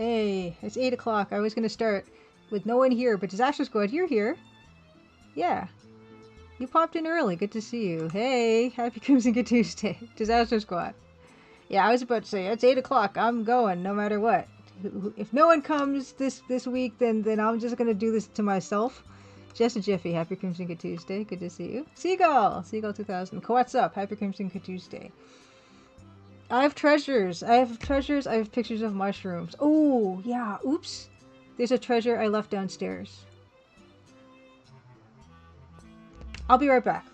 Hey, it's 8 o'clock. I was gonna start with no one here, but Disaster Squad, you're here. Yeah. You popped in early. Good to see you. Hey, happy Crimson Good Tuesday. Disaster Squad. Yeah, I was about to say, it's 8 o'clock. I'm going no matter what. If no one comes this week, then I'm just gonna do this to myself. Just a Jiffy, happy Crimson Good Tuesday. Good to see you. Seagull 2000. What's up? Happy Crimson Good Tuesday. I have treasures. I have pictures of mushrooms. Oh, yeah. Oops. There's a treasure I left downstairs. I'll be right back.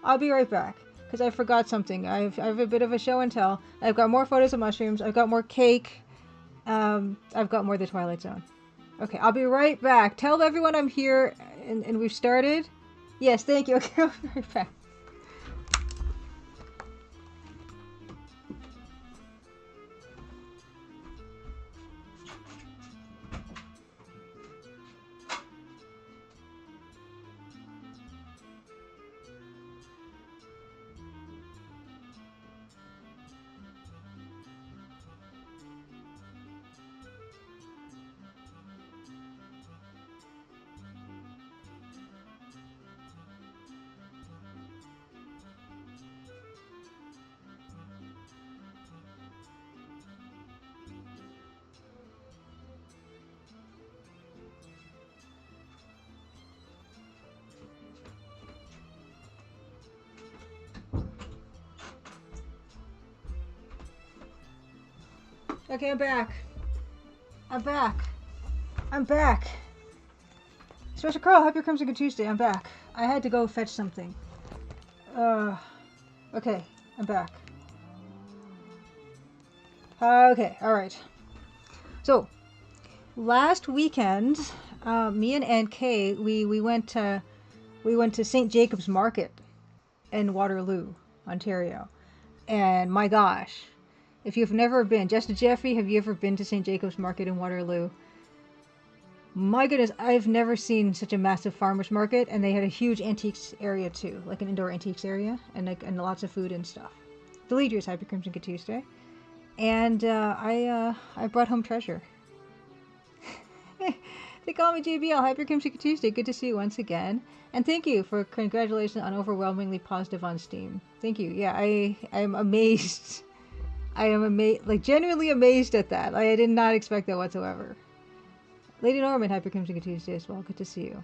I'll be right back. Because I forgot something. I have a bit of a show and tell. I've got more photos of mushrooms. I've got more cake. I've got more of the Twilight Zone. Okay, I'll be right back. Tell everyone I'm here and we've started. Yes, thank you. Okay, I'll be right back. Okay, I'm back. I'm back. Special Carl, happy Crimson Good Tuesday. I'm back. I had to go fetch something. Okay, I'm back. Okay, alright. So, last weekend, me and Aunt Kay, we went to St. Jacob's Market in Waterloo, Ontario. And my gosh, if you've never been, Just a Jeffrey, have you ever been to St. Jacob's Market in Waterloo? My goodness, I've never seen such a massive farmer's market, and they had a huge antiques area too, like an indoor antiques area, and lots of food and stuff. Deleters, happy Crimson Good Tuesday. And I brought home treasure. They call me JBL, happy Crimson Good Tuesday. Good to see you once again. And thank you for congratulations on overwhelmingly positive on Steam. Thank you. Yeah, I'm amazed. I am amazed, like genuinely amazed at that. I did not expect that whatsoever. Lady Norman, happy Crimson Good Tuesday as well. Good to see you.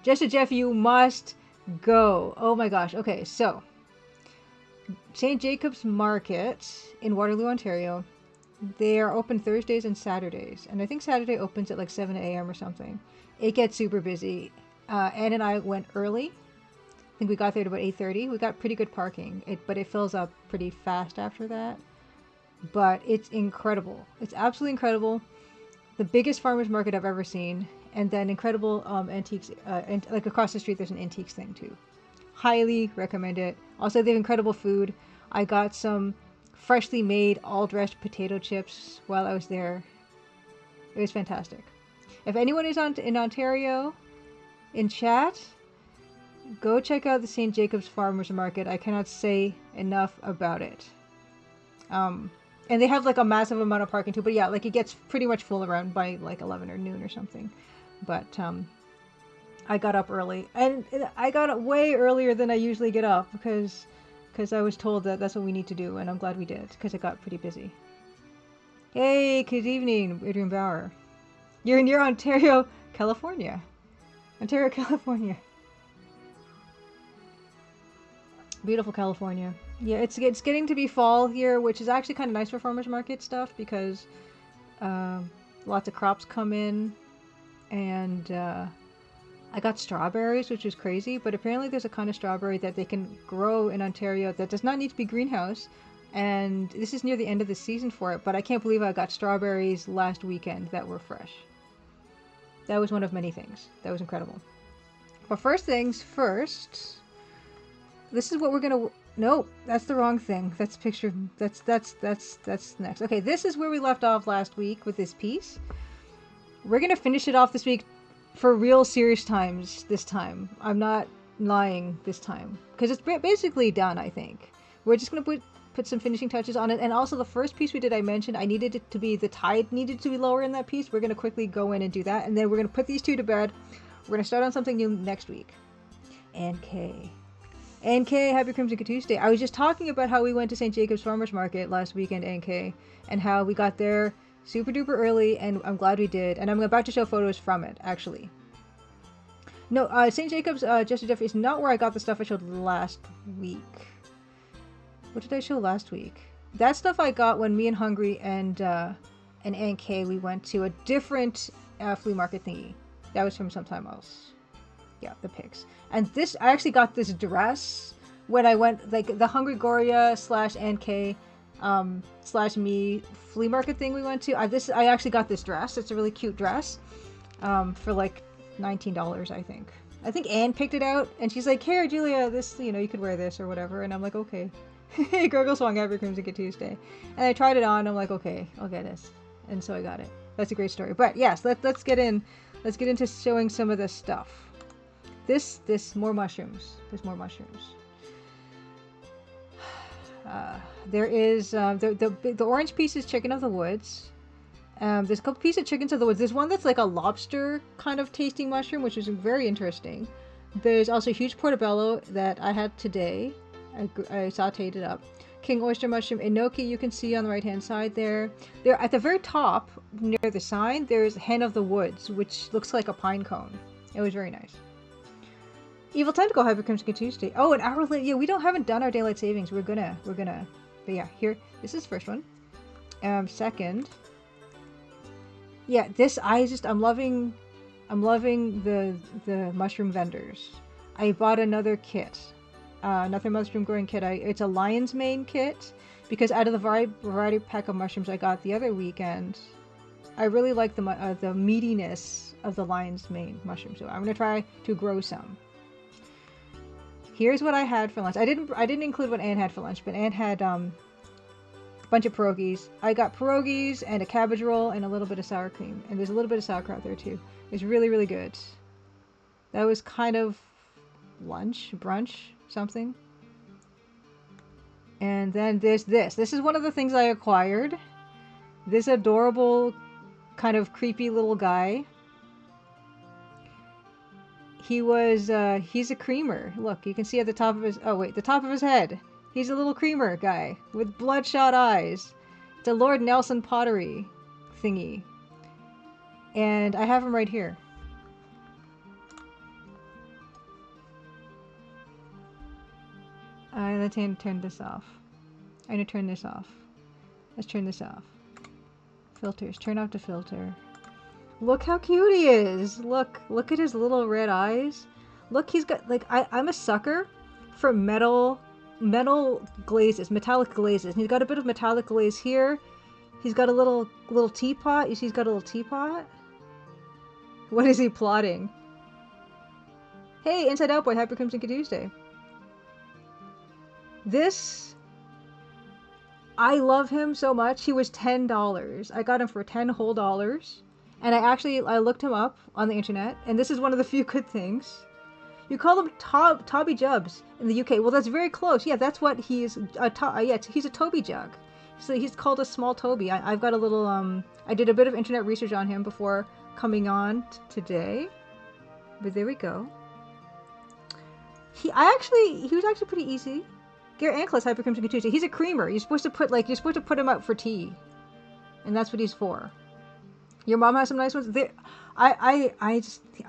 Just a Jeff, you must go. Oh my gosh. Okay, so St. Jacob's Market in Waterloo, Ontario. They are open Thursdays and Saturdays, and I think Saturday opens at like 7 a.m. or something. It gets super busy. Anne and I went early. I think we got there at about 8:30. We got pretty good parking, but it fills up pretty fast after that. But it's incredible. It's absolutely incredible. The biggest farmer's market I've ever seen, and then incredible antiques. And like across the street, there's an antiques thing too. Highly recommend it. Also, they have incredible food. I got some freshly made, all-dressed potato chips while I was there. It was fantastic. If anyone is in Ontario, in chat, go check out the St. Jacob's Farmers Market. I cannot say enough about it. And they have like a massive amount of parking too. But yeah, like it gets pretty much full around by like 11 or noon or something. But I got up early. And I got up way earlier than I usually get up because I was told that that's what we need to do. And I'm glad we did because it got pretty busy. Hey, good evening, Adrian Bauer. You're near Ontario, California. Ontario, California. Beautiful California. Yeah, it's getting to be fall here, which is actually kind of nice for farmers market stuff because lots of crops come in, and I got strawberries, which is crazy, but apparently there's a kind of strawberry that they can grow in Ontario that does not need to be greenhouse, and this is near the end of the season for it, but I can't believe I got strawberries last weekend that were fresh. That was one of many things. That was incredible. But first things first, this is what we're gonna... Nope, that's the wrong thing. That's picture. That's next. Okay, this is where we left off last week with this piece. We're gonna finish it off this week for real serious times this time. I'm not lying this time because it's basically done. I think we're just gonna put some finishing touches on it. And also the first piece we did, I mentioned I needed it to be, the tide needed to be lower in that piece. We're going to quickly go in and do that. And then we're going to put these two to bed. We're going to start on something new next week. NK. NK, Happy Crimson Tuesday. I was just talking about how we went to St. Jacob's Farmers Market last weekend, NK, and how we got there super duper early, and I'm glad we did. And I'm about to show photos from it, actually. No, St. Jacob's, Jesse Jeffrey, is not where I got the stuff I showed last week. What did I show last week? That stuff I got when me and Hungry and NK, we went to a different flea market thingy. That was from sometime else. Yeah, the pigs. And this, I actually got this dress when I went, like, the Hungry Goria / NK / me flea market thing we went to. I actually got this dress. It's a really cute dress for like $19, I think. I think Anne picked it out, and she's like, "Here, Julia, this, you know, you could wear this or whatever." And I'm like, "Okay." Gurgle Swung Every Crimson Tuesday. And I tried it on, and I'm like, "Okay, I'll get this." And so I got it. That's a great story. But yes, let's get in. Let's get into showing some of this stuff. This more mushrooms. There's more mushrooms. There is the orange piece is Chicken of the Woods. There's a couple pieces of Chickens of the Woods. There's one that's like a lobster kind of tasting mushroom, which is very interesting. There's also a huge portobello that I had today. I sauteed it up. King oyster mushroom enoki, you can see on the right hand side there. There at the very top near the sign, there's Hen of the Woods, which looks like a pine cone. It was very nice. Evil Tentacle, Hyper Crimson Tuesday. Oh, an hour late. Yeah, we haven't done our daylight savings. We're gonna. But yeah, here. This is the first one. Second. Yeah, this I'm loving the mushroom vendors. I bought another kit. Another mushroom growing kit. It's a lion's mane kit because out of the variety pack of mushrooms I got the other weekend, I really like the meatiness of the lion's mane mushroom. So I'm gonna try to grow some. Here's what I had for lunch. I didn't include what Anne had for lunch, but Anne had a bunch of pierogies. I got pierogies and a cabbage roll and a little bit of sour cream. And there's a little bit of sauerkraut there too. It's really, really good. That was kind of lunch, brunch, something. And then there's this. This is one of the things I acquired. This adorable, kind of creepy little guy. He's a creamer. Look, you can see at the top of his, the top of his head. He's a little creamer guy with bloodshot eyes. It's a Lord Nelson pottery thingy. And I have him right here. Let's turn this off. I'm gonna turn this off. Let's turn this off. Filters. Turn off the filter. Look how cute he is. Look at his little red eyes. Look, he's got, like, I'm a sucker for metal glazes, metallic glazes. And he's got a bit of metallic glaze here. He's got a little teapot. You see he's got a little teapot? What is he plotting? Hey, Inside Out Boy, Happy Crimson Tuesday. This, I love him so much. He was $10. I got him for $10 whole. And I looked him up on the internet, and this is one of the few good things. You call him Tobby Jubs in the UK. Well, that's very close. Yeah, that's what he's. He's a Toby Jug. So he's called a small Toby. I've got a little. I did a bit of internet research on him before coming on today. But there we go. He was actually pretty easy. Garrett Ankles, Hyper Crimson Tuesday. He's a creamer. You're supposed to put him out for tea, and that's what he's for. Your mom has some nice ones. I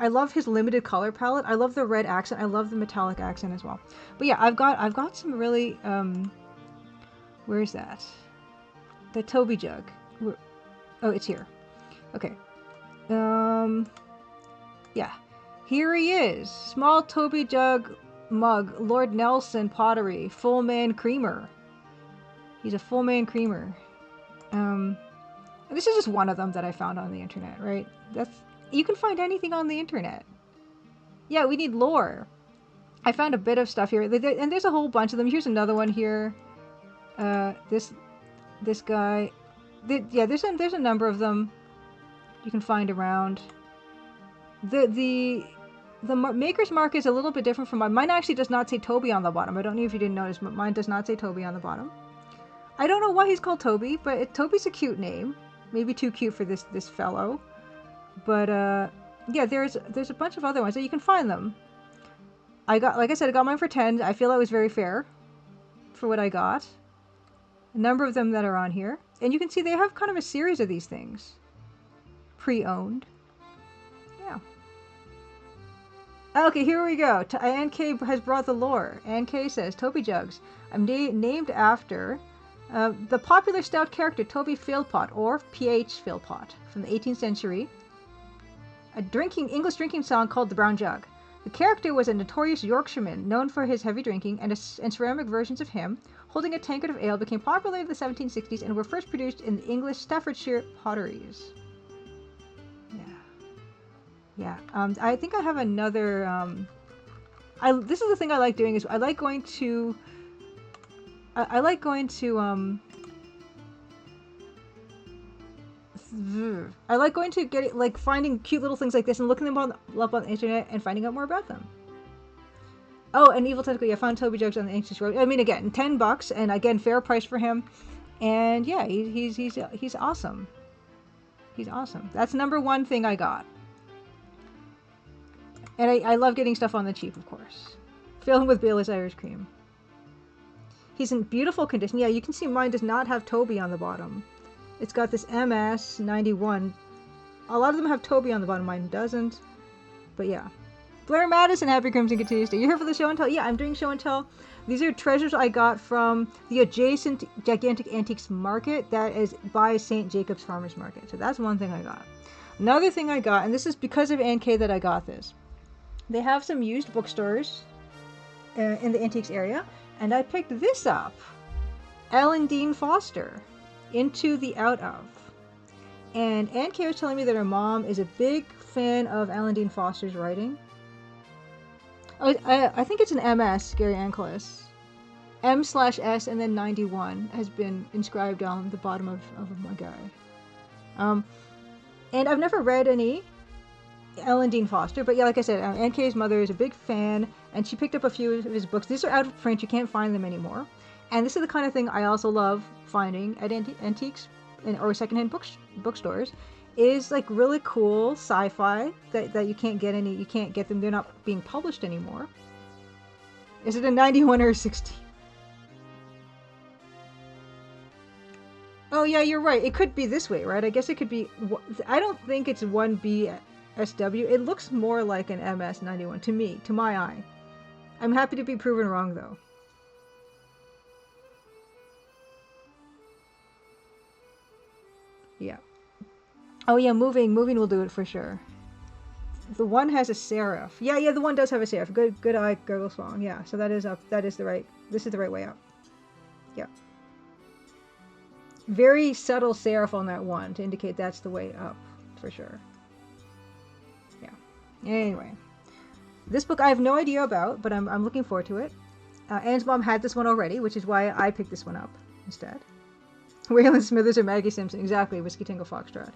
love his limited color palette. I love the red accent. I love the metallic accent as well. But yeah, I've got some really where is that? The Toby jug. Oh, it's here. Okay. Yeah. Here he is. Small Toby jug mug, Lord Nelson pottery, full man creamer. He's a full man creamer. This is just one of them that I found on the internet, right? You can find anything on the internet. Yeah, we need lore. I found a bit of stuff here, and there's a whole bunch of them. Here's another one here. This guy. There's a number of them you can find around. The Maker's Mark is a little bit different from mine. Mine actually does not say Toby on the bottom. I don't know if you didn't notice, but mine does not say Toby on the bottom. I don't know why he's called Toby, but Toby's a cute name. Maybe too cute for this fellow. But yeah, there's a bunch of other ones that you can find them. Like I said, I got mine for 10. I feel that was very fair for what I got. A number of them that are on here. And you can see they have kind of a series of these things. Pre-owned. Yeah. Okay, here we go. Ann K has brought the lore. Ann K says, Toby Jugs. I'm named after the popular stout character Toby Philpot, or P.H. Philpot, from the 18th century. A English drinking song called The Brown Jug. The character was a notorious Yorkshireman known for his heavy drinking, and ceramic versions of him holding a tankard of ale became popular in the 1760s and were first produced in the English Staffordshire potteries. Yeah. I think I have another. This is the thing I like doing, is I like going to. I like going to get it, like finding cute little things like this and looking them up on the internet and finding out more about them. Oh, and Evil Tentacle, I found Toby Jugs on the Ancient Road. I mean, again, $10, and again, fair price for him. And yeah, he's awesome. He's awesome. That's number one thing I got. And I love getting stuff on the cheap, of course. Fill him with Bailey's Irish Cream. He's in beautiful condition. Yeah, you can see mine does not have Toby on the bottom. It's got this MS 91. A lot of them have Toby on the bottom. Mine doesn't. But yeah. Blair Madison, happy Crimson Tuesday. You here for the show and tell? Yeah, I'm doing show and tell. These are treasures I got from the adjacent Gigantic Antiques Market that is by St. Jacob's Farmers Market. So that's one thing I got. Another thing I got, and this is because of Ann K that I got this. They have some used bookstores in the antiques area, and I picked this up. Ellen Dean Foster, Into the Out Of. And Ann K was telling me that her mom is a big fan of Ellen Dean Foster's writing. Oh, I think it's an MS, Gary Angelis. M/S and then 91 has been inscribed on the bottom of my guy. And I've never read any Ellen Dean Foster, but yeah, like I said, Ann K's mother is a big fan, and she picked up a few of his books. These are out of print, you can't find them anymore. And this is the kind of thing I also love finding at antiques or secondhand bookstores, is like really cool sci-fi that you can't get them, they're not being published anymore. Is it a 91 or a 60? Oh yeah, you're right, it could be this way, right? I guess it could be, I don't think it's 1B SW. It looks more like an MS 91 to me, to my eye. I'm happy to be proven wrong though. Yeah. Oh yeah, moving will do it for sure. The one has a serif. Yeah, the one does have a serif. Good eye, Gurgle Swan. Yeah, so that is up. This is the right way up. Yeah. Very subtle serif on that one to indicate that's the way up, for sure. Yeah. Anyway. This book I have no idea about, but I'm looking forward to it. Anne's mom had this one already, which is why I picked this one up instead. Waylon Smithers or Maggie Simpson. Exactly, Whiskey Tango Foxtrot.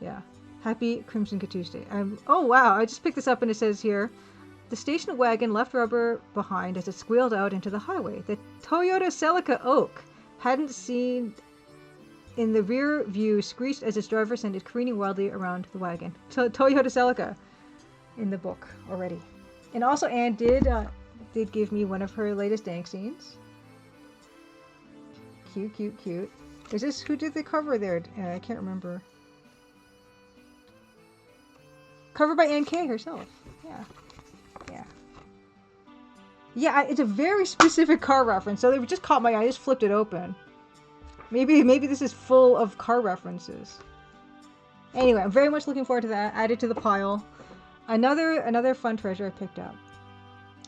Yeah. Happy Crimson Tuesday. Oh wow, I just picked this up and it says here, the station wagon left rubber behind as it squealed out into the highway. The Toyota Celica Oak hadn't seen in the rear view screeched as its driver sent it careening wildly around the wagon. Toyota Celica in the book already. And also Anne did give me one of her latest dank scenes. Cute. Is this, who did the cover there? I can't remember. Cover by Ann K herself. Yeah, it's a very specific car reference, so it just caught my eye. I just flipped it open. Maybe this is full of car references. Anyway, I'm very much looking forward to that. Added to the pile. Another fun treasure I picked up.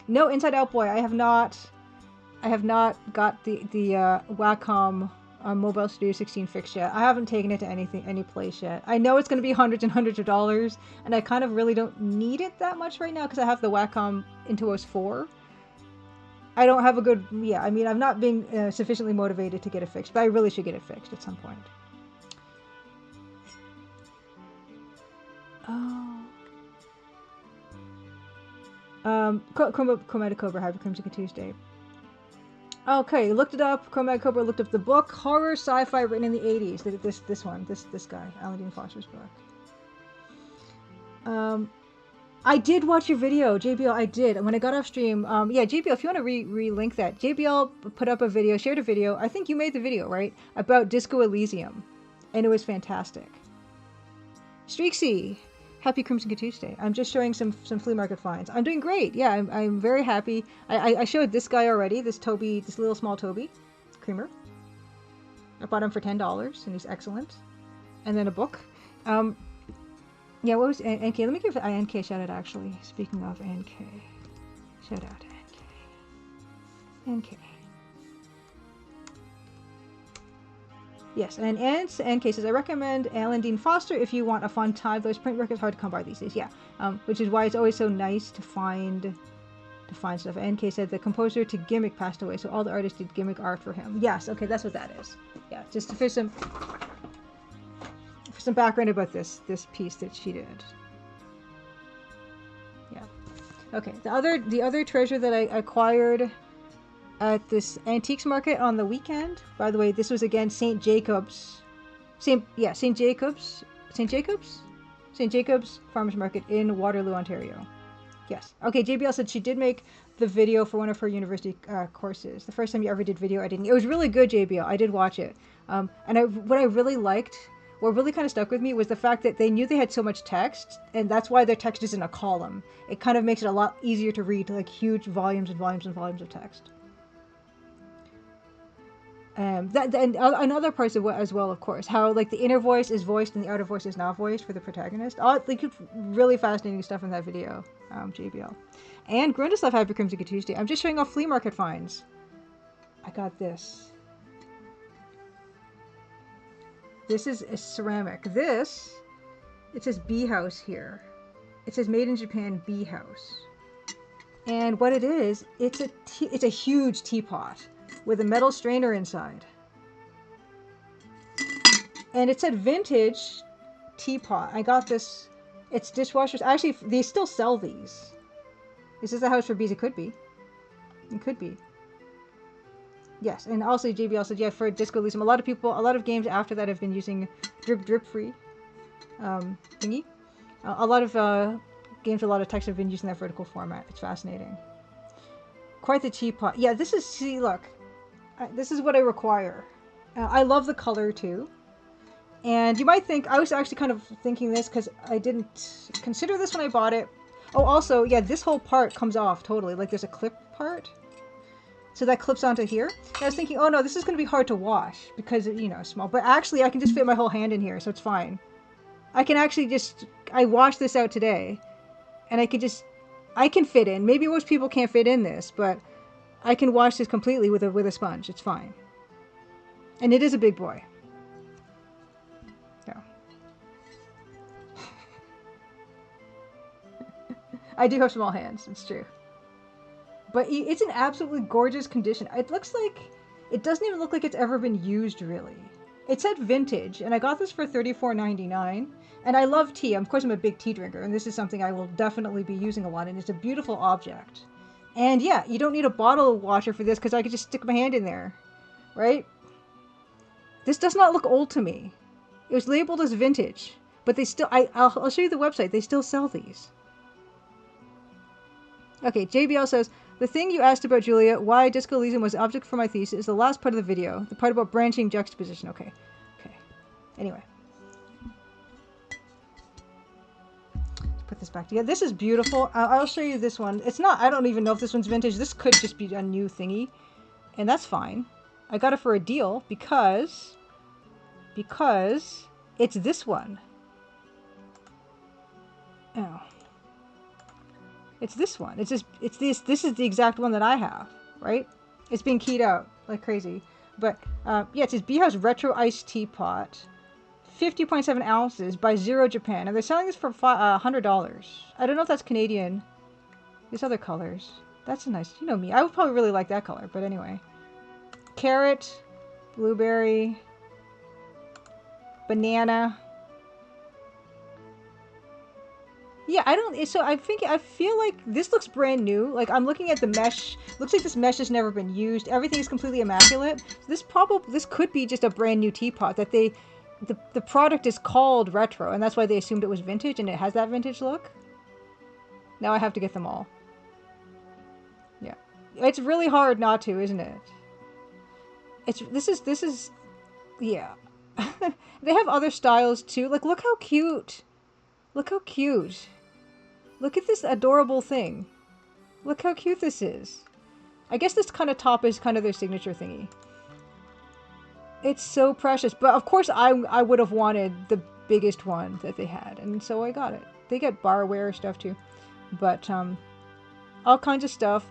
No, Inside Out Boy. I have not got the Wacom Mobile Studio 16 fix yet. I haven't taken it to any place yet. I know it's going to be hundreds and hundreds of dollars, and I kind of really don't need it that much right now because I have the Wacom Intuos 4. I don't have a good, I mean, I'm not being sufficiently motivated to get it fixed, but I really should get it fixed at some point. Oh. Chromata Cobra, Happy Crimson Tuesday. Okay, looked it up. Cormac Cobra looked up the book. Horror sci-fi written in the 80s. This guy, Alan Dean Foster's book. I did watch your video, JBL. I did. And when I got off stream, yeah, JBL, if you want to re-link that, JBL put up a video, shared a video. I think you made the video, right? About Disco Elysium. And it was fantastic. Streaksy, happy Crimson Tuesday. I'm just showing some flea market finds. I'm doing great. Yeah, I'm very happy. I showed this guy already, this Toby, this little small Toby. Creamer. I bought him for $10, and he's excellent. And then a book. Yeah, what was NK? Let me give NK a shout out, actually. Speaking of NK. Shout out NK. NK. Yes, and NK says, I recommend Alan Dean Foster if you want a fun time. Those print work is hard to come by these days. Yeah, which is why it's always so nice to find stuff. NK said the composer to Gimmick passed away, so all the artists did Gimmick art for him. Yes, okay, that's what that is. Yeah, just for some background about this piece that she did. Yeah. Okay. The other treasure that I acquired at this antiques market on the weekend. By the way, this was again St. Jacobs Farmers Market in Waterloo, Ontario. Yes. Okay. JBL said she did make the video for one of her university courses. The first time you ever did video editing. It was really good, JBL. I did watch it. And what I really liked. What really kind of stuck with me was the fact that they knew they had so much text, and that's why their text is in a column. It kind of makes it a lot easier to read, like huge volumes and volumes and volumes of text. And other parts of as well, of course, how like the inner voice is voiced and the outer voice is not voiced for the protagonist. Like really fascinating stuff in that video, JBL. And Grundislav, happy Crimson Tuesday. I'm just showing off flea market finds. I got this. This is a ceramic. This, it says Bee House here. It says Made in Japan Bee House. And what it is, it's a huge teapot with a metal strainer inside. And it said vintage teapot. I got this. It's dishwashers. Actually, they still sell these. Is this a house for bees? It could be. It could be. Yes, and also JBL said, yeah, for Disco Elysium, a lot of games after that have been using drip free thingy. A lot of games with a lot of text have been using that vertical format. It's fascinating. Quite the teapot. Yeah, this is, see, look, this is what I require. I love the color too. And you might think, I was actually kind of thinking this because I didn't consider this when I bought it. Oh, also, yeah, this whole part comes off totally. Like there's a clip part. So that clips onto here. And I was thinking, oh no, this is going to be hard to wash because, you know, small. But actually, I can just fit my whole hand in here, so it's fine. I can actually just, I washed this out today. And I can fit in. Maybe most people can't fit in this, but I can wash this completely with a sponge. It's fine. And it is a big boy. So. I do have small hands, it's true. But it's in absolutely gorgeous condition. It looks like, it doesn't even look like it's ever been used, really. It said vintage, and I got this for $34.99. And I love tea. Of course, I'm a big tea drinker, and this is something I will definitely be using a lot, and it's a beautiful object. And yeah, you don't need a bottle washer for this, because I could just stick my hand in there, right? This does not look old to me. It was labeled as vintage, but they still, I'll show you the website. They still sell these. Okay, JBL says, the thing you asked about, Julia, why Disco Elysium was the object for my thesis, is the last part of the video. The part about branching juxtaposition. Okay. Okay. Anyway. Let's put this back together. This is beautiful. I'll show you this one. It's not, I don't even know if this one's vintage. This could just be a new thingy. And that's fine. I got it for a deal because it's this one. Oh. It's this one. This is the exact one that I have, right? It's being keyed out like crazy. But yeah, it says Bee House Retro Ice Teapot, 50.7 ounces by Zero Japan, and they're selling this for $100. I don't know if that's Canadian. These other colors. That's a nice. You know me. I would probably really like that color. But anyway, carrot, blueberry, banana. Yeah, I don't. So I feel like this looks brand new. Like I'm looking at the mesh. Looks like this mesh has never been used. Everything is completely immaculate. So this could be just a brand new teapot that the product is called retro, and that's why they assumed it was vintage, and it has that vintage look. Now I have to get them all. Yeah, it's really hard not to, isn't it? This is yeah. They have other styles too. Like look how cute. Look how cute. Look at this adorable thing. Look how cute this is. I guess this kind of top is kind of their signature thingy. It's so precious. But of course I would have wanted the biggest one that they had. And so I got it. They get barware stuff too. But all kinds of stuff.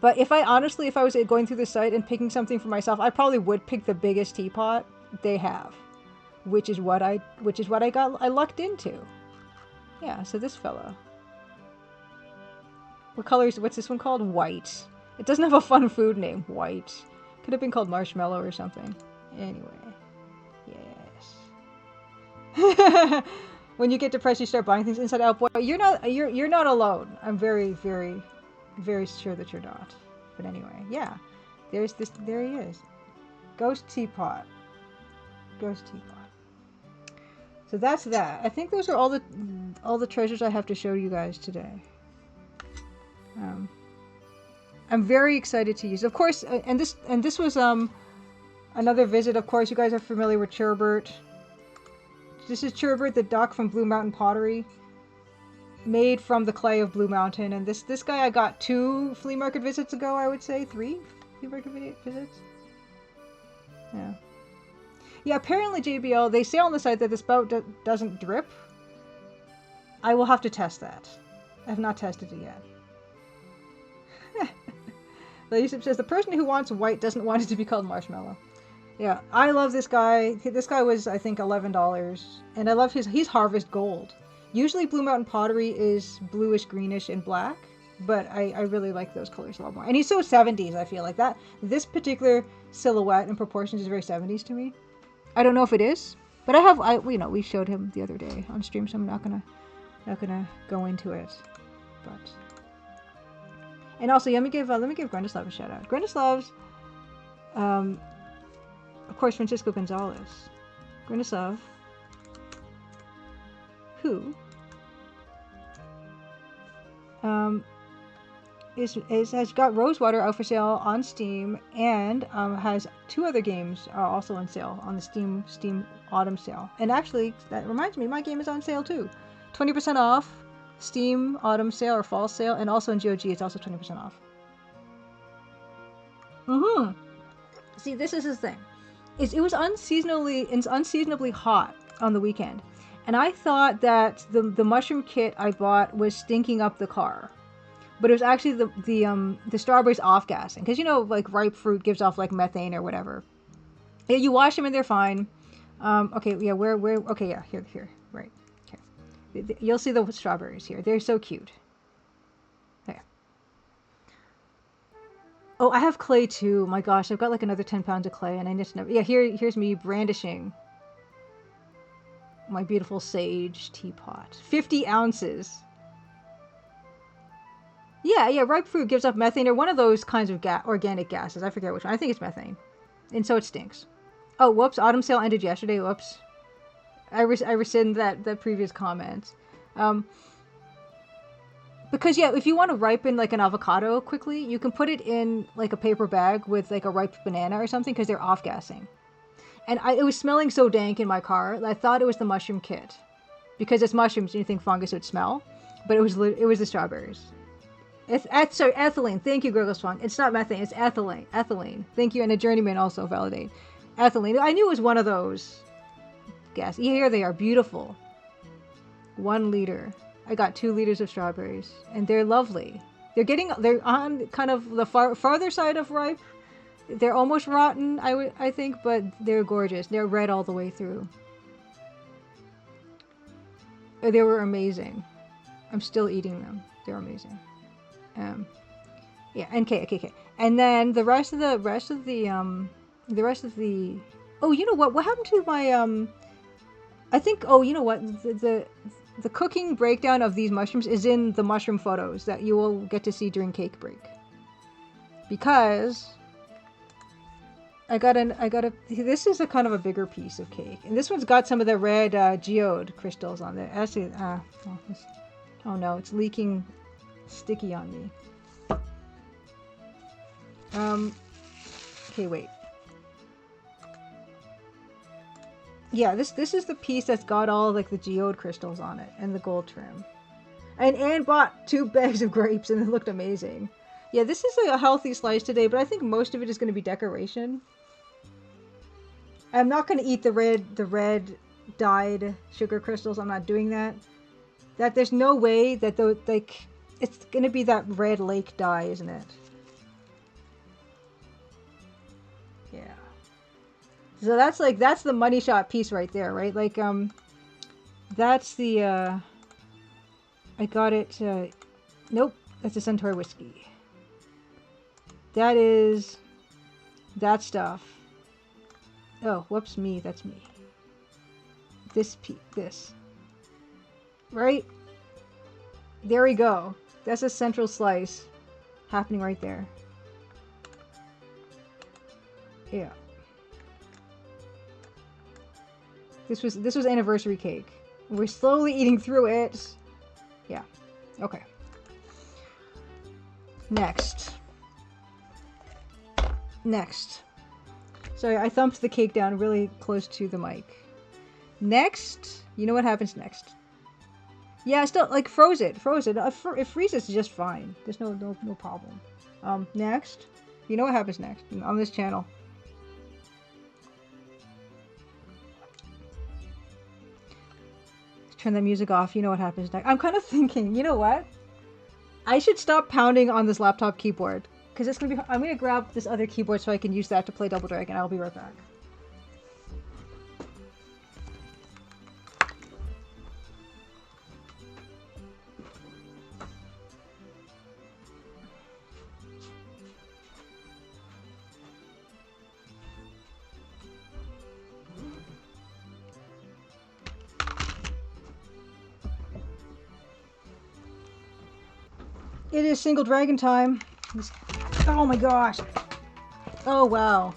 But if I was going through the site and picking something for myself, I probably would pick the biggest teapot they have. Which is what I lucked into. Yeah, so this fella. What's this one called? White. It doesn't have a fun food name. White. Could have been called marshmallow or something. Anyway. Yes. When you get depressed, you start buying things inside out. Boy, you're not alone. I'm very, very, very sure that you're not. But anyway, yeah. There he is. Ghost teapot. Ghost teapot. So that's that. I think those are all the treasures I have to show you guys today. I'm very excited to use. Of course, and this was another visit. Of course, you guys are familiar with Churbert. This is Churbert, the duck from Blue Mountain Pottery, made from the clay of Blue Mountain. And this guy I got 2 flea market visits ago. I would say 3 flea market visits. Yeah. Yeah, apparently JBL, they say on the site that this spout doesn't drip. I will have to test that. I have not tested it yet. Yusuf says, the person who wants white doesn't want it to be called marshmallow. Yeah, I love this guy. This guy was, I think, $11. And I love he's Harvest Gold. Usually Blue Mountain Pottery is bluish, greenish, and black. But I really like those colors a lot more. And he's so 70s, I feel like that. This particular silhouette and proportions is very 70s to me. I don't know if it is, but we showed him the other day on stream, so I'm not gonna go into it. But and also, let me give Grendislav a shout out. Grendislav's, of course, Francisco Gonzalez. Grendislav, who has got Rosewater out for sale on Steam, and has 2 other games also on sale on the Steam Autumn sale. And actually, that reminds me, my game is on sale too. 20% off Steam Autumn sale or Fall sale, and also in GOG it's also 20% off. See, this is his thing. It was unseasonably hot on the weekend, and I thought that the mushroom kit I bought was stinking up the car. But it was actually the strawberries off-gassing. Because, like, ripe fruit gives off, like, methane or whatever. Yeah, you wash them and they're fine. Okay, yeah, okay, yeah, here, right. Okay. You'll see the strawberries here. They're so cute. There. Oh, I have clay, too. My gosh, I've got, like, another 10 pounds of clay, and I just never... Yeah, here's me brandishing my beautiful sage teapot. 50 ounces. Yeah, ripe fruit gives off methane, or one of those kinds of organic gases. I forget which one. I think it's methane. And so it stinks. Oh, whoops. Autumn sale ended yesterday. Whoops. I rescind that previous comment. Because, yeah, if you want to ripen, like, an avocado quickly, you can put it in, like, a paper bag with, like, a ripe banana or something, because they're off-gassing. And it was smelling so dank in my car, I thought it was the mushroom kit. Because it's mushrooms, and you think fungus would smell. But it was the strawberries. Sorry, ethylene. Thank you, Gurgle Swan. It's not methane, it's ethylene. Ethylene. Thank you, and a journeyman also validate. Ethylene. I knew it was one of those. Gas. Here they are, beautiful. 1 liter. I got 2 liters of strawberries, and they're lovely. They're on kind of the farther side of ripe. They're almost rotten, I think, but they're gorgeous. They're red all the way through. They were amazing. I'm still eating them. They're amazing. Yeah, and okay. And then the rest of the oh, you know what happened to my I think, oh, you know what, the cooking breakdown of these mushrooms is in the mushroom photos that you will get to see during cake break. Because this is a kind of a bigger piece of cake. And this one's got some of the red geode crystals on there. Actually, oh no, it's leaking sticky on me. Okay, wait. Yeah, this is the piece that's got all like the geode crystals on it and the gold trim. And Anne bought 2 bags of grapes and it looked amazing. Yeah, this is like a healthy slice today, but I think most of it is going to be decoration. I'm not going to eat the red dyed sugar crystals. I'm not doing that. There's no way that it's going to be that red lake dye, isn't it? Yeah. So that's the money shot piece right there, right? Like that's the I got it nope, that's a Centaur whiskey. That is that stuff. Oh, whoops, me, that's me. This. Right? There we go. That's a central slice happening right there. Yeah. This was anniversary cake. We're slowly eating through it. Yeah. Okay. Next. Sorry, I thumped the cake down really close to the mic. Next, you know what happens next? Yeah, still like froze it. It freezes just fine. There's no problem. Next, you know what happens next on this channel? Turn that music off. You know what happens next. I'm kind of thinking, you know what? I should stop pounding on this laptop keyboard. Because it's going to be... I'm going to grab this other keyboard so I can use that to play Double Dragon. I'll be right back. It is single dragon time. Oh my gosh. Oh wow.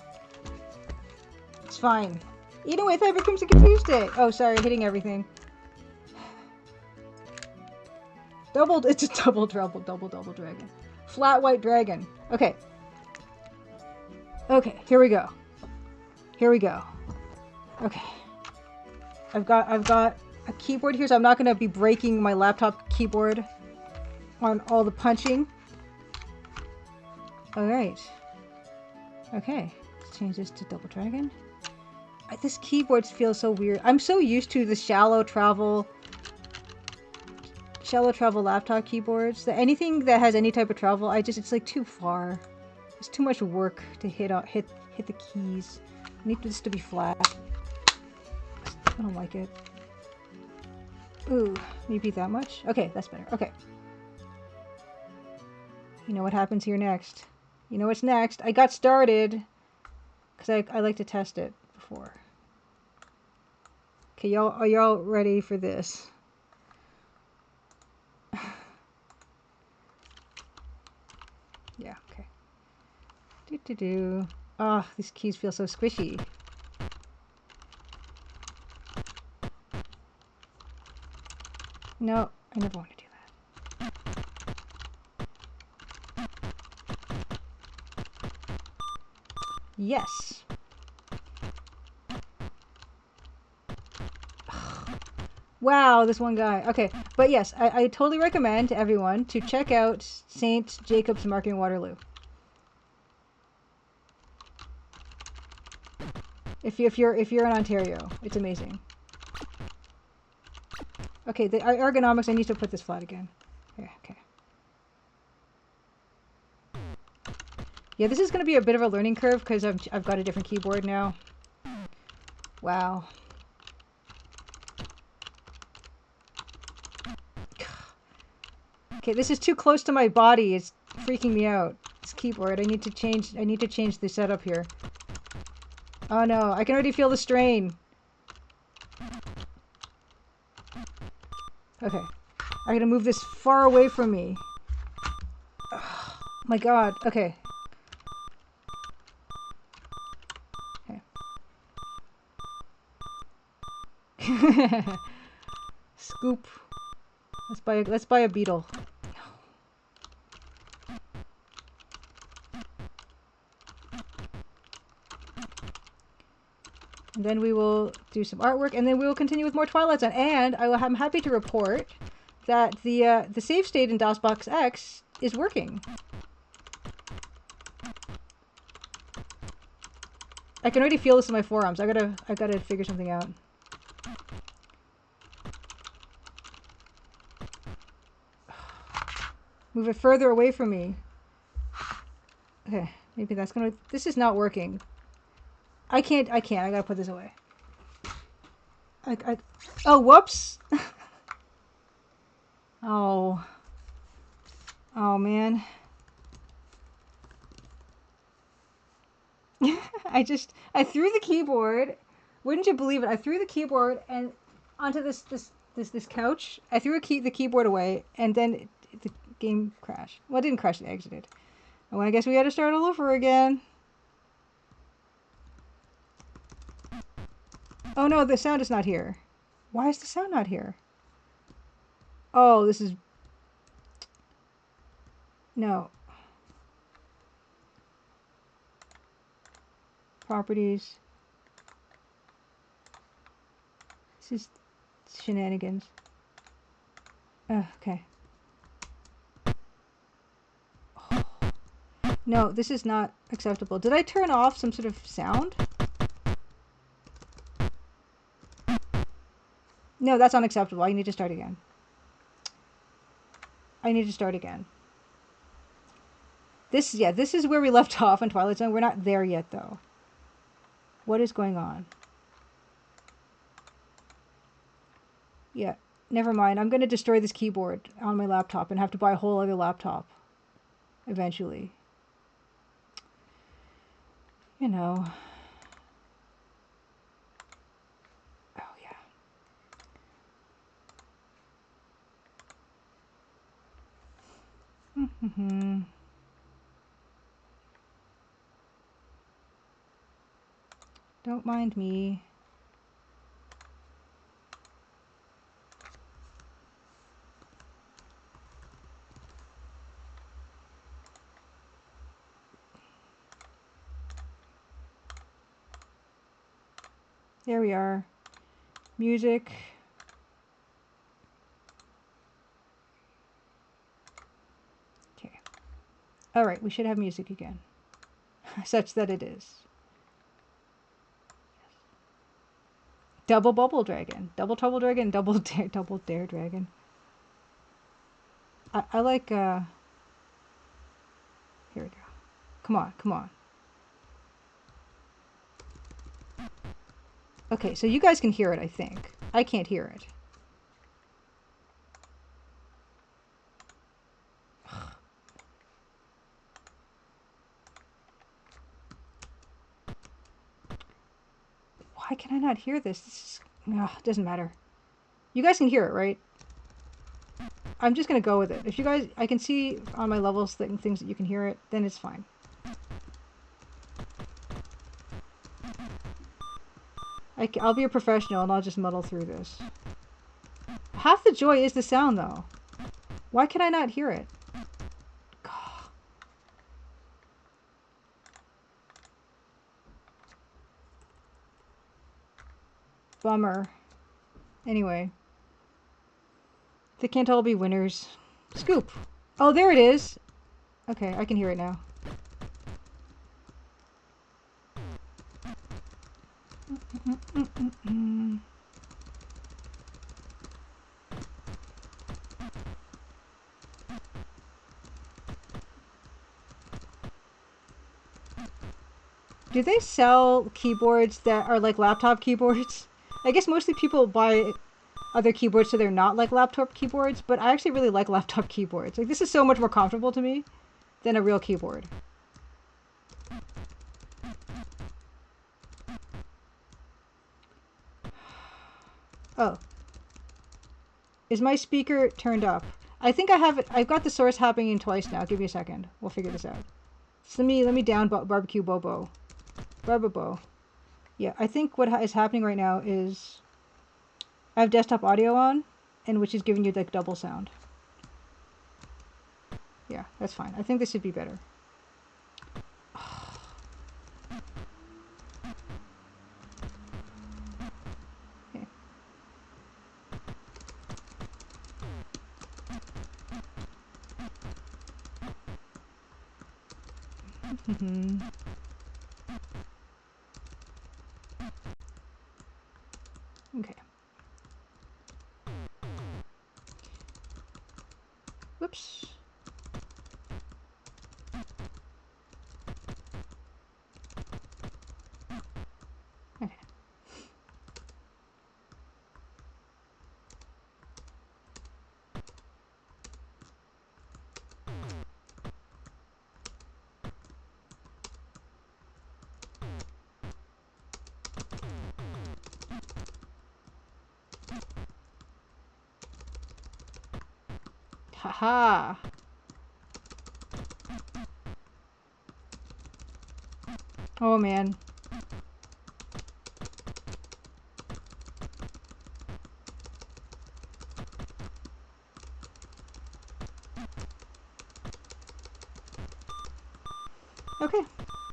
It's fine. Eat away, Cyber Crimson Tuesday. Oh, sorry, hitting everything. It's a double dragon. Flat white dragon. Okay. Okay, here we go. Okay. I've got a keyboard here, so I'm not gonna be breaking my laptop keyboard on all the punching. Alright. Okay. Let's change this to Double Dragon. This keyboard feels so weird. I'm so used to the shallow travel laptop keyboards that anything that has any type of travel, it's like too far. It's too much work to hit the keys. I need this to be flat. I don't like it. Ooh, maybe that much? Okay, that's better. Okay. You know what happens here next. You know what's next. I got started because I like to test it before. Okay, y'all, are y'all ready for this? Yeah, okay. Oh, these keys feel so squishy. No, I never want to do that. Yes. Wow, this one guy. Okay, but yes, I totally recommend to everyone to check out St. Jacob's Market in Waterloo. If you're in Ontario, it's amazing. Okay, the ergonomics. I need to put this flat again. Yeah, okay. Yeah, this is going to be a bit of a learning curve because I've got a different keyboard now. Wow. Okay, this is too close to my body. It's freaking me out. This keyboard. I need to change the setup here. Oh no, I can already feel the strain. Okay. I gotta move this far away from me. Oh, my god. Okay. Okay. Scoop. Let's buy a beetle. And then we will do some artwork, and then we will continue with more Twilight Zone. And I'm happy to report that the save state in DOSBox X is working. I can already feel this in my forearms. I gotta figure something out. Move it further away from me. Okay, maybe that's gonna. This is not working. I can't. I gotta put this away. Oh, whoops. Oh. Oh, man. I threw the keyboard. Wouldn't you believe it? I threw the keyboard and onto this couch. I threw the keyboard away, and then the game crashed. Well, it didn't crash. It exited. Oh, I guess we got to start all over again. Oh no, the sound is not here. Why is the sound not here? Oh, this is... No. Properties. This is shenanigans. Okay. Oh. No, this is not acceptable. Did I turn off some sort of sound? No, that's unacceptable. I need to start again. I need to start again. This is where we left off in Twilight Zone. We're not there yet, though. What is going on? Yeah, never mind. I'm going to destroy this keyboard on my laptop and have to buy a whole other laptop eventually. You know. Oh, yeah. Don't mind me. There we are. Music. Okay. Alright, we should have music again. Such that it is. Double Bubble Dragon. Double Trouble Dragon. Double Dare Dragon. I like, Here we go. Come on, come on. Okay, so you guys can hear it, I think. I can't hear it. Why can I not hear this? This is... It doesn't matter. You guys can hear it, right? I'm just going to go with it. If you guys... I can see on my levels things that you can hear it, then it's fine. I'll be a professional and I'll just muddle through this. Half the joy is the sound, though. Why can I not hear it? God. Bummer. Anyway. They can't all be winners. Scoop. Oh, there it is. Okay, I can hear it now. Do they sell keyboards that are like laptop keyboards? I guess mostly people buy other keyboards so they're not like laptop keyboards, but I actually really like laptop keyboards. Like, this is so much more comfortable to me than a real keyboard. Oh. Is my speaker turned up? I think I have it. I've got the source happening twice now. Give me a second. We'll figure this out. So let me down barbecue Bobo. Barbabo. Yeah, I think what is happening right now is I have desktop audio on, and which is giving you like double sound. Yeah, that's fine. I think this should be better. Okay. Okay. Whoops. Okay. Haha. Oh man. Okay.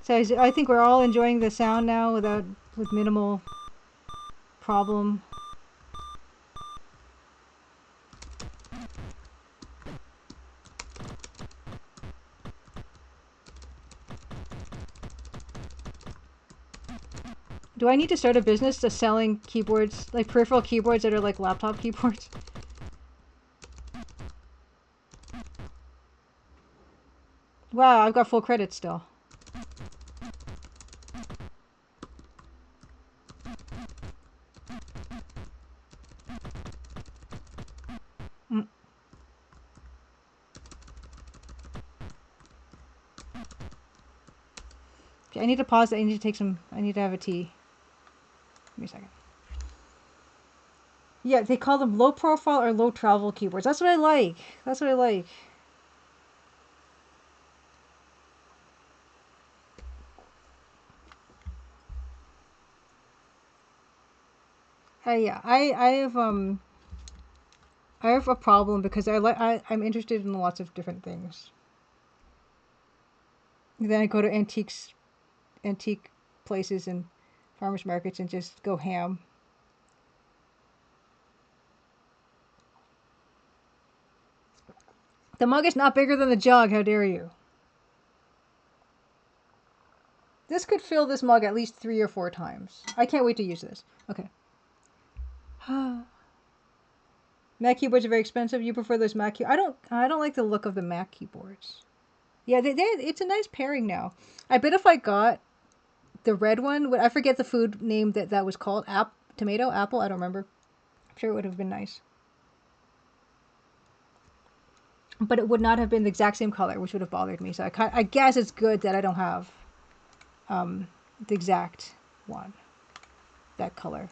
So I think we're all enjoying the sound now with minimal problem. Do I need to start a business to selling keyboards, like peripheral keyboards that are like laptop keyboards? Wow, I've got full credit still. Okay, I need to pause. I need to take some. I need to have a tea. Give me a second. Yeah, they call them low profile or low travel keyboards. That's what I like. That's what I like. Yeah, I have a problem because I'm interested in lots of different things. And then I go to antique places and farmers markets and just go ham. The mug is not bigger than the jug. How dare you? This could fill this mug at least 3 or 4 times. I can't wait to use this. Okay. Mac keyboards are very expensive. You prefer those Mac keyboards? I don't like the look of the Mac keyboards. Yeah, it's a nice pairing now. I bet if I got the red one, I forget the food name that was called. Tomato? Apple? I don't remember. I'm sure it would have been nice. But it would not have been the exact same color, which would have bothered me. So I guess it's good that I don't have the exact one. That color.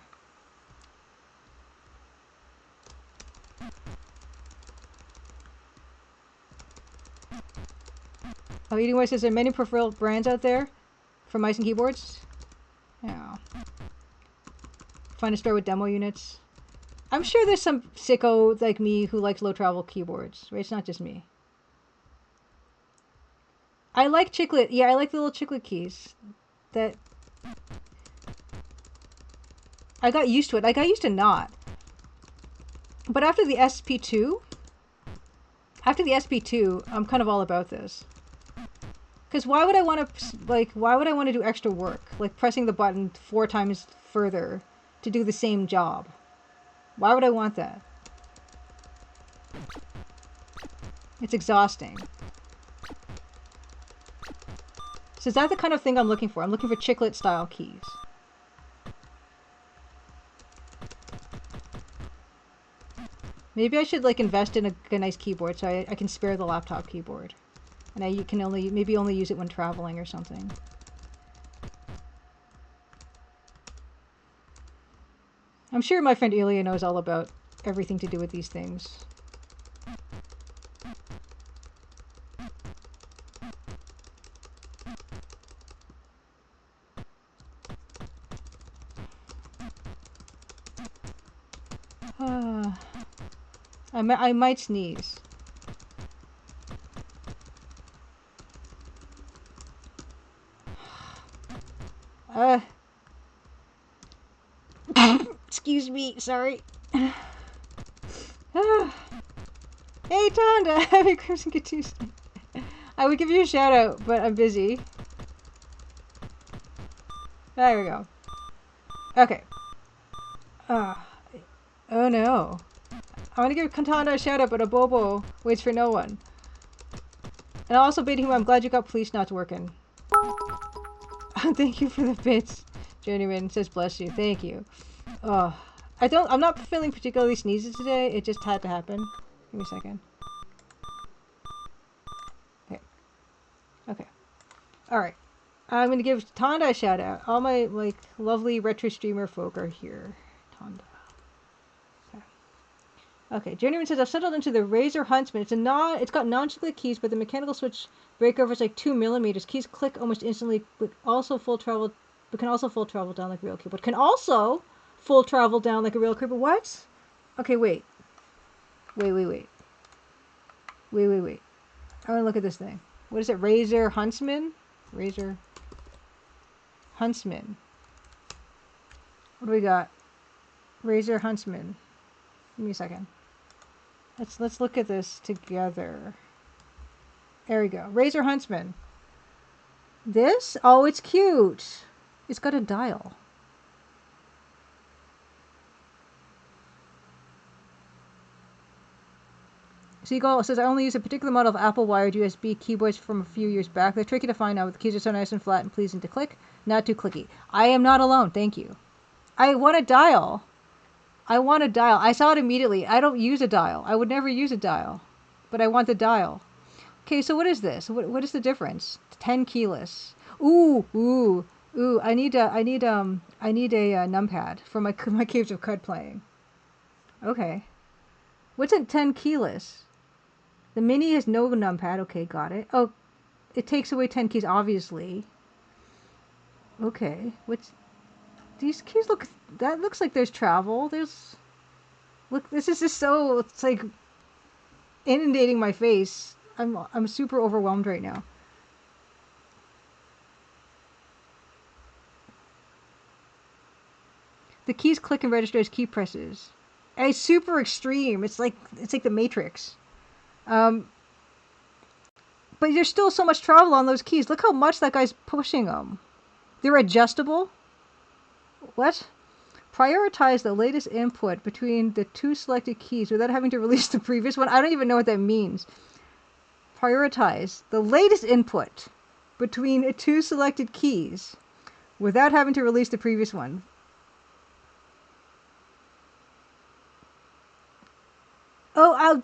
Oh, Eating Way says there are many peripheral brands out there for mice and keyboards. Yeah. Find a store with demo units. I'm sure there's some sicko like me who likes low travel keyboards, right? It's not just me. I like chiclet. Yeah, I like the little chiclet keys. That I got used to it. I got used to not. But after the SP2, I'm kind of all about this. Because why would I want to do extra work, like pressing the button 4 times further to do the same job? Why would I want that? It's exhausting. So is that the kind of thing I'm looking for? I'm looking for chiclet style keys. Maybe I should like invest in a nice keyboard so I can spare the laptop keyboard. And you can maybe only use it when traveling or something. I'm sure my friend Ilya knows all about everything to do with these things. I might sneeze. Excuse me, sorry. Hey, Tonda! Happy Crimson Tuesday. I would give you a shout out, but I'm busy. There we go. Okay. Oh no. I want to give Tonda a shout out, but a Bobo waits for no one. And also, Biddy, I'm glad you got police not working. Thank you for the bits. Journeyman says bless you. Thank you. I'm not feeling particularly sneezy today. It just had to happen. Give me a second. Okay. Okay. Alright. I'm gonna give Tonda a shout out. All my, like, lovely retro streamer folk are here. Tonda. Okay, Journeyman says I've settled into the Razor Huntsman. It's got non-cyclic keys, but the mechanical switch breakover is like 2 millimeters. Keys click almost instantly, but can also full travel down like a real keyboard. Can also full travel down like a real keyboard. What? Okay, wait. Wait. I want to look at this thing. What is it? Razor Huntsman? Razor Huntsman. What do we got? Razor Huntsman. Give me a second. Let's look at this together. There we go. Razor Huntsman. This? Oh, it's cute. It's got a dial. Seagull says I only use a particular model of Apple wired USB keyboards from a few years back. They're tricky to find now, but the keys are so nice and flat and pleasing to click. Not too clicky. I am not alone. Thank you. I want a dial. I saw it immediately. I don't use a dial. I would never use a dial. But I want the dial. Okay, so what is this? What is the difference? 10 keyless. Ooh. I need a numpad for my Caves of Crud playing. Okay. What's a 10 keyless? The Mini has no numpad. Okay, got it. Oh, it takes away 10 keys, obviously. Okay. These keys look... That looks like there's travel. Look, this is just so... It's like inundating my face. I'm super overwhelmed right now. The keys click and register as key presses. And it's super extreme. It's like the Matrix. But there's still so much travel on those keys. Look how much that guy's pushing them. They're adjustable. What? Prioritize the latest input between the two selected keys without having to release the previous one. I don't even know what that means. Prioritize the latest input between two selected keys without having to release the previous one. Oh,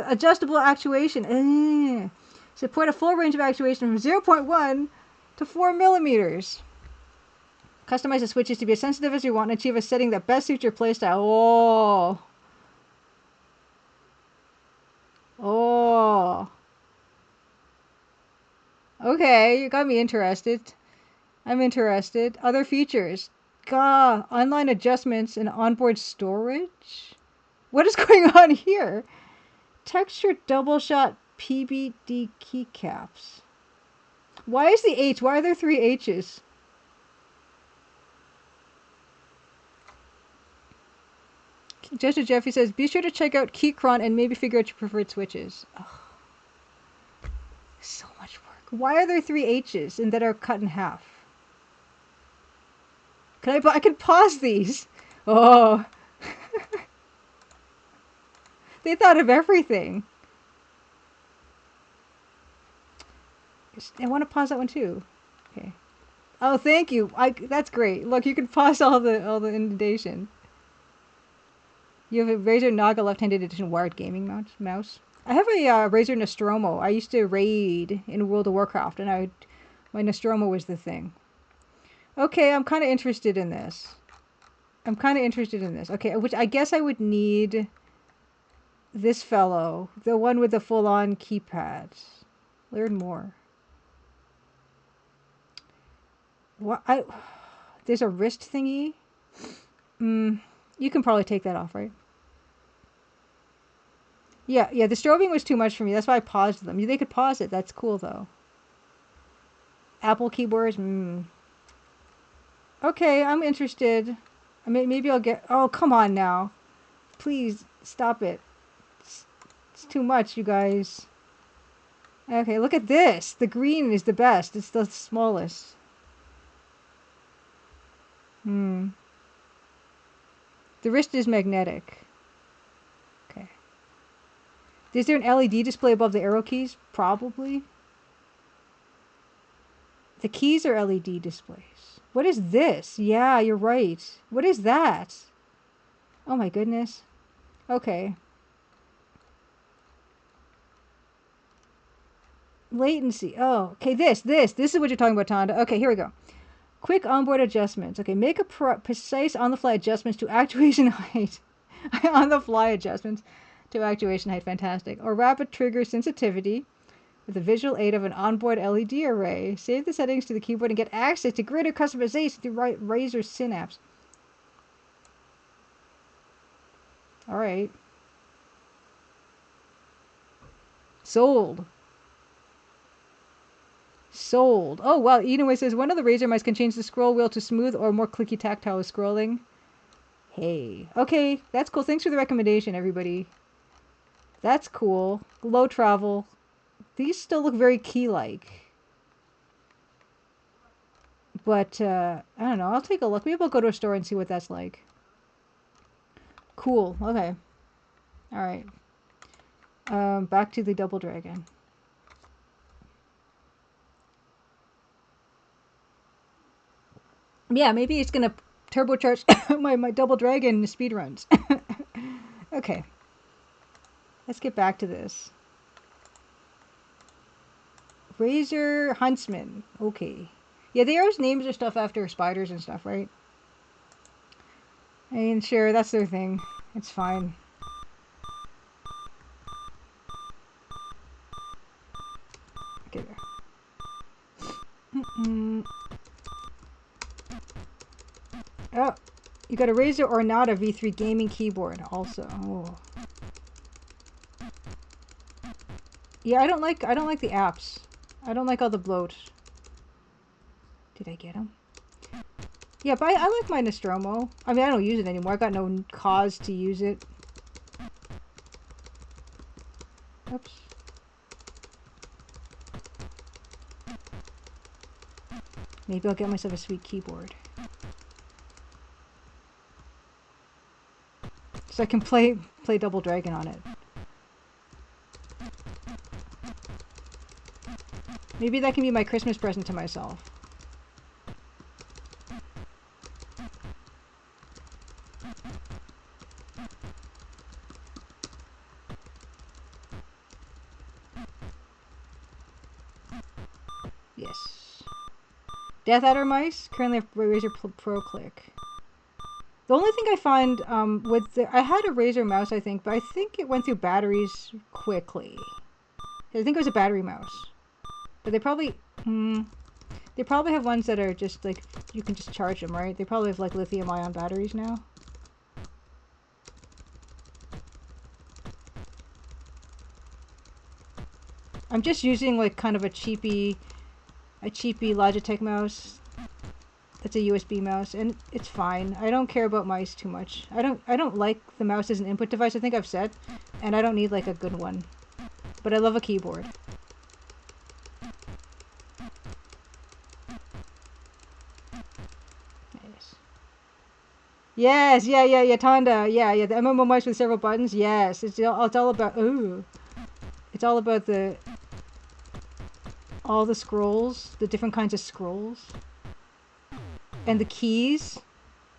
adjustable actuation. Support a full range of actuation from 0.1 to 4 millimeters. Customize the switches to be as sensitive as you want and achieve a setting that best suits your playstyle. Oh. Okay, you got me interested. I'm interested. Other features. Online adjustments and onboard storage? What is going on here? Texture double shot PBD keycaps. Why is the H? Why are there 3 H's? Jester Jeffy says, be sure to check out Keychron and maybe figure out your preferred switches. Oh, so much work. Why are there 3 H's and that are cut in half? I can pause these. Oh. They thought of everything. I want to pause that one too. Okay. Oh, thank you. That's great. Look, you can pause all the inundation. You have a Razer Naga left-handed edition wired gaming mouse. I have a Razer Nostromo. I used to raid in World of Warcraft, and my Nostromo was the thing. Okay, I'm kind of interested in this. Okay, which I guess I would need this fellow, the one with the full-on keypad. Learn more. What? There's a wrist thingy. You can probably take that off, right? Yeah. The strobing was too much for me. That's why I paused them. They could pause it. That's cool though. Apple keyboards. Okay, I'm interested. I mean, maybe I'll get. Oh, come on now. Please stop it. It's too much, you guys. Okay, look at this. The green is the best. It's the smallest. The wrist is magnetic. Okay. Is there an LED display above the arrow keys? Probably. The keys are LED displays. What is this? Yeah, you're right. What is that? Oh my goodness. Okay. Latency. Oh, okay. This is what you're talking about, Tonda. Okay, here we go. Quick onboard adjustments. Okay, make a precise on-the-fly adjustments to actuation height. On-the-fly adjustments to actuation height. Fantastic. Or rapid trigger sensitivity with the visual aid of an onboard LED array. Save the settings to the keyboard and get access to greater customization through Razer Synapse. All right. Sold. Oh, wow. Inoue says, one of the Razer mice can change the scroll wheel to smooth or more clicky tactile scrolling. Hey. Okay, that's cool. Thanks for the recommendation, everybody. That's cool. Low travel. These still look very key-like. But, I don't know. I'll take a look. Maybe I'll go to a store and see what that's like. Cool. Okay. Alright. Back to the Double Dragon. Yeah, maybe it's gonna turbocharge my Double Dragon speedruns. Okay. Let's get back to this. Razer Huntsman. Okay. Yeah, they always names their stuff after spiders and stuff, right? I mean, sure, that's their thing. It's fine. Okay. Oh, you got a Razer Ornata V3 gaming keyboard also. Oh. Yeah, I don't like the apps. I don't like all the bloat. Did I get them? Yeah, but I like my Nostromo. I mean, I don't use it anymore. I got no cause to use it. Oops. Maybe I'll get myself a sweet keyboard. So I can play Double Dragon on it. Maybe that can be my Christmas present to myself. Yes. Death Adder mice currently have Razer Pro Click. The only thing I find I had a Razer mouse, I think, but I think it went through batteries quickly. I think it was a battery mouse. But they probably have ones that are just like, you can just charge them, right? They probably have like lithium ion batteries now. I'm just using like kind of a cheapy Logitech mouse. It's a USB mouse, and it's fine. I don't care about mice too much. I don't like the mouse as an input device, I think I've said, and I don't need like a good one. But I love a keyboard. Yes, yeah, Tonda, yeah, the MMO mice with several buttons, yes, it's all about, it's all about all the scrolls, the different kinds of scrolls, and the keys,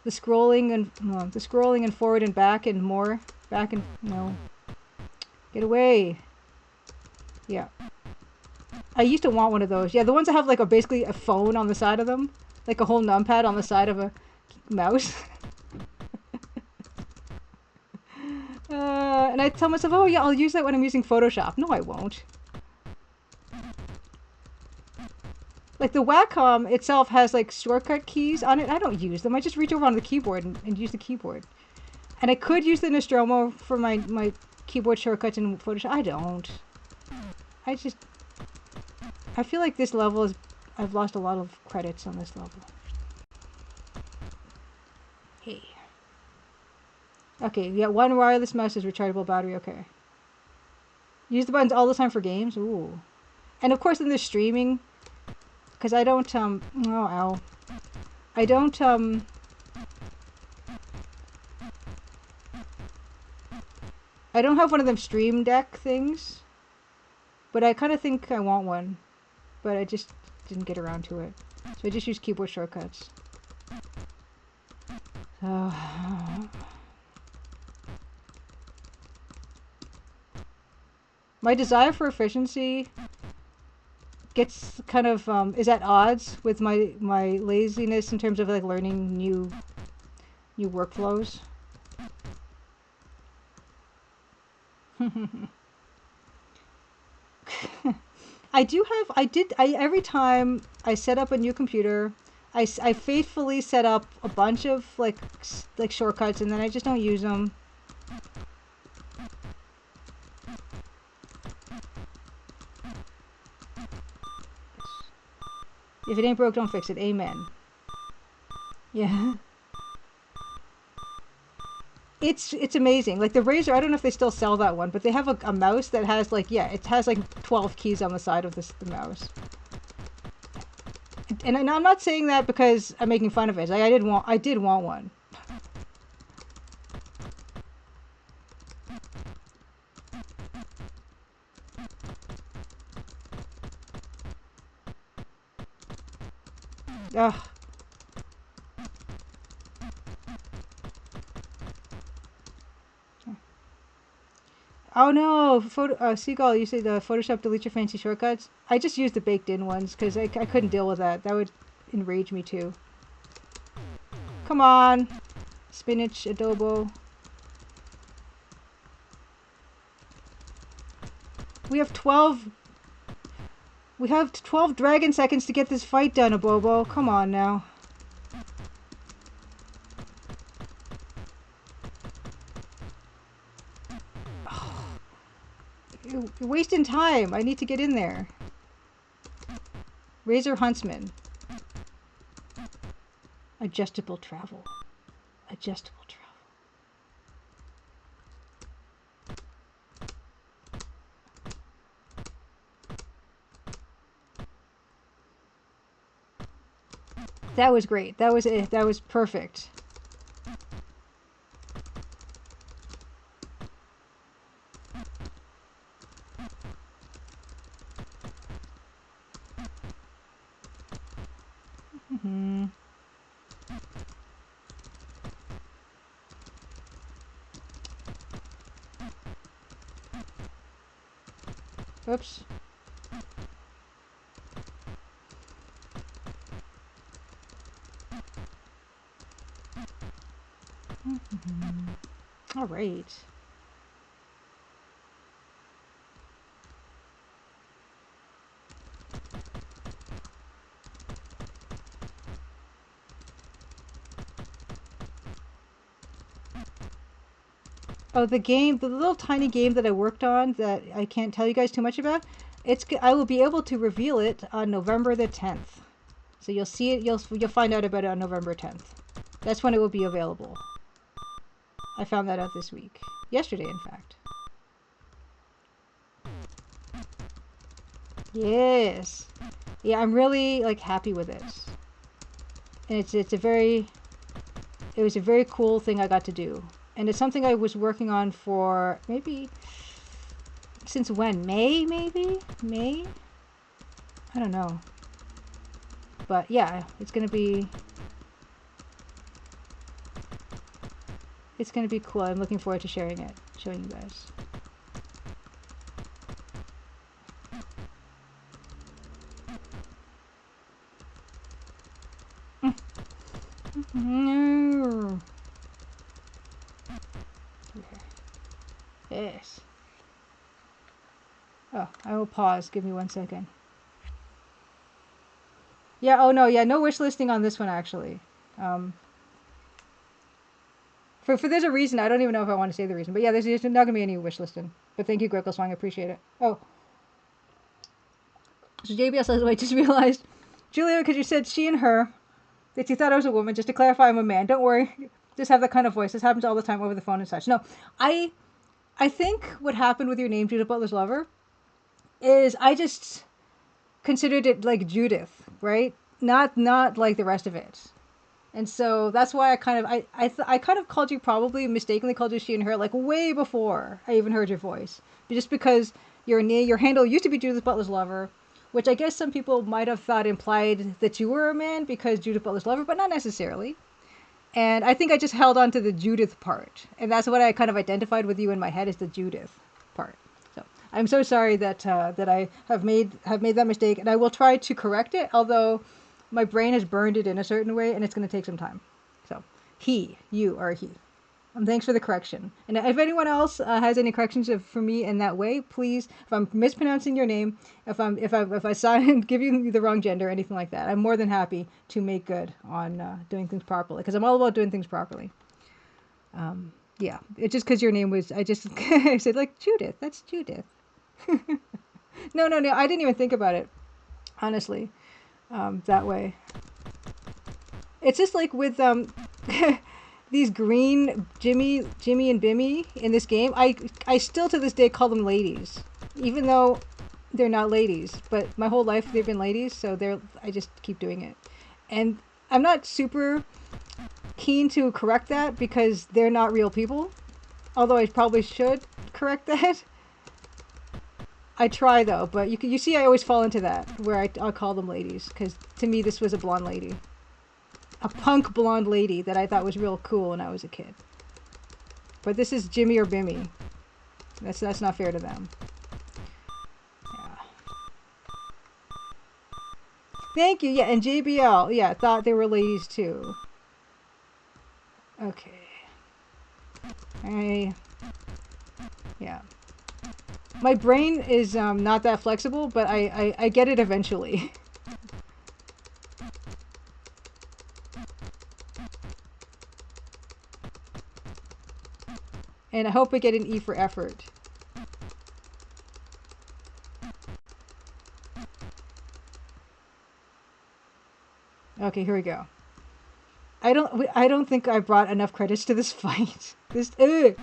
the scrolling and forward and back and more, back and, no, get away, yeah, I used to want one of those, yeah, the ones that have like basically a phone on the side of them, like a whole numpad on the side of a mouse. And I tell myself, oh yeah, I'll use that when I'm using Photoshop. No, I won't. Like the Wacom itself has like shortcut keys on it. I don't use them. I just reach over on the keyboard and use the keyboard. And I could use the Nostromo for my keyboard shortcuts in Photoshop. I don't. I feel like this level is... I've lost a lot of credits on this level. Hey. Okay, yeah, one wireless mouse is rechargeable battery. Okay. Use the buttons all the time for games. Ooh. And of course in the streaming... Because I don't, oh, ow. I don't, I don't have one of them Stream Deck things. But I kind of think I want one. But I just didn't get around to it. So I just use keyboard shortcuts. My desire for efficiency gets kind of is at odds with my laziness in terms of like learning new workflows. Every time I set up a new computer, I faithfully set up a bunch of like shortcuts, and then I just don't use them. If it ain't broke, don't fix it. Amen. Yeah. It's amazing. Like the Razer, I don't know if they still sell that one, but they have a mouse that has like, yeah, it has like 12 keys on the side of the mouse. And I'm not saying that because I'm making fun of it. Like I did want one. Ugh. Oh no, Seagull, you say the Photoshop delete your fancy shortcuts? I just used the baked in ones because I couldn't deal with that. That would enrage me too. Come on. Spinach, adobo. We have 12 dragon seconds to get this fight done, Abobo. Come on now. You're wasting time. I need to get in there. Razer Huntsman. Adjustable travel. Adjustable travel. That was great. That was it. That was perfect. Mm-hmm. Oops. Mm-hmm. All right. Oh, the little tiny game that I worked on that I can't tell you guys too much about. I will be able to reveal it on November the 10th. So you'll see it. You'll find out about it on November 10th. That's when it will be available. I found that out this week. Yesterday, in fact. Yes. Yeah, I'm really like happy with it. And it was a very cool thing I got to do. And it's something I was working on for maybe since when? May, maybe? May? I don't know. But yeah, it's gonna be cool. I'm looking forward to showing you guys. No. Okay. Yes. Oh, I will pause. Give me 1 second. Yeah, oh no, yeah, no wish listing on this one actually. Um, for there's a reason. I don't even know if I want to say the reason, but yeah, there's not gonna be any wish listing. But thank you, Grickleswang, I appreciate it. Oh, so JBL says, "Wait, just realized, Julia, because you said she and her, that you thought I was a woman. Just to clarify, I'm a man. Don't worry. Just have that kind of voice. This happens all the time over the phone and such. No, I think what happened with your name, Judith Butler's Lover, is I just considered it like Judith, right? Not like the rest of it." And so that's why I kind of called you, probably mistakenly called you she and her, like way before I even heard your voice. But just because your handle used to be Judith Butler's Lover, which I guess some people might have thought implied that you were a man because Judith Butler's Lover, but not necessarily. And I think I just held on to the Judith part, and that's what I kind of identified with you in my head, is the Judith part. So I'm so sorry that I have made that mistake, and I will try to correct it. Although my brain has burned it in a certain way, and it's going to take some time. So you are a he. Thanks for the correction. And if anyone else has any corrections for me in that way, please, if I'm mispronouncing your name, if I give you the wrong gender or anything like that, I'm more than happy to make good on doing things properly, because I'm all about doing things properly. Yeah, it's just because your name was, I just I said like Judith. That's Judith. No, I didn't even think about it, honestly, that way. It's just like with these green Jimmy and Bimmy in this game. I still to this day call them ladies, even though they're not ladies. But my whole life they've been ladies, so I just keep doing it. And I'm not super keen to correct that because they're not real people. Although I probably should correct that. I try though, but you see I always fall into that where I'll call them ladies, because to me this was a blonde lady. A punk blonde lady that I thought was real cool when I was a kid. But this is Jimmy or Bimmy. That's not fair to them. Yeah. Thank you. Yeah, and JBL. Yeah, thought they were ladies too. Okay. Yeah. My brain is not that flexible, but I get it eventually. And I hope I get an E for effort. Okay, here we go. I don't think I brought enough credits to this fight. Ugh.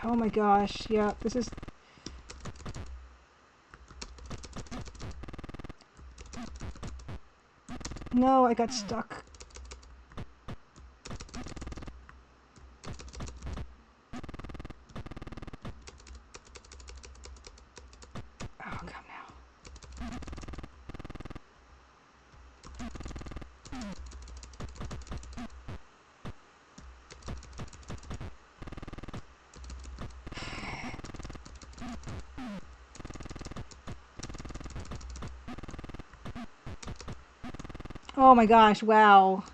Oh my gosh, yeah, this is... No, I got stuck. Oh, come now. Oh my gosh, wow.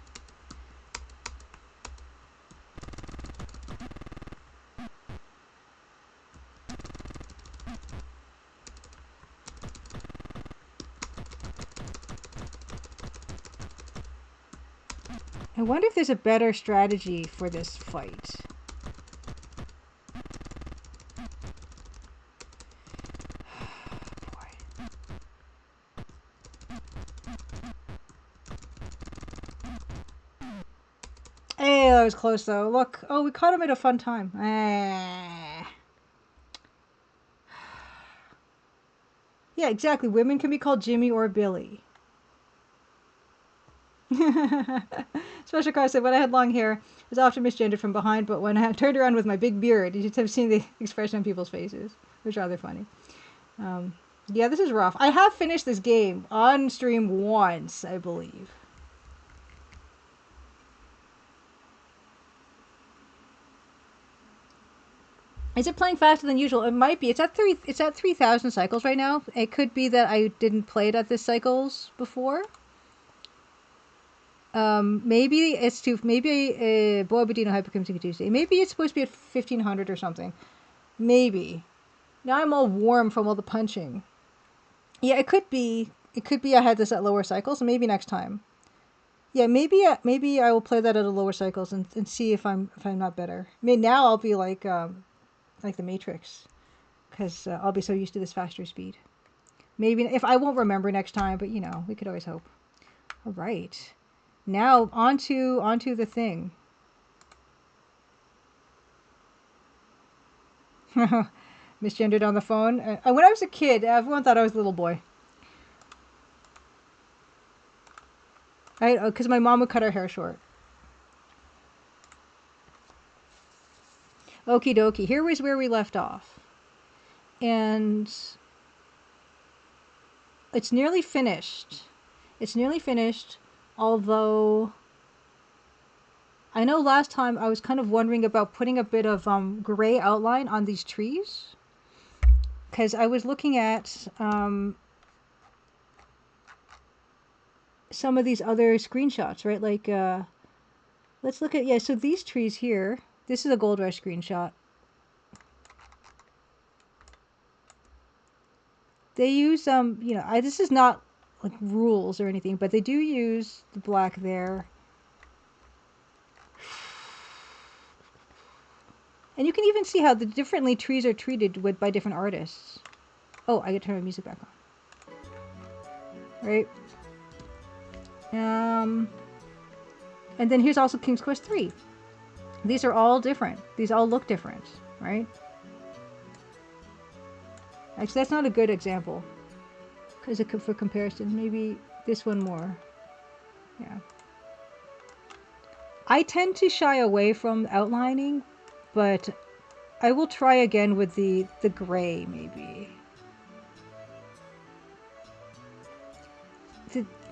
I wonder if there's a better strategy for this fight. Hey, that was close though. Look, oh, we caught him at a fun time. Yeah, exactly. Women can be called Jimmy or Billy. Special Car said, when I had long hair, I was often misgendered from behind, but when I turned around with my big beard, you should have seen the expression on people's faces, which are rather funny. Yeah, this is rough. I have finished this game on stream once, I believe. Is it playing faster than usual? It might be. It's at 3,000 cycles right now. It could be that I didn't play it at this cycles before. Maybe it's too. Maybe Boy Bedino Hypercrimson Tuesday. Maybe it's supposed to be at 1,500 or something. Maybe. Now I'm all warm from all the punching. Yeah, it could be. It could be I had this at lower cycles. Maybe next time. Yeah, maybe I will play that at a lower cycles and see if I'm not better. I mean, now I'll be like the Matrix, because I'll be so used to this faster speed. Maybe if I won't remember next time, but you know, we could always hope. All right, now onto the thing. Misgendered on the phone. When I was a kid, everyone thought I was a little boy. Because my mom would cut her hair short. Okie dokie. Here was where we left off. And it's nearly finished. It's nearly finished, although I know last time I was kind of wondering about putting a bit of gray outline on these trees. Because I was looking at some of these other screenshots, right? Like, let's look at, yeah, so these trees here, this is a Gold Rush screenshot. They use, you know, this is not like rules or anything, but they do use the black there. And you can even see how the differently trees are treated by different artists. Oh, I get to turn my music back on. Right? And then here's also King's Quest 3. These are all different. These all look different, right? Actually, that's not a good example. Because for comparison, maybe this one more. Yeah. I tend to shy away from outlining, but I will try again with the gray, maybe.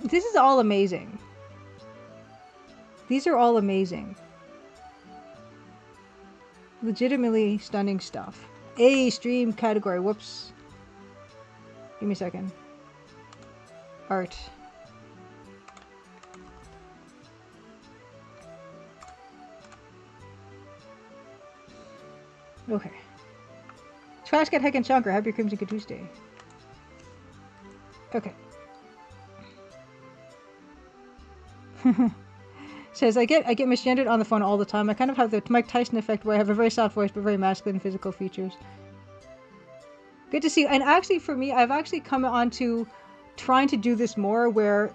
This is all amazing. These are all amazing. Legitimately stunning stuff. A stream category. Whoops. Give me a second. Art. Okay. Trash Cat Heck and Chunker. Happy Crimson Tuesday. Okay. Says I get misgendered on the phone all the time. I kind of have the Mike Tyson effect where I have a very soft voice but very masculine physical features. Good to see you. And actually for me, I've actually come on to trying to do this more where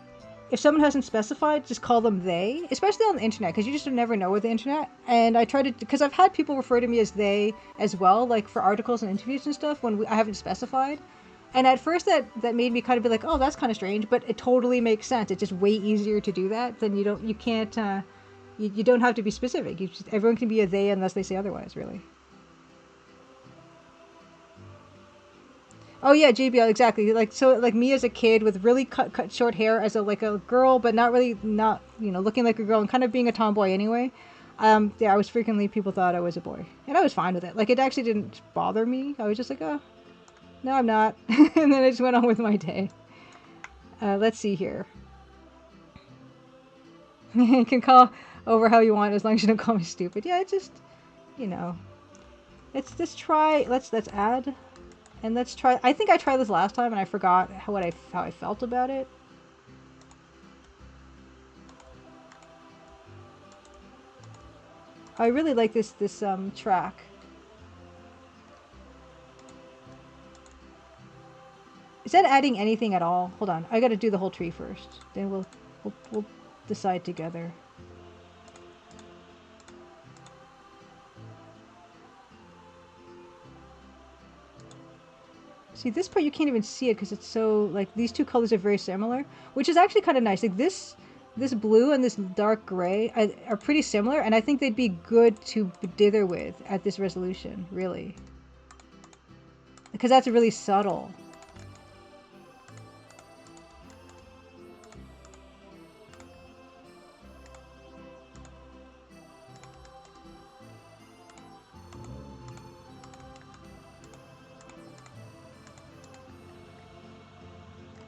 if someone hasn't specified, just call them they, especially on the internet, because you just never know with the internet. And I try to, because I've had people refer to me as they as well, like for articles and interviews and stuff when I haven't specified. And at first that made me kind of be like, oh, that's kind of strange, but it totally makes sense. It's just way easier to do that than you don't have to be specific. Everyone can be a they unless they say otherwise, really. Oh yeah, JBL, exactly. Like, so like me as a kid with really cut short hair as a girl, but not looking like a girl and kind of being a tomboy anyway. Yeah, I was frequently, people thought I was a boy, and I was fine with it. Like, it actually didn't bother me. I was just like, oh, no, I'm not. And then I just went on with my day. Let's see here. You can call over how you want as long as you don't call me stupid. Yeah, it's just, let's just try. Let's add, and let's try. I think I tried this last time and I forgot how I felt about it. I really like this track. Is that adding anything at all? Hold on, I got to do the whole tree first. Then we'll decide together. See, this part you can't even see it because it's so, like, these two colors are very similar, which is actually kind of nice. Like, this blue and this dark gray are pretty similar, and I think they'd be good to dither with at this resolution, really. Because that's really subtle.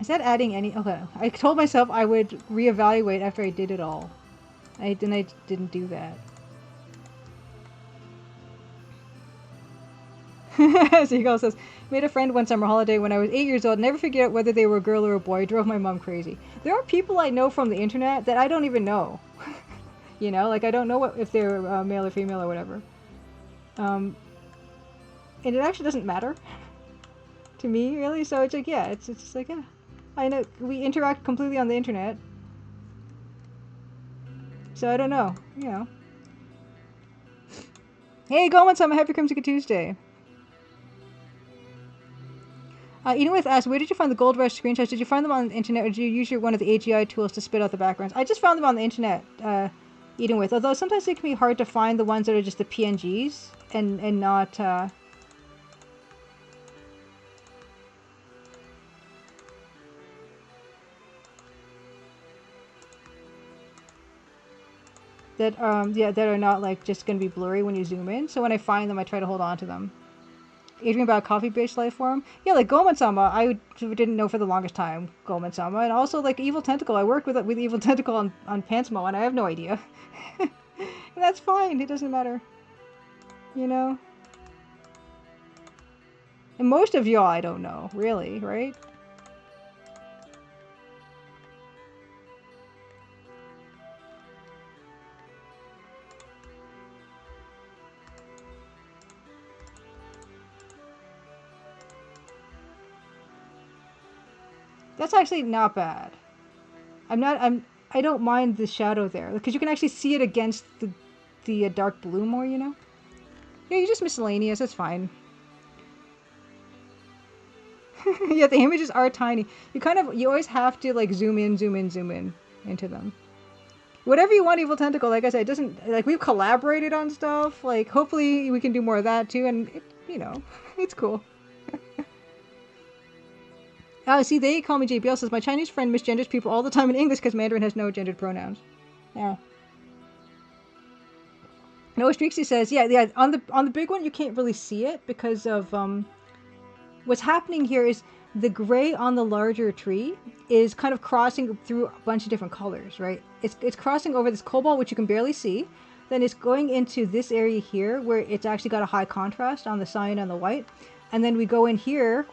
Is that adding any... Okay, I told myself I would reevaluate after I did it all. I didn't do that. Seagull says, made a friend one summer holiday when I was 8 years old. Never figured out whether they were a girl or a boy. Drove my mom crazy. There are people I know from the internet that I don't even know. You know, like I don't know if they're male or female or whatever. And it actually doesn't matter to me, really. So it's like, yeah, it's just like, yeah. I know we interact completely on the internet. So I don't know, you know. Hey, Goman-sama, happy Crimson Tuesday. Eden with asked, where did you find the Gold Rush screenshots? Did you find them on the internet, or did you use one of the AGI tools to spit out the backgrounds? I just found them on the internet, Eden with. Although sometimes it can be hard to find the ones that are just the PNGs and not. That are not like just gonna be blurry when you zoom in. So when I find them, I try to hold on to them. Adrian about coffee-based life form. Yeah, like Goman-sama, I didn't know for the longest time, Goman-sama. And also, like, Evil Tentacle. I worked with Evil Tentacle on Pansmo, and I have no idea. And that's fine. It doesn't matter. You know? And most of y'all I don't know, really, right? That's actually not bad. I don't mind the shadow there because you can actually see it against the dark blue more, you know. Yeah, you're just miscellaneous. That's fine. Yeah, the images are tiny. You always have to like zoom in into them. Whatever you want, Evil Tentacle. Like I said, it doesn't like we've collaborated on stuff. Like hopefully we can do more of that too, and you know, it's cool. Oh, see, they call me JBL. Says my Chinese friend misgenders people all the time in English because Mandarin has no gendered pronouns. Yeah. Noah Streaksy says, yeah. On the big one, you can't really see it because of what's happening here is the gray on the larger tree is kind of crossing through a bunch of different colors, right? It's crossing over this cobalt, which you can barely see. Then it's going into this area here where it's actually got a high contrast on the cyan and the white. And then we go in here.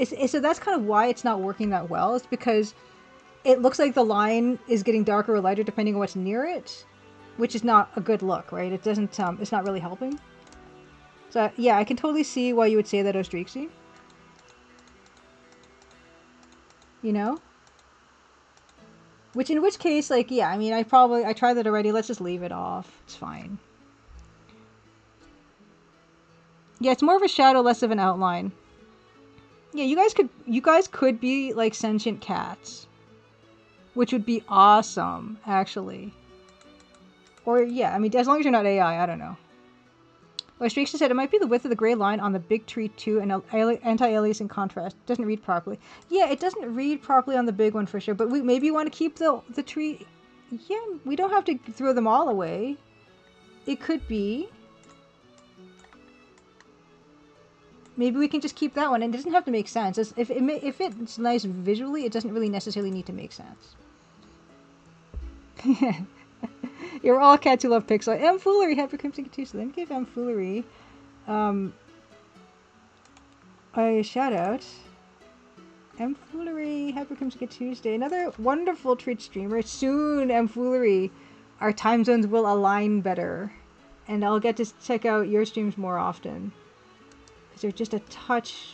So that's kind of why it's not working that well. It's because it looks like the line is getting darker or lighter depending on what's near it, which is not a good look, right? It doesn't. It's not really helping. So yeah, I can totally see why you would say that, Ostreaksy. You know. In which case, like, yeah, I mean, I tried that already. Let's just leave it off. It's fine. Yeah, it's more of a shadow, less of an outline. Yeah, you guys could be like sentient cats, which would be awesome, actually. Or yeah, I mean, as long as you're not AI, I don't know. Well, Streakson said it might be the width of the gray line on the big tree too, and anti-aliasing contrast. It doesn't read properly. Yeah, it doesn't read properly on the big one for sure. But maybe you want to keep the tree. Yeah, we don't have to throw them all away. It could be. Maybe we can just keep that one. It doesn't have to make sense. If it's nice visually, it doesn't really necessarily need to make sense. You're all cats who love Pixel. M Foolery, happy Crimson Tuesday. Let me give M Foolery a shout out. M Foolery, happy Crimson Tuesday. Another wonderful Twitch streamer. Soon, M Foolery, our time zones will align better, and I'll get to check out your streams more often. They're just a touch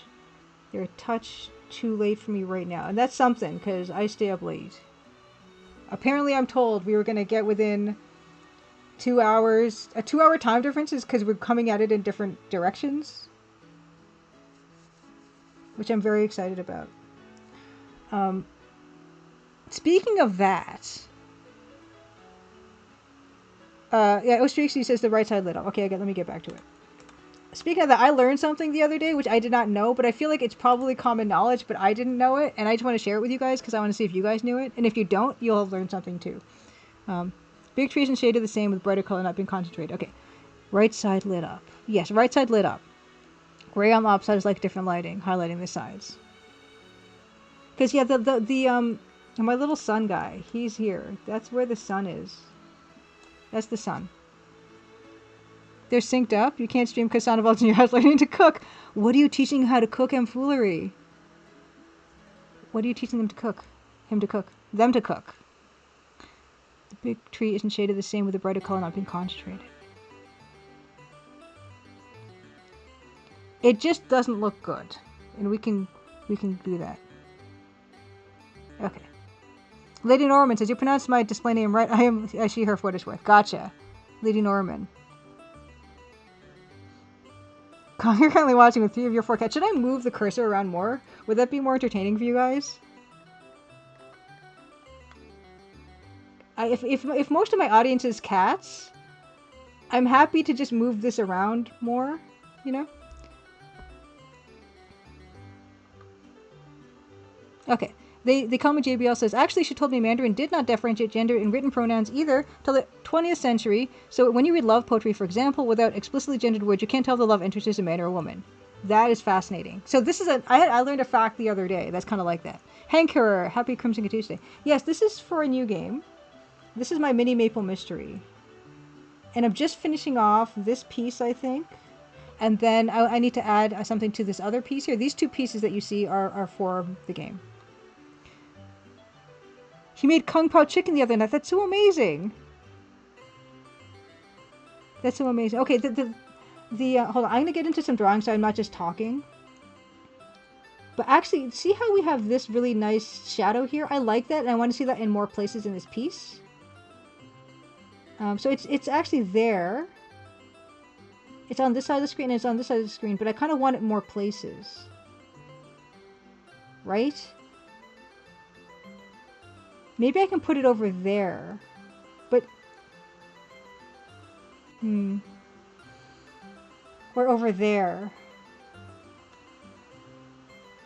too late for me right now. And that's something, because I stay up late. Apparently I'm told we were going to get within 2 hours. A 2 hour time difference is because we're coming at it in different directions. Which I'm very excited about. Speaking of that... yeah, Ostrixie says the right side lit up. Okay, let me get back to it. Speaking of that, I learned something the other day, which I did not know, but I feel like it's probably common knowledge, but I didn't know it, and I just want to share it with you guys because I want to see if you guys knew it, and if you don't, you'll have learned something too. Big trees and shade are the same with brighter color not being concentrated. Okay, right side lit up. Yes, right side lit up. Gray on the opposite is like different lighting, highlighting the sides. Because yeah, my little sun guy, he's here. That's where the sun is. That's the sun. They're synced up. You can't stream because Sandoval's in your house learning to cook. What are you teaching how to cook, Foolery? What are you teaching them to cook? Him to cook. Them to cook. The big tree isn't shaded the same with a brighter color not being concentrated. It just doesn't look good. And we can do that. Okay. Lady Norman says, you pronounced my display name right. I see her for what it's worth. Gotcha. Lady Norman. You're currently watching with 3 of your 4 cats. Should I move the cursor around more? Would that be more entertaining for you guys? If most of my audience is cats, I'm happy to just move this around more, you know? Okay. They call me JBL says, actually she told me Mandarin did not differentiate gender in written pronouns either till the 20th century. So when you read love poetry, for example, without explicitly gendered words, you can't tell the love interest is a man or a woman. That is fascinating. So this is I learned a fact the other day that's kind of like that. Hanker, happy Crimson Tuesday. Yes, this is for a new game. This is my mini Maple Mystery. And I'm just finishing off this piece, I think. And then I need to add something to this other piece here. These 2 pieces that you see are for the game. He made Kung Pao chicken the other night. That's so amazing. That's so amazing. Okay, hold on. I'm going to get into some drawing so I'm not just talking. But actually, see how we have this really nice shadow here? I like that, and I want to see that in more places in this piece. So it's actually there. It's on this side of the screen, and it's on this side of the screen, but I kind of want it more places. Right? Maybe I can put it over there, but, or over there.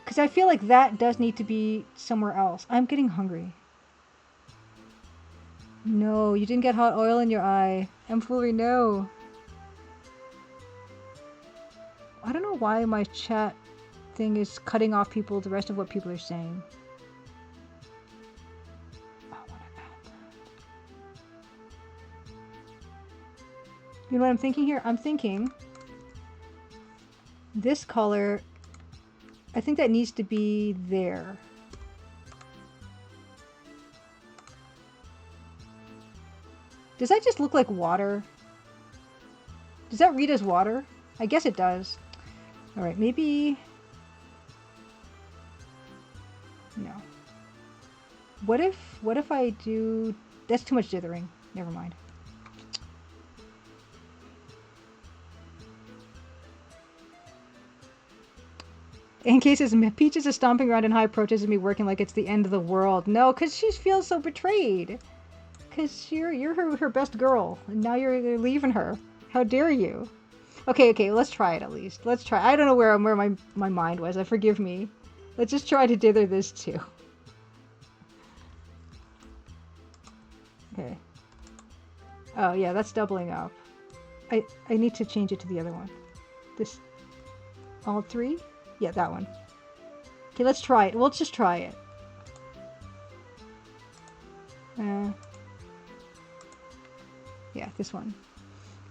Because I feel like that does need to be somewhere else. I'm getting hungry. No, you didn't get hot oil in your eye. Foolery, no. I don't know why my chat thing is cutting off the rest of what people are saying. You know what I'm thinking here? I'm thinking this color, I think that needs to be there. Does that just look like water? Does that read as water? I guess it does. Alright, maybe... No. What if I do... That's too much dithering. Never mind. In cases, Peaches is stomping around in high protest of me working like it's the end of the world. No, because she feels so betrayed. Because you're her best girl, and now you're leaving her. How dare you? Okay, let's try it at least. Let's try. I don't know where my mind was. Forgive me. Let's just try to dither this too. Okay. Oh yeah, that's doubling up. I need to change it to the other one. This. All 3? Yeah, that one. Okay, let's try it. We'll just try it. Yeah, this one.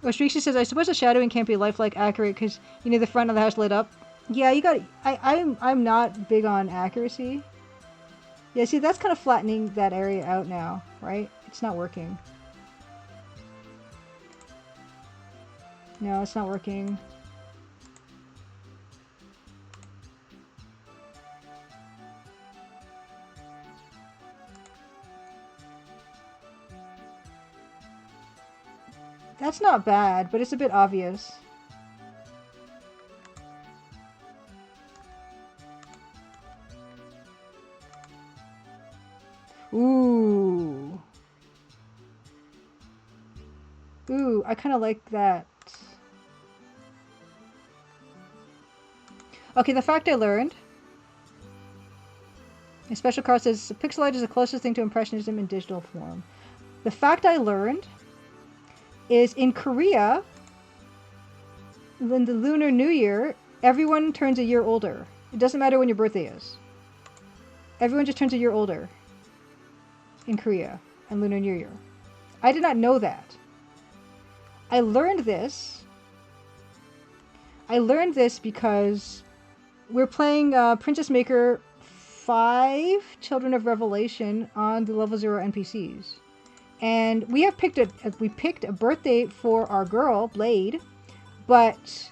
Oh, Streaksy says, I suppose the shadowing can't be lifelike accurate because you need the front of the house lit up. Yeah, you got. I'm not big on accuracy. Yeah, see, that's kind of flattening that area out now, right? It's not working. No, it's not working. That's not bad, but it's a bit obvious. Ooh. Ooh, I kind of like that. Okay, the fact I learned. A special card says, pixel art is the closest thing to impressionism in digital form. The fact I learned is in Korea, in the Lunar New Year, everyone turns a year older. It doesn't matter when your birthday is. everyone just turns a year older in Korea and Lunar New Year. I did not know that. I learned this because we're playing Princess Maker 5 Children of Revelation on the level 0 NPCs. And we have picked a birthday for our girl, Blade, but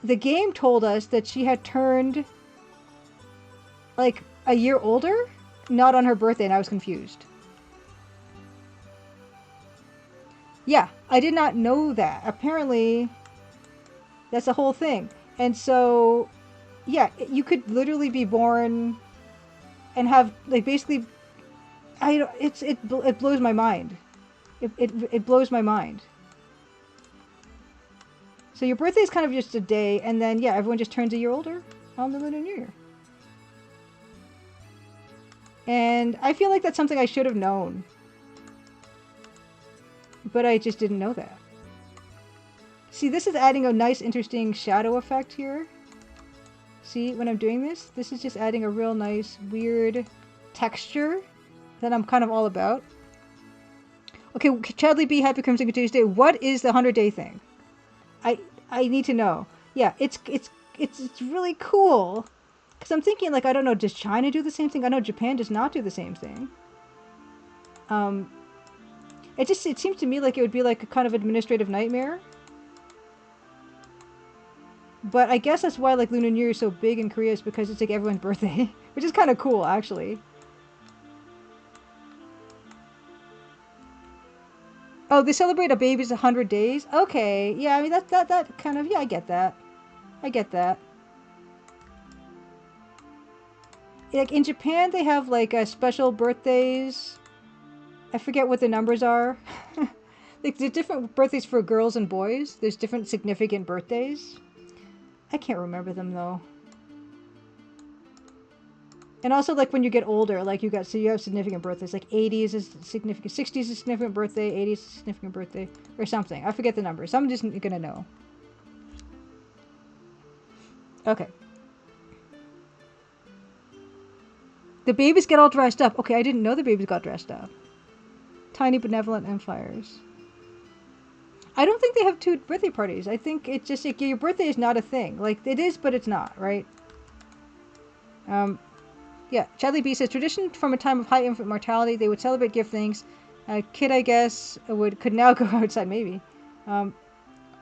the game told us that she had turned like a year older, not on her birthday, and I was confused. Yeah, I did not know that. Apparently, that's the whole thing. And so, yeah, you could literally be born and have, like, basically, it blows my mind. It blows my mind. So your birthday is kind of just a day, and then, yeah, everyone just turns a year older on the Lunar New Year. And I feel like that's something I should have known. But I just didn't know that. See, this is adding a nice, interesting shadow effect here. See, when I'm doing this, this is just adding a real nice, weird texture that I'm kind of all about. Okay, Chadley B, Happy Crimson Tuesday. What is the 100-day thing? I need to know. Yeah, it's really cool. Because I'm thinking, like, I don't know, does China do the same thing? I know Japan does not do the same thing. It seems to me like it would be like a kind of administrative nightmare. But I guess that's why, like, Lunar New Year is so big in Korea, is because it's like everyone's birthday. Which is kind of cool, actually. Oh, they celebrate a baby's 100 days? Okay, yeah, I mean, that kind of, yeah, I get that. I get that. Like, in Japan, they have, like, special birthdays. I forget what the numbers are. Like, there's different birthdays for girls and boys. There's different significant birthdays. I can't remember them, though. And also, like, when you get older, like, you have significant birthdays. Like, 80s is significant, 60s is a significant birthday, 80s is a significant birthday, or something. I forget the numbers. I'm just gonna know. Okay. The babies get all dressed up. Okay, I didn't know the babies got dressed up. Tiny benevolent empires. I don't think they have 2 birthday parties. I think it's just, like, your birthday is not a thing. Like, it is, but it's not, right? Yeah, Chadley B says, tradition from a time of high infant mortality, they would celebrate, give thanks. Kid, I guess, could now go outside, maybe. I'm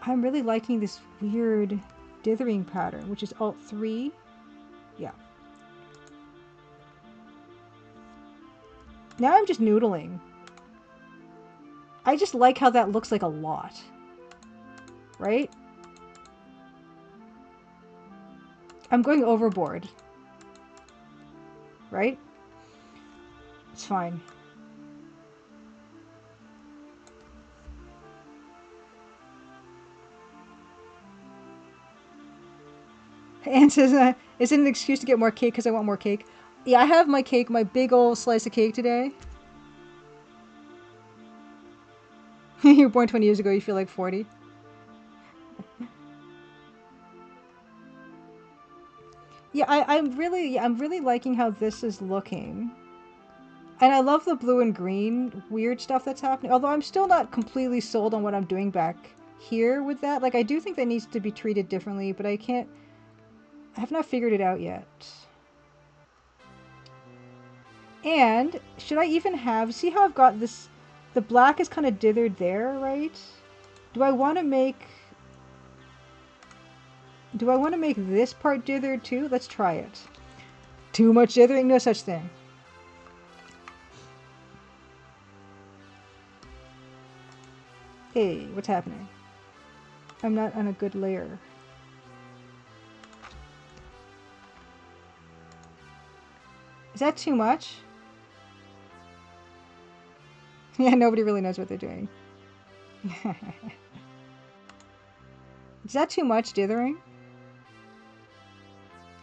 really liking this weird dithering pattern, which is Alt 3. Yeah. Now I'm just noodling. I just like how that looks like a lot. Right? I'm going overboard. Right? It's fine. Anne says, is it an excuse to get more cake because I want more cake? Yeah, I have my cake, my big old slice of cake today. You were born 20 years ago, you feel like 40. Yeah, I'm really liking how this is looking. And I love the blue and green weird stuff that's happening. Although I'm still not completely sold on what I'm doing back here with that. Like, I do think that needs to be treated differently, but I have not figured it out yet. And should I even have, see how I've got this, the black is kind of dithered there, right? Do I want to make this part dithered too? Let's try it. Too much dithering? No such thing. Hey, what's happening? I'm not on a good layer. Is that too much? Yeah, nobody really knows what they're doing. Is that too much dithering?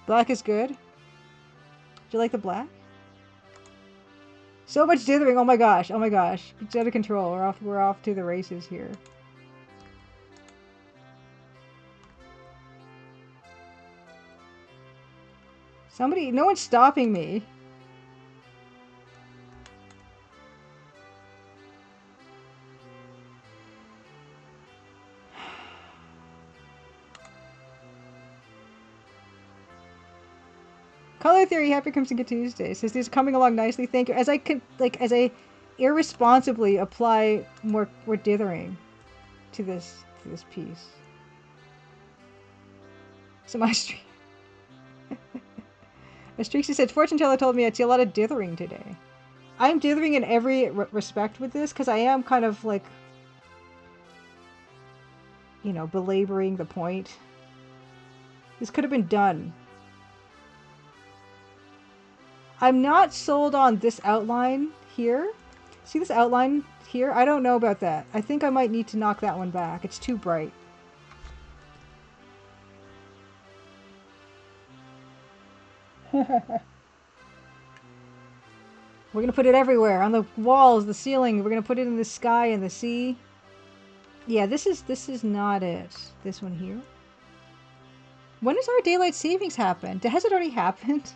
Black is good? Do you like the black? So much dithering, oh my gosh, oh my gosh. It's out of control. We're off to the races here. Somebody, no one's stopping me. Color Theory, happy Crimson Tuesday. Says these are coming along nicely. Thank you. As I could, like, as I irresponsibly apply more dithering to this piece. So my streak. She said, fortune teller told me I'd see a lot of dithering today. I'm dithering in every respect with this because I am kind of like, you know, belaboring the point. This could have been done. I'm not sold on this outline here. See this outline here? I don't know about that. I think I might need to knock that one back. It's too bright. We're going to put it everywhere. On the walls, the ceiling. We're going to put it in the sky and the sea. Yeah, this is not it. This one here. When does our daylight savings happen? Has it already happened?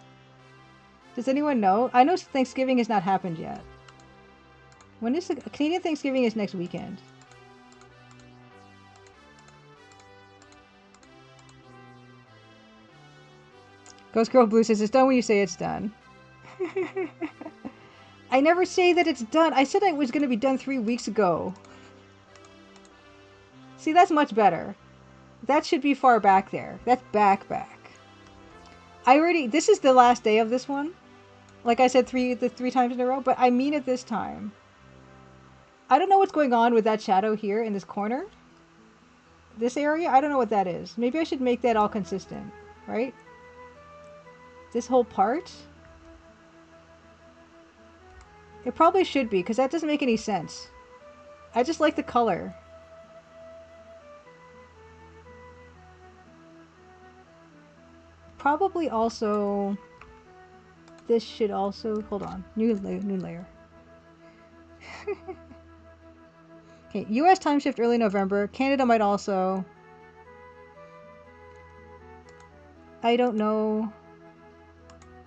Does anyone know? I know Thanksgiving has not happened yet. When is the Canadian Thanksgiving is next weekend. Ghost Girl Blue says it's done when you say it's done. I never say that it's done. I said it was going to be done 3 weeks ago. See, that's much better. That should be far back there. That's back. This is the last day of this one. Like I said three times in a row, but I mean it this time. I don't know what's going on with that shadow here in this corner. This area, I don't know what that is. Maybe I should make that all consistent, right? This whole part? It probably should be, because that doesn't make any sense. I just like the color. Probably also... This should also... Hold on. New layer. Okay, US time shift early November. Canada might also... I don't know.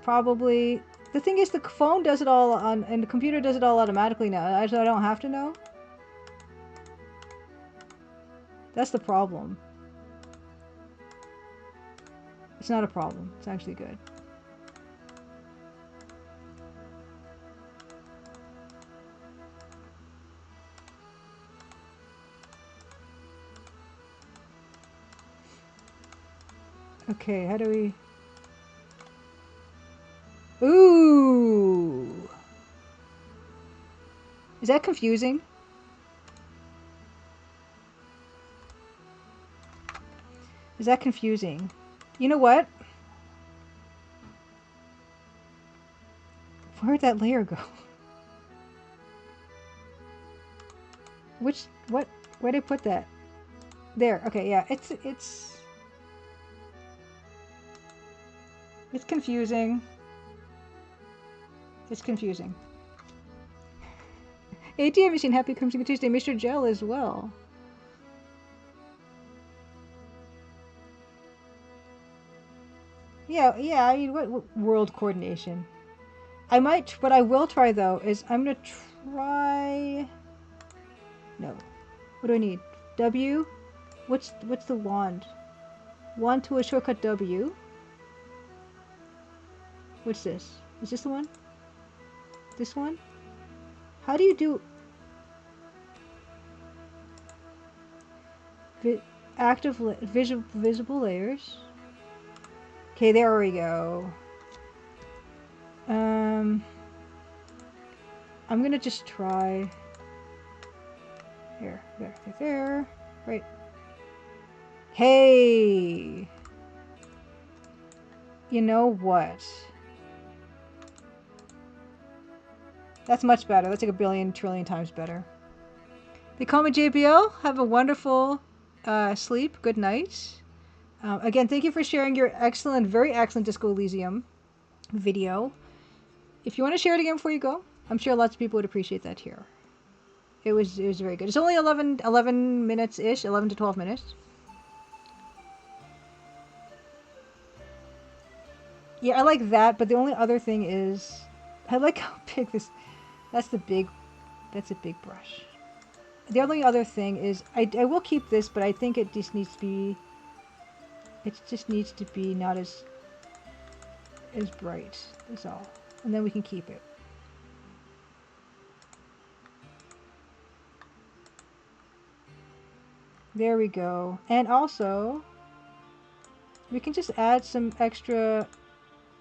Probably... The thing is, the phone does it all on, and the computer does it all automatically now. I don't have to know. That's the problem. It's not a problem. It's actually good. Okay, how do we... Ooh! Is that confusing? Is that confusing? You know what? Where'd that layer go? Where'd I put that? There, okay, yeah, it's confusing. It's confusing. ATM machine, happy Crimson Tuesday, Mr. Gel as well. Yeah, I mean, what world coordination? What I will try though is I'm gonna try. No, what do I need? W. What's the wand? Wand to a shortcut W. What's this? Is this the one? This one? How do you do... Active visible layers. Okay, there we go. I'm gonna just try... There. Right. Hey! You know what? That's much better. That's like a billion trillion times better. They call me JBL. Have a wonderful sleep. Good night. Again, thank you for sharing your excellent, very excellent Disco Elysium video. If you want to share it again before you go, I'm sure lots of people would appreciate that here. It was very good. It's only 11 minutes-ish, 11 to 12 minutes. Yeah, I like that, but the only other thing is... I like how big this... That's a big brush. The only other thing is... I will keep this, but I think it just needs to be... It just needs to be not as... as bright. That's all. And then we can keep it. There we go. And also, we can just add some extra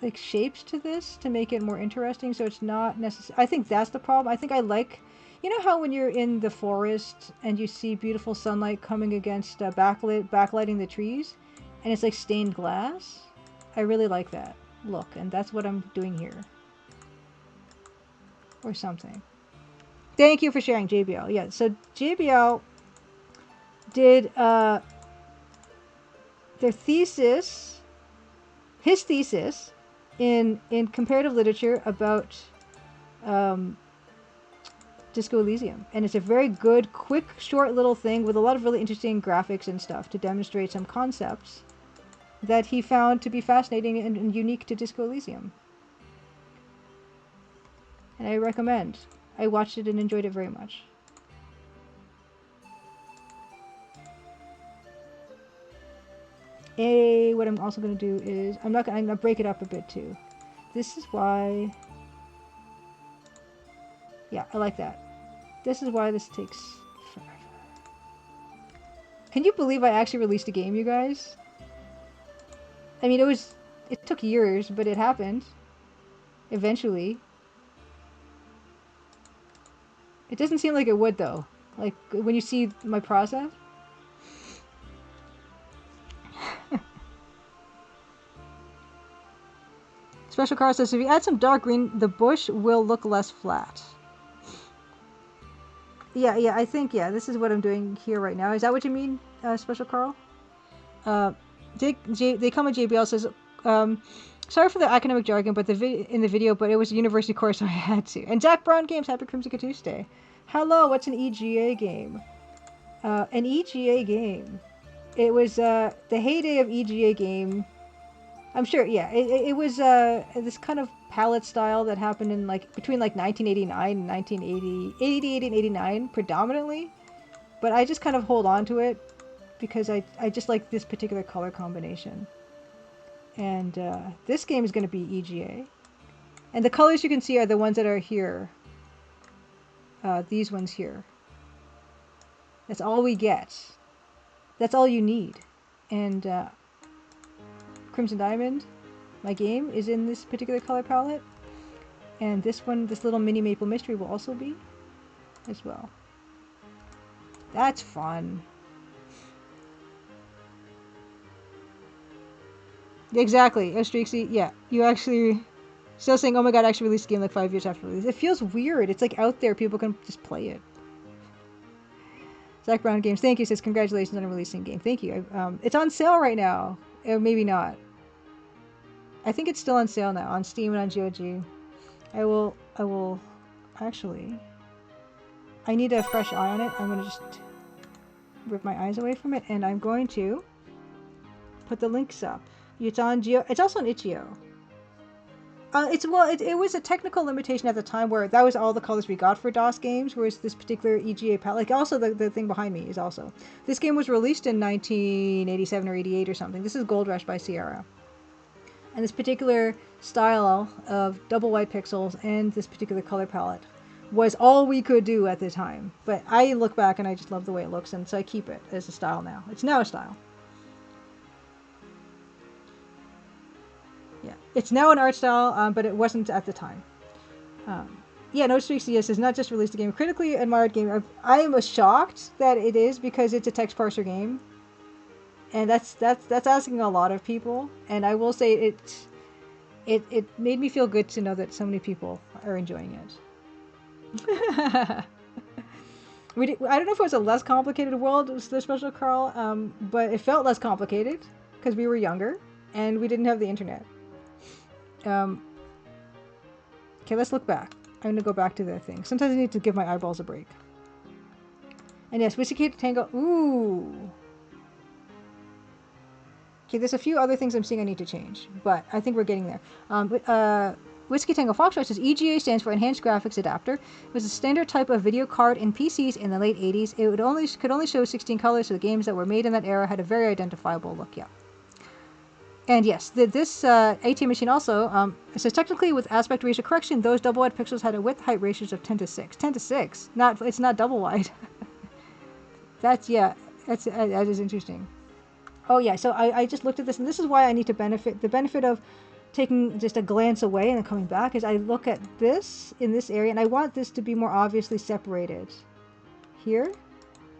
like shapes to this to make it more interesting, so it's not necessary. I think that's the problem. I think I like, you know how when you're in the forest and you see beautiful sunlight coming against backlighting the trees, and it's like stained glass? I really like that look, and that's what I'm doing here. Or something. Thank you for sharing, JBL. Yeah, so JBL did their thesis, his thesis, in comparative literature about Disco Elysium, and it's a very good, quick, short little thing with a lot of really interesting graphics and stuff to demonstrate some concepts that he found to be fascinating and unique to Disco Elysium. And I recommend. I watched it and enjoyed it very much. What I'm also going to do is I'm going to break it up a bit too. This is why. Yeah, I like that. This is why this takes forever. Can you believe I actually released a game, you guys? I mean, it took years, but it happened. Eventually. It doesn't seem like it would, though. Like, when you see my process. Special Car says, if you add some dark green, the bush will look less flat. Yeah, I think, this is what I'm doing here right now. Is that what you mean, Special Carl? They come with JBL says, sorry for the academic jargon, but in the video, but it was a university course, so I had to. And Jack Brown Games, happy Crimson Tuesday. Hello, what's an EGA game? An EGA game. It was the heyday of EGA game. I'm sure, yeah. It was this kind of palette style that happened in between 1989 and 1980, 88 and 89 predominantly. But I just kind of hold on to it because I just like this particular color combination. And this game is going to be EGA. And the colors you can see are the ones that are here. These ones here. That's all we get. That's all you need. And Crimson Diamond, my game, is in this particular color palette. And this one, this little mini Maple Mystery will also be as well. That's fun. Exactly. Streaksy, yeah. You actually still saying, oh my god, I actually released the game like 5 years after release. It feels weird. It's like out there. People can just play it. Zach Brown Games, thank you. Says congratulations on releasing game. Thank you. It's on sale right now. Or maybe not. I think it's still on sale now on Steam and on GOG. I will actually. I need a fresh eye on it. I'm gonna just rip my eyes away from it, and I'm going to put the links up. It's on Geo. It's also on itch.io. It was a technical limitation at the time where that was all the colors we got for DOS games, whereas this particular EGA palette, like also the thing behind me is also. This game was released in 1987 or 88 or something. This is Gold Rush by Sierra. And this particular style of double white pixels and this particular color palette was all we could do at the time. But I look back and I just love the way it looks, and so I keep it as a style now. It's now a style. Yeah, it's now an art style, but it wasn't at the time. Yeah, No Streaks DS has not just released a game, critically admired game. I am shocked that it is because it's a text parser game, and that's asking a lot of people. And I will say it made me feel good to know that so many people are enjoying it. I don't know if it was a less complicated world, the Special Carl, but it felt less complicated because we were younger and we didn't have the internet. Okay, let's look back. I'm going to go back to the thing. Sometimes I need to give my eyeballs a break. And yes, Whiskey Tango. Ooh. Okay, there's a few other things I'm seeing I need to change, but I think we're getting there. Whiskey Tango Foxtrot says EGA stands for Enhanced Graphics Adapter. It was a standard type of video card in PCs in the late 80s. It could only show 16 colors, so the games that were made in that era had a very identifiable look. Yeah. And yes, this ATM machine also, it says technically with aspect ratio correction, those double wide pixels had a width height ratios of 10 to 6. 10 to 6. It's not double wide. Yeah, that is interesting. Oh yeah, so I just looked at this, and this is why I need to the benefit of taking just a glance away and then coming back is I look at this in this area, and I want this to be more obviously separated here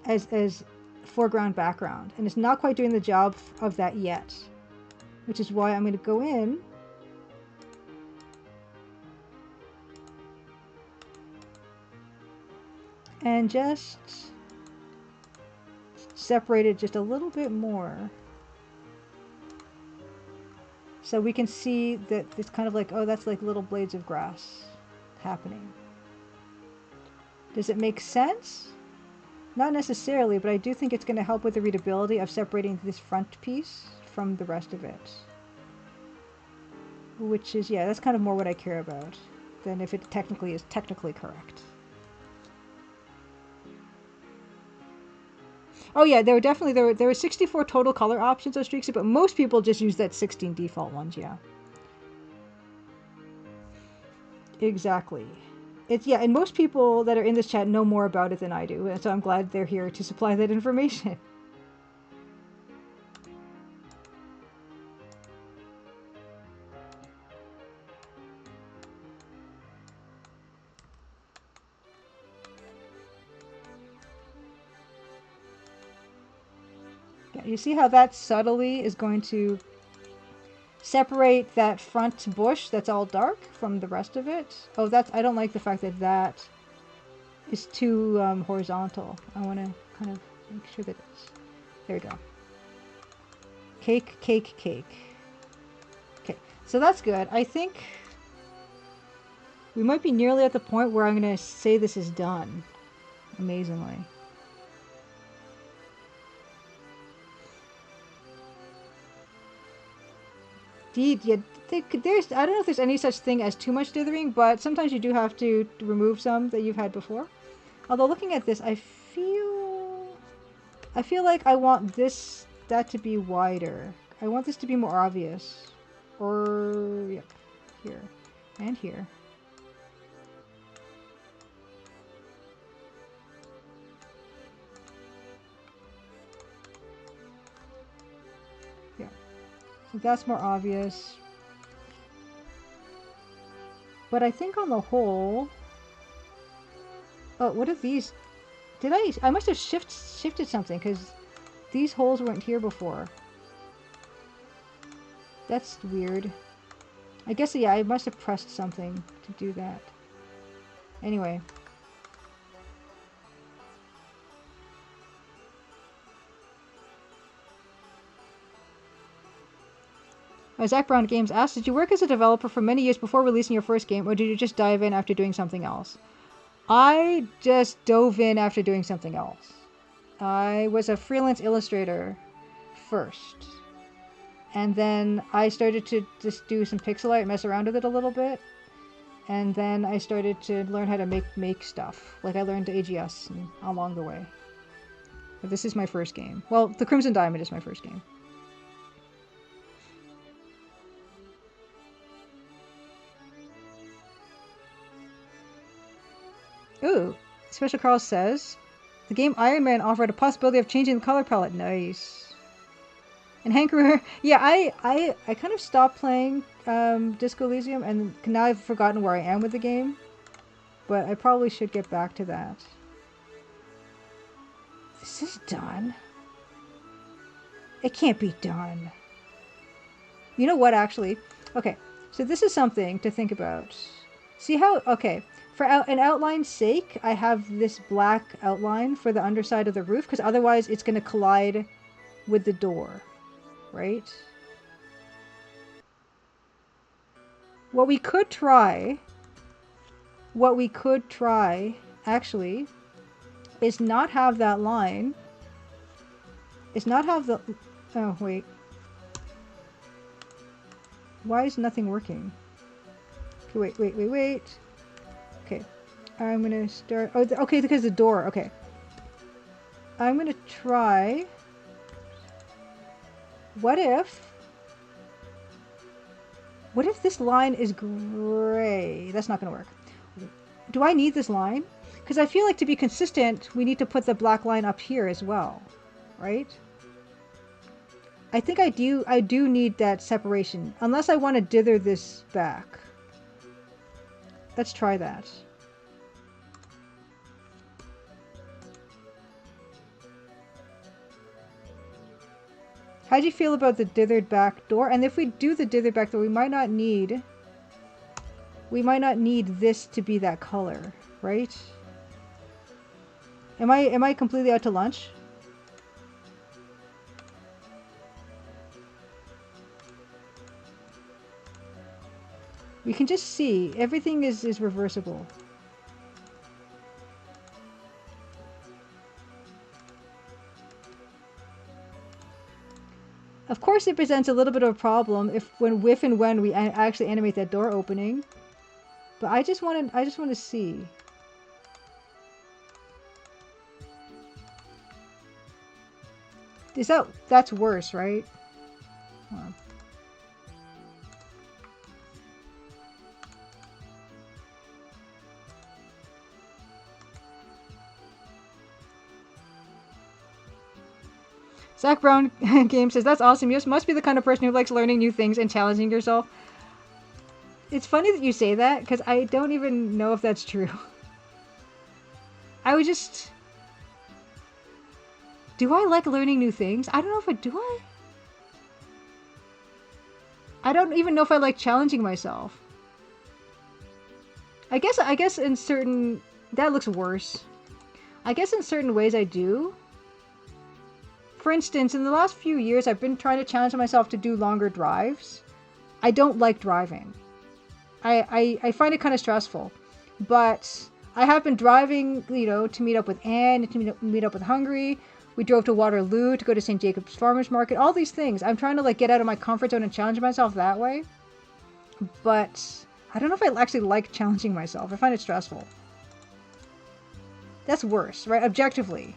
as foreground background, and it's not quite doing the job of that yet, which is why I'm going to go in and just separate it just a little bit more. So we can see that it's kind of like, oh, that's like little blades of grass happening. Does it make sense? Not necessarily, but I do think it's going to help with the readability of separating this front piece from the rest of it. Which is, yeah, that's kind of more what I care about than if it technically is technically correct. Oh yeah, there were 64 total color options on Streaksy, but most people just use that 16 default ones, yeah. Exactly. And most people that are in this chat know more about it than I do, and so I'm glad they're here to supply that information. Yeah, you see how that subtly is going to separate that front bush that's all dark from the rest of it. Oh, I don't like the fact that that is too horizontal. I want to kind of make sure that it's... There we go. Cake, cake, cake. Okay, so that's good. I think we might be nearly at the point where I'm going to say this is done. Amazingly. Indeed, yeah, I don't know if there's any such thing as too much dithering, but sometimes you do have to remove some that you've had before. Although looking at this, I feel like I want that to be wider. I want this to be more obvious. Or, yep, here and here. Yeah, so that's more obvious. But I think on the whole... Oh, what are these? I must have shifted something, because these holes weren't here before. That's weird. I guess, yeah, I must have pressed something to do that. Anyway. Zach Brown Games asked, did you work as a developer for many years before releasing your first game, or did you just dive in after doing something else? I just dove in after doing something else. I was a freelance illustrator first. And then I started to just do some pixel art, mess around with it a little bit. And then I started to learn how to make stuff. Like I learned AGS along the way. But this is my first game. Well, the Crimson Diamond is my first game. Ooh, Special Carl says, the game Iron Man offered a possibility of changing the color palette. Nice. And Hank Rare, yeah, I kind of stopped playing Disco Elysium, and now I've forgotten where I am with the game. But I probably should get back to that. This is done. It can't be done. You know what, actually? Okay, so this is something to think about. See how, okay, for an outline's sake, I have this black outline for the underside of the roof, because otherwise it's going to collide with the door, right? What we could try, actually, is not have that line. Is not have the... Oh, wait. Why is nothing working? Okay, wait. Okay. I'm gonna start... Oh, okay, because the door. Okay. I'm gonna try... What if What if this line is gray? That's not going to work. Do I need this line? Because I feel like to be consistent, we need to put the black line up here as well, right? I think I do need that separation, unless I want to dither this back. Let's try that. How do you feel about the dithered back door? And if we do the dithered back door, we might not need this to be that color, right? Am I completely out to lunch? We can just see everything is reversible. Of course, it presents a little bit of a problem if when we actually animate that door opening. But I just want to see. That's worse, right? Hold on. Zach Brown Game says, that's awesome. You must be the kind of person who likes learning new things and challenging yourself. It's funny that you say that, because I don't even know if that's true. I would just... Do I like learning new things? I don't know if I do. I don't even know if I like challenging myself. I guess in certain... That looks worse. I guess in certain ways I do. For instance, in the last few years, I've been trying to challenge myself to do longer drives. I don't like driving. I find it kind of stressful. But I have been driving, you know, to meet up with Anne, to meet up with Hungry. We drove to Waterloo to go to St. Jacob's Farmers Market. All these things. I'm trying to like get out of my comfort zone and challenge myself that way. But I don't know if I actually like challenging myself. I find it stressful. That's worse, right? Objectively.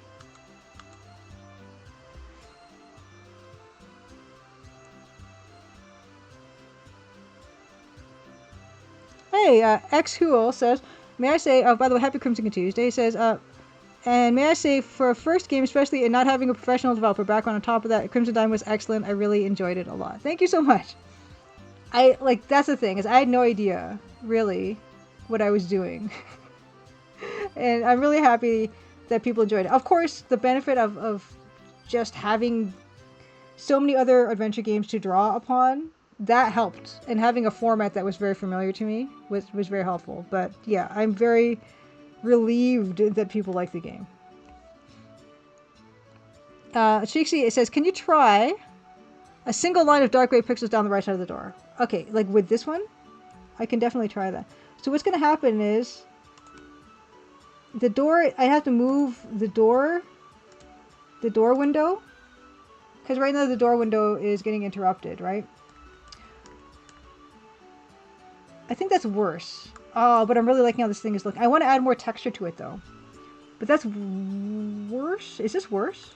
Hey, X-Huel says, may I say, by the way, happy Crimson Tuesday, says, and may I say, for a first game, especially in not having a professional developer background on top of that, Crimson Dawn was excellent. I really enjoyed it a lot. Thank you so much. That's the thing, is I had no idea, really, what I was doing. And I'm really happy that people enjoyed it. Of course, the benefit of just having so many other adventure games to draw upon, that helped, and having a format that was very familiar to me was very helpful. But yeah, I'm very relieved that people like the game. Shixie, it says, can you try a single line of dark gray pixels down the right side of the door? Okay, like with this one, I can definitely try that. So what's going to happen is the door, I have to move the door window, because right now the door window is getting interrupted, right? I think that's worse. Oh, but I'm really liking how this thing is looking. I want to add more texture to it, though. But that's worse? Is this worse?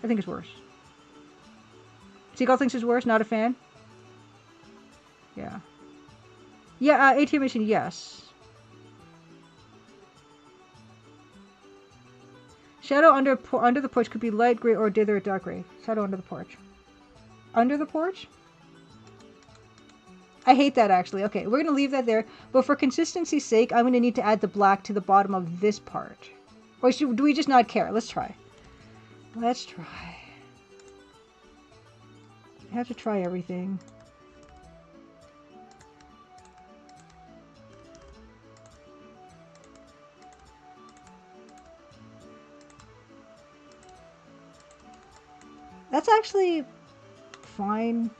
I think it's worse. Seagull thinks it's worse? Not a fan? Yeah. Yeah, ATM machine, yes. Shadow under the porch could be light gray or dither dark gray. Shadow under the porch. Under the porch? I hate that, actually. Okay, we're going to leave that there. But for consistency's sake, I'm going to need to add the black to the bottom of this part. Or do we just not care? Let's try. Let's try. I have to try everything. That's actually fine.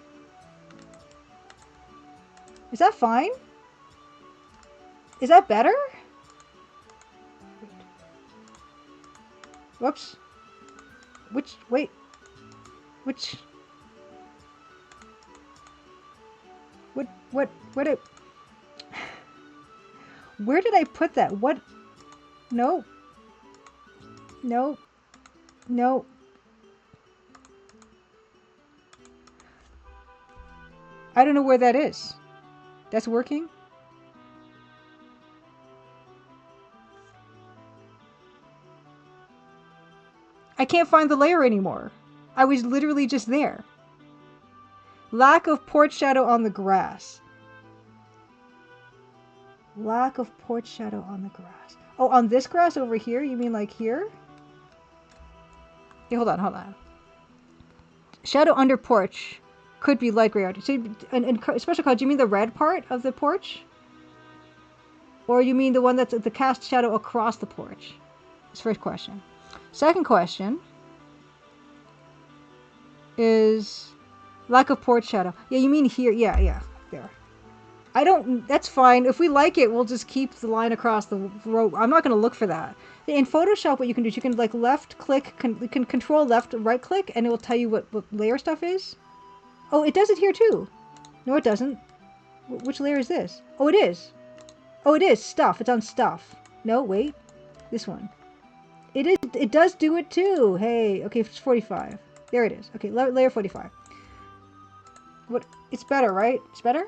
Is that fine? Is that better? Whoops. Wait. Where did I put that? What? No. No. No. I don't know where that is. That's working? I can't find the layer anymore. I was literally just there. Lack of porch shadow on the grass. Lack of porch shadow on the grass. Oh, on this grass over here? You mean like here? Okay, hold on. Shadow under porch could be light gray. So, and special card, do you mean the red part of the porch? Or you mean the one that's the cast shadow across the porch? That's the first question. Second question is lack of porch shadow. Yeah, you mean here. Yeah, there. I don't, that's fine. If we like it, we'll just keep the line across the road. I'm not going to look for that. In Photoshop, what you can do is you can like left click, you can control left, right click, and it will tell you what layer stuff is. Oh, it does it here too. No, it doesn't. Which layer is this? Oh, it is. Oh, it is. Stuff. It's on stuff. No, wait. This one. It is. It does do it too. Hey, okay, it's 45. There it is. Okay, layer 45. What? It's better, right? It's better?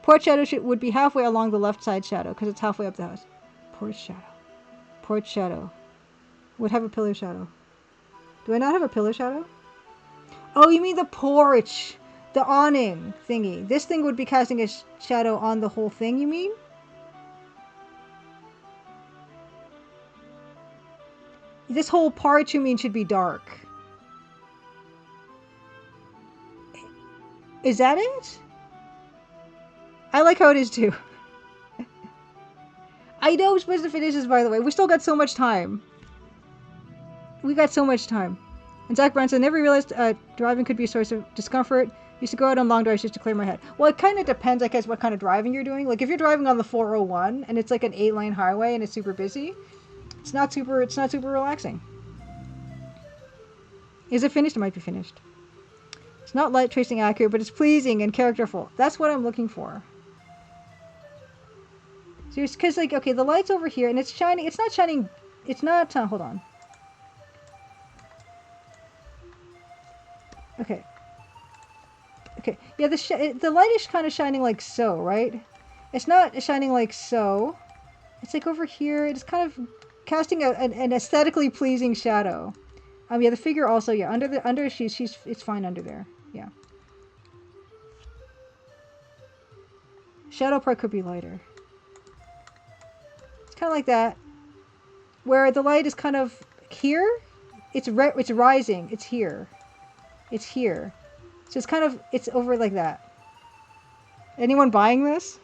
Porch shadow would be halfway along the left side shadow because it's halfway up the house. Porch shadow. Porch shadow. Would have a pillar shadow. Do I not have a pillar shadow? Oh, you mean the porch. The awning thingy. This thing would be casting a shadow on the whole thing, you mean? This whole part, you mean, should be dark. Is that it? I like how it is too. I know we're supposed to finish this, by the way. We still got so much time. We got so much time. And Zach Brown said, never realized driving could be a source of discomfort. Used to go out on long drives just to clear my head. Well, it kind of depends, I guess, what kind of driving you're doing. Like, if you're driving on the 401 and it's like an 8-lane highway and it's super busy, it's not super relaxing. Is it finished? It might be finished. It's not light tracing accurate, but it's pleasing and characterful. That's what I'm looking for. So it's because, like, okay, the light's over here and it's shining. It's not shining. It's not. Hold on. Okay. Okay. Yeah, the light is kind of shining like so, right? It's not shining like so. It's like over here. It's kind of casting an aesthetically pleasing shadow. Yeah, the figure also. Yeah, under it's fine under there. Yeah. Shadow part could be lighter. It's kind of like that, where the light is kind of here. It's rising. It's here. It's here. So it's kind of, it's over like that. Anyone buying this?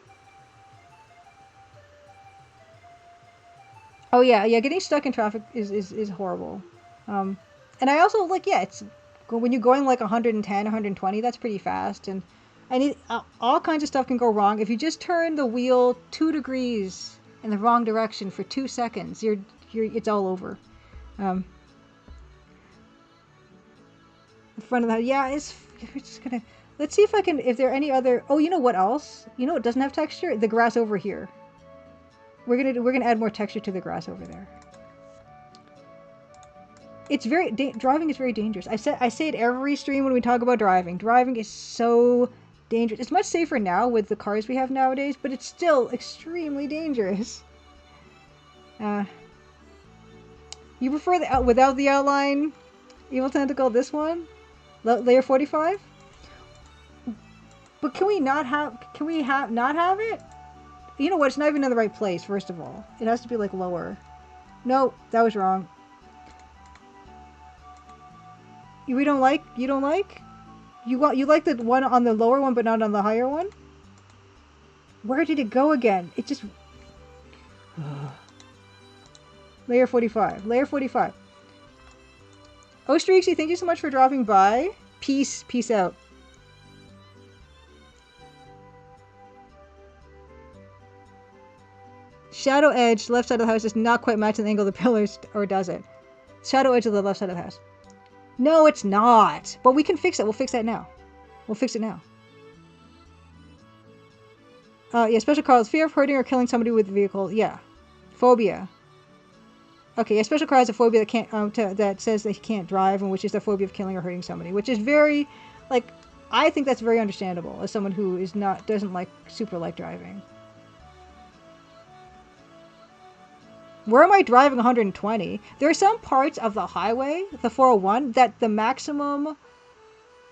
Oh yeah, getting stuck in traffic is horrible. And I also like, yeah, it's when you're going like 110, 120, that's pretty fast. And I need all kinds of stuff can go wrong. If you just turn the wheel 2 degrees in the wrong direction for 2 seconds, it's all over. The front of the house, yeah, we're just gonna, let's see if there are any other, oh, you know what else? You know what doesn't have texture? The grass over here. We're gonna add more texture to the grass over there. It's driving is very dangerous. I say it every stream when we talk about driving. Driving is so dangerous. It's much safer now with the cars we have nowadays, but it's still extremely dangerous. You prefer the without the outline evil tentacle? This one, layer 45. But can we not have? Can we not have it? You know what? It's not even in the right place. First of all, it has to be like lower. No, that was wrong. You don't like? You like the one on the lower one, but not on the higher one? Where did it go again? It just... Layer 45. Layer 45. Oh, Streaksy, thank you so much for dropping by. Peace out. Shadow edge, left side of the house, does not quite match the angle of the pillars, or does it? Shadow edge of the left side of the house. No, it's not. But we can fix it. We'll fix that now. We'll fix it now. Yeah, Special Carl. Fear of hurting or killing somebody with a vehicle. Yeah. Phobia. Okay, a special car has a phobia that can't that says that he can't drive, and which is the phobia of killing or hurting somebody, which is very, like, I think that's very understandable as someone who is not doesn't like super like driving. Where am I driving 120? There are some parts of the highway, the 401, that the maximum,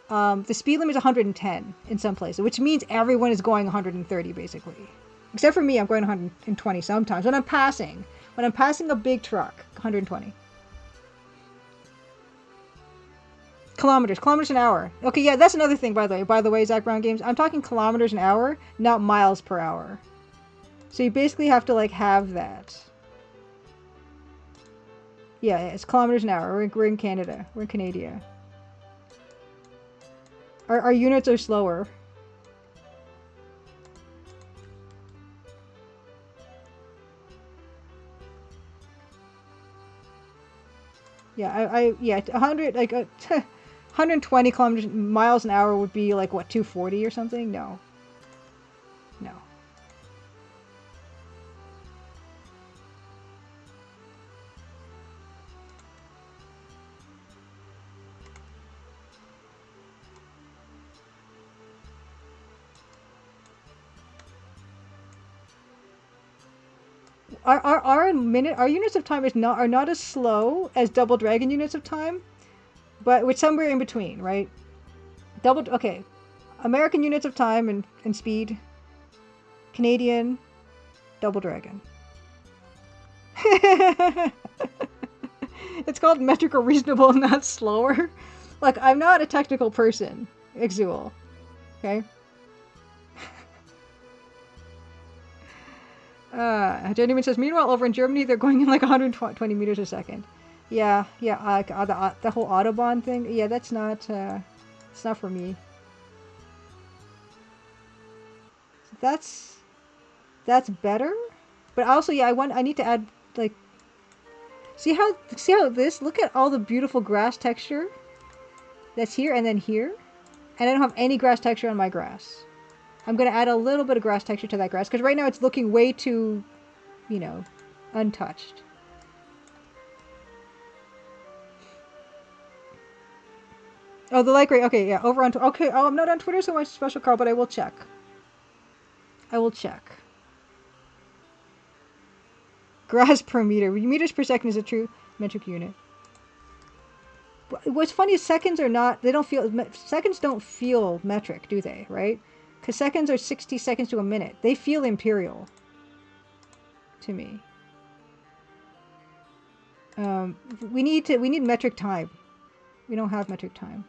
the speed limit is 110 in some places, which means everyone is going 130 basically. Except for me, I'm going 120 sometimes when I'm passing. When I'm passing a big truck, 120. Kilometers an hour. Okay, yeah, that's another thing, by the way. By the way, Zach Brown Games, I'm talking kilometers an hour, not miles per hour. So you basically have to, like, have that. Yeah, it's kilometers an hour. We're in Canada. We're in Canada. Our units are slower. Yeah, yeah, 100, like, 120 miles an hour would be, like, what, 240 or something? No. No. Our units of time are not as slow as Double Dragon units of time, but we're somewhere in between, right? Okay, American units of time and speed, Canadian, Double Dragon. It's called metric or reasonable, not slower. Like, I'm not a technical person, Exual. Okay? Journeyman says, meanwhile, over in Germany, they're going in like 120 meters a second. Yeah, the whole Autobahn thing, yeah, that's not, it's not for me. That's better? But also, yeah, I need to add, like, see how look at all the beautiful grass texture that's here and then here? And I don't have any grass texture on my grass. I'm going to add a little bit of grass texture to that grass, because right now it's looking way too, you know, untouched. Oh, the like rate. Okay, yeah, over on... Okay, oh, I'm not on Twitter so much, Special Carl, but I will check. I will check. Grass per meter. Meters per second is a true metric unit. What's funny is seconds are not... They don't feel... Seconds don't feel metric, do they? Right? Because seconds are 60 seconds to a minute. They feel imperial. To me. We need metric time. We don't have metric time.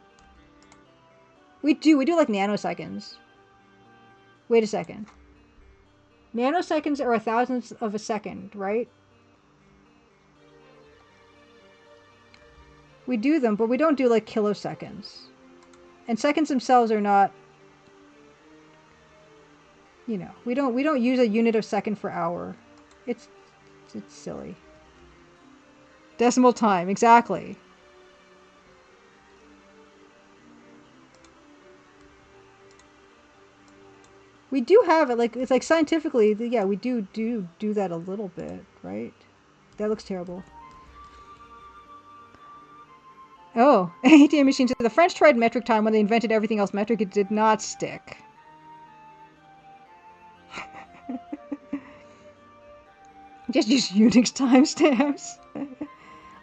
We do like nanoseconds. Wait a second. Nanoseconds are a thousandth of a second, right? We do them, but we don't do like kiloseconds. And seconds themselves are not, you know, we don't use a unit of second for hour. It's silly. Decimal time, exactly. We do have it, like, it's like scientifically, yeah, we do that a little bit, right? That looks terrible. Oh, ATM machines. The French tried metric time when they invented everything else metric. It did not stick. Just use Unix timestamps.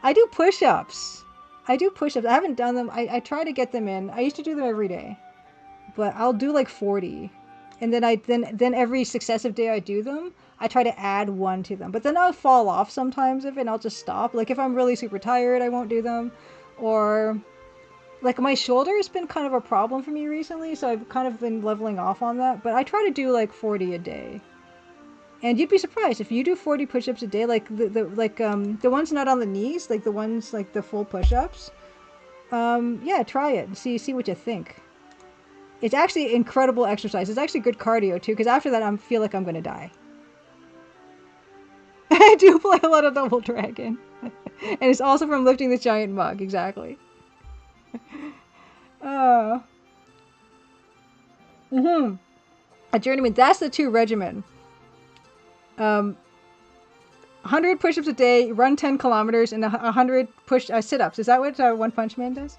I do push-ups. I haven't done them. I try to get them in. I used to do them every day. But I'll do like 40. And then every successive day I do them, I try to add one to them. But then I'll fall off sometimes of it and I'll just stop. Like if I'm really super tired, I won't do them. Or like my shoulder has been kind of a problem for me recently, so I've kind of been leveling off on that. But I try to do like 40 a day. And you'd be surprised if you do 40 push-ups a day, like the ones not on the knees, like the ones like the full push-ups. Yeah, try it and see what you think. It's actually incredible exercise. It's actually good cardio too, because after that I feel like I'm gonna die. I do play a lot of Double Dragon, and it's also from lifting this giant mug. Exactly. A journeyman. That's the 2 regimen. 100 push-ups a day, run 10 kilometers, and 100 sit-ups. Is that what One Punch Man does?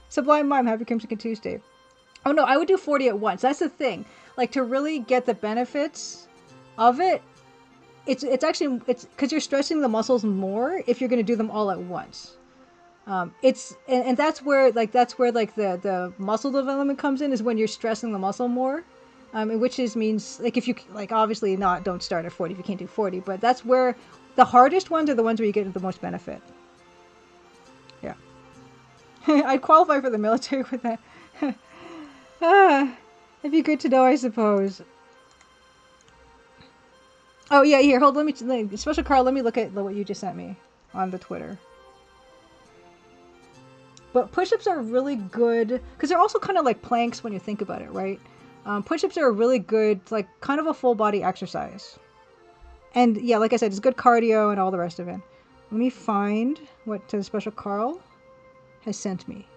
Sublime Mime, happy Crimson Tuesday. Oh no, I would do 40 at once. That's the thing. Like, to really get the benefits of it, it's because you're stressing the muscles more if you're going to do them all at once. And that's where the muscle development comes in, is when you're stressing the muscle more. Which means, like, if you, like, obviously don't start at 40 if you can't do 40, but that's where the hardest ones are the ones where you get the most benefit. Yeah. I'd qualify for the military with that. It'd be good to know, I suppose. Oh yeah, here, hold, Special Carl, let me look at what you just sent me on the Twitter. But push-ups are really good, because they're also kind of like planks when you think about it, right? Push-ups are a really good, like, kind of a full body exercise. And yeah, like I said, it's good cardio and all the rest of it. Let me find what Special Carl has sent me.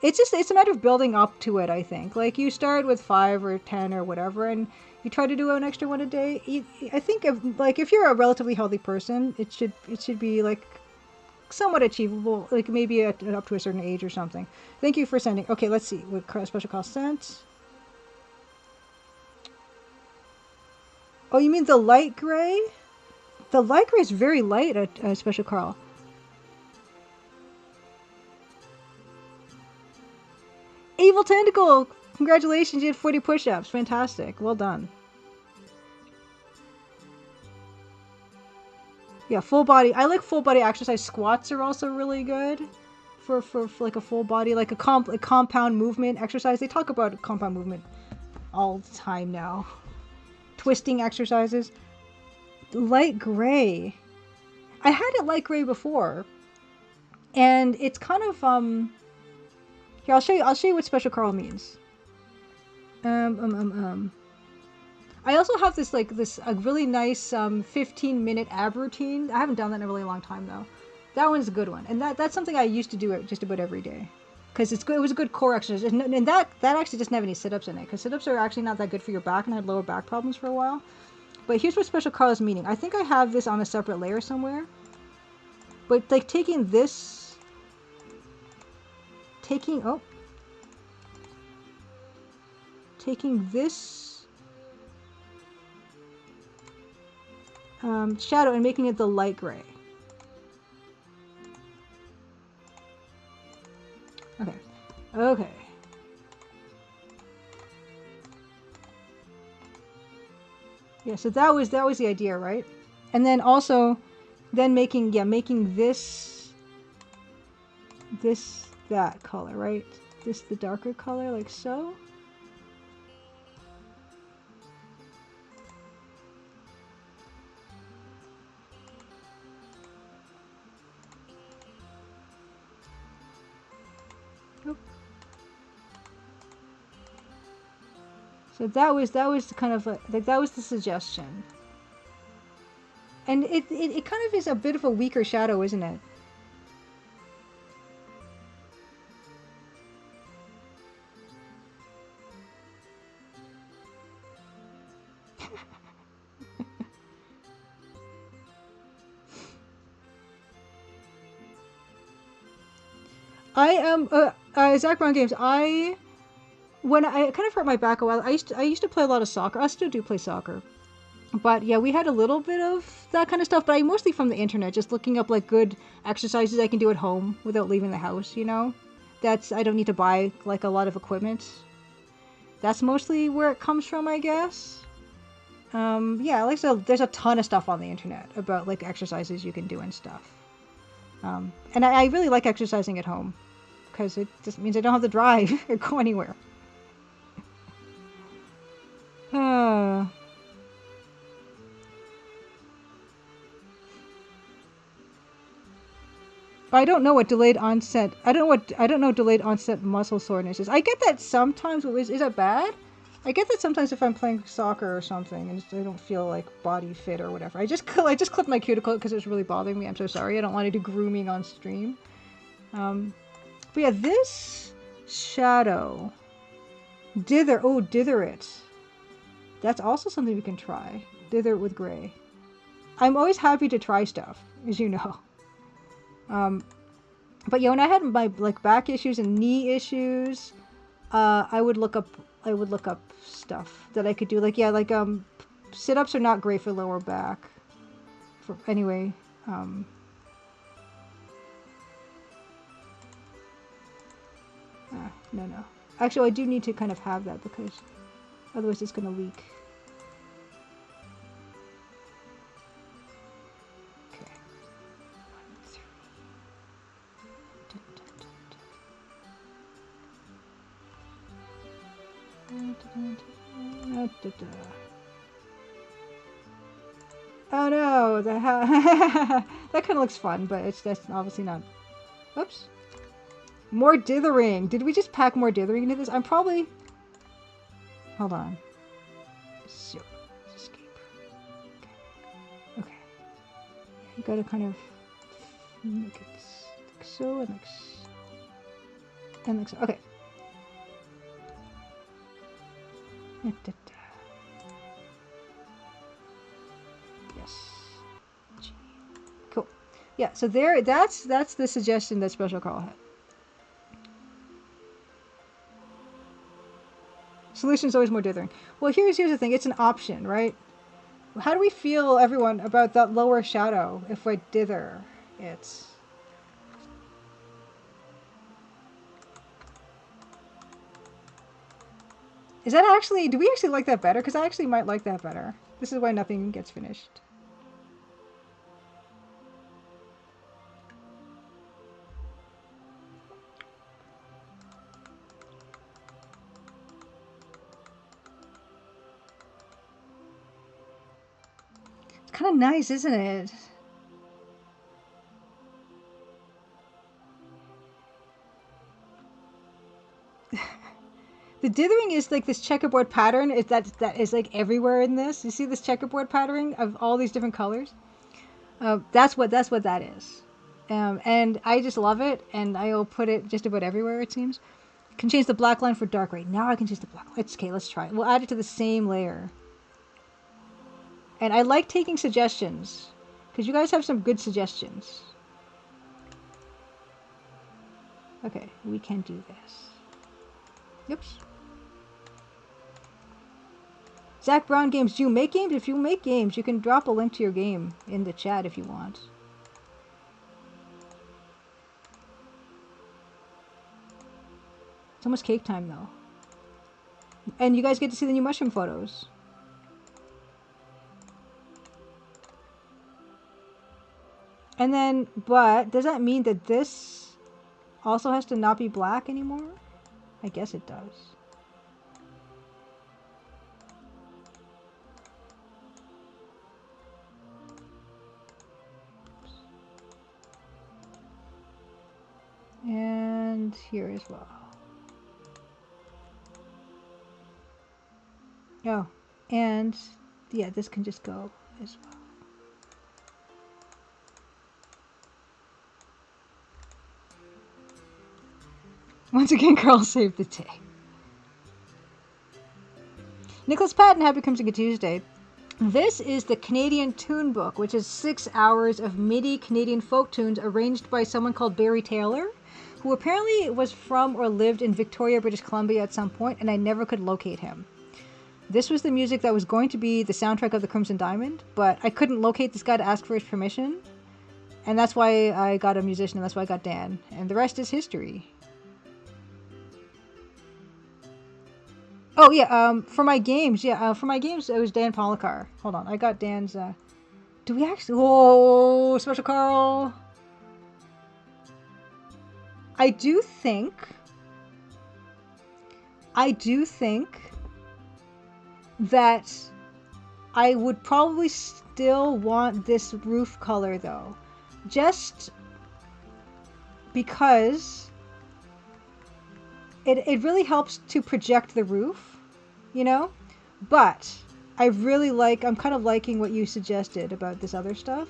It's a matter of building up to it, I think. Like, you start with 5 or 10 or whatever, and you try to do an extra one a day. I think if you're a relatively healthy person, it should be, like, somewhat achievable, like maybe up to a certain age or something. Thank you for sending. Okay, let's see what Special Carl sent. Oh, you mean the light gray? The light gray is very light at Special Carl. Evil Tentacle! Congratulations, you had 40 push-ups. Fantastic. Well done. Yeah, full body. I like full body exercise. Squats are also really good for like a full body, like a compound movement exercise. They talk about compound movement all the time now. Twisting exercises. Light gray. I had it light gray before, and it's kind of Here, I'll show you what Special Carl means. I also have this a really nice 15-minute ab routine. I haven't done that in a really long time though. That one's a good one, and that's something I used to do just about every day, because it was a good core exercise. And that actually doesn't have any sit-ups in it, because sit-ups are actually not that good for your back, and I had lower back problems for a while. But here's what Special Carl is meaning. I think I have this on a separate layer somewhere. But like taking this, taking this shadow and making it the light gray. Okay. Yeah, so that was the idea, right? And then also, making this that color, right? This the darker color, like so. So that was kind of like that was the suggestion. And it kind of is a bit of a weaker shadow, isn't it? I am Zach Brown Games. When I kind of hurt my back a while, I used to play a lot of soccer. I still do play soccer. But yeah, we had a little bit of that kind of stuff, but I mostly from the internet, just looking up like good exercises I can do at home without leaving the house, you know? I don't need to buy like a lot of equipment. That's mostly where it comes from, I guess. Yeah, like so there's a ton of stuff on the internet about like exercises you can do and stuff. And I really like exercising at home, because it just means I don't have to drive or go anywhere. I don't know what delayed onset. I don't know delayed onset muscle soreness is. I get that sometimes. Is that bad? I get that sometimes if I'm playing soccer or something and I don't feel like body fit or whatever. I just clipped my cuticle because it was really bothering me. I'm so sorry. I don't want to do grooming on stream. But yeah, this shadow dither it. That's also something we can try. dither with gray. I'm always happy to try stuff, as you know. But yeah, when I had my like back issues and knee issues, I would look up stuff that I could do. Like, yeah, like sit-ups are not great for lower back. Anyway, no. Actually, I do need to kind of have that because otherwise it's gonna leak. Okay. 1, 3. Oh no, that kind of looks fun, but that's obviously not. Oops. More dithering. Did we just pack more dithering into this? I'm probably... Hold on. So, escape. Okay. You gotta kind of make it like so and like so. And like so. Okay. Yes. Cool. Yeah, so there, that's the suggestion that Special Carl had. Solution's always more dithering. Well, here's the thing. It's an option, right? How do we feel, everyone, about that lower shadow if we dither it? Is that actually... Do we actually like that better? Because I actually might like that better. This is why nothing gets finished. Kind of nice, isn't it? The dithering is like this checkerboard pattern. That is like everywhere in this. You see this checkerboard pattern of all these different colors? That's what that is. And I just love it, and I'll put it just about everywhere, it seems. Can change the black line for dark right now. I can change the black line. It's okay, let's try it. We'll add it to the same layer. And I like taking suggestions, because you guys have some good suggestions. Okay, we can do this. Oops. Zach Brown Games, do you make games? If you make games, you can drop a link to your game in the chat if you want. It's almost cake time, though. And you guys get to see the new mushroom photos. And then, but does that mean that this also has to not be black anymore? I guess it does. And here as well. Oh, and yeah, this can just go as well. Once again, Carl saved the day. Nicholas Patton, Happy Crimson Tuesday. This is the Canadian Tune Book, which is 6 hours of MIDI Canadian folk tunes arranged by someone called Barry Taylor, who apparently was from or lived in Victoria, British Columbia at some point, and I never could locate him. This was the music that was going to be the soundtrack of the Crimson Diamond, but I couldn't locate this guy to ask for his permission, and that's why I got a musician, and that's why I got Dan, and the rest is history. Oh, yeah, for my games, it was Dan Polakar. Hold on, I got Dan's, do we actually... Whoa, Special Carl! I do think that I would probably still want this roof color, though. Just because it really helps to project the roof, you know? But I'm kind of liking what you suggested about this other stuff.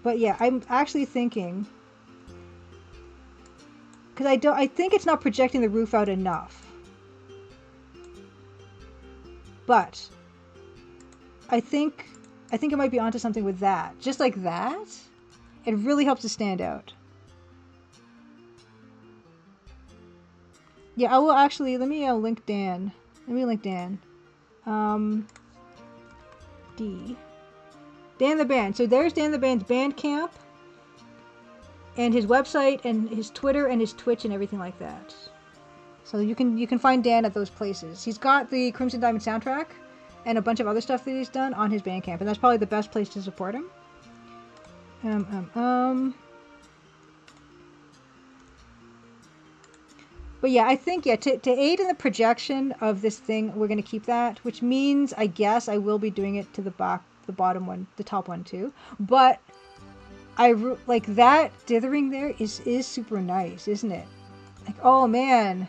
But yeah, I'm actually thinking, because I think it's not projecting the roof out enough. But I think it might be onto something with that. Just like that, it really helps it stand out. Yeah, I will actually, let me link Dan. Let me link Dan. D. Dan the Band. So there's Dan the Band's Bandcamp, and his website, and his Twitter, and his Twitch, and everything like that. So you can find Dan at those places. He's got the Crimson Diamond soundtrack and a bunch of other stuff that he's done on his Bandcamp, and that's probably the best place to support him. But yeah, I think, yeah, to aid in the projection of this thing, we're going to keep that, which means, I guess, I will be doing it to the bottom one, the top one too. But like that dithering there is super nice, isn't it? Like, oh man.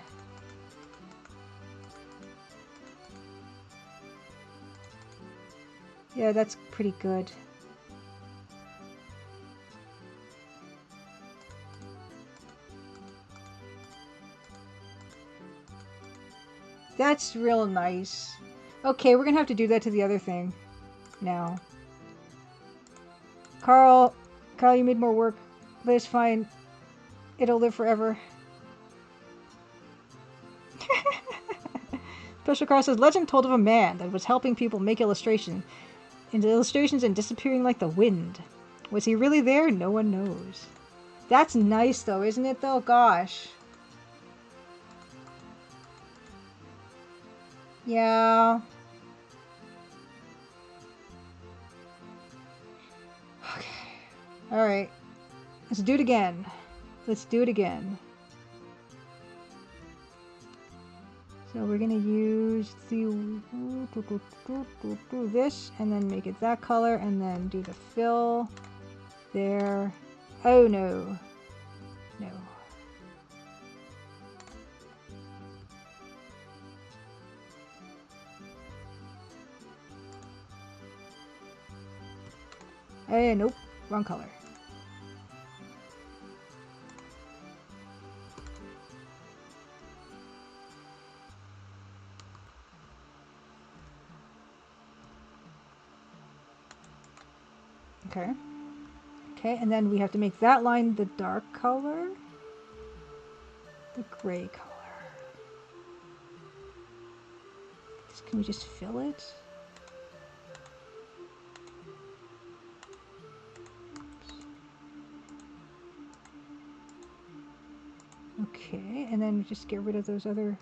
Yeah, that's pretty good. That's real nice. Okay, we're gonna have to do that to the other thing now. Carl, you made more work, but it's fine. It'll live forever. Special Carl says, legend told of a man that was helping people make illustrations and disappearing like the wind. Was he really there? No one knows. That's nice though, isn't it though? Gosh. Yeah. Okay. Alright. Let's do it again. Let's do it again. So we're gonna use this and then make it that color and then do the fill there. Oh no. No. Hey, nope. Wrong color. Okay. Okay, and then we have to make that line the dark color. The gray color. Can we just fill it? Okay, and then just get rid of those other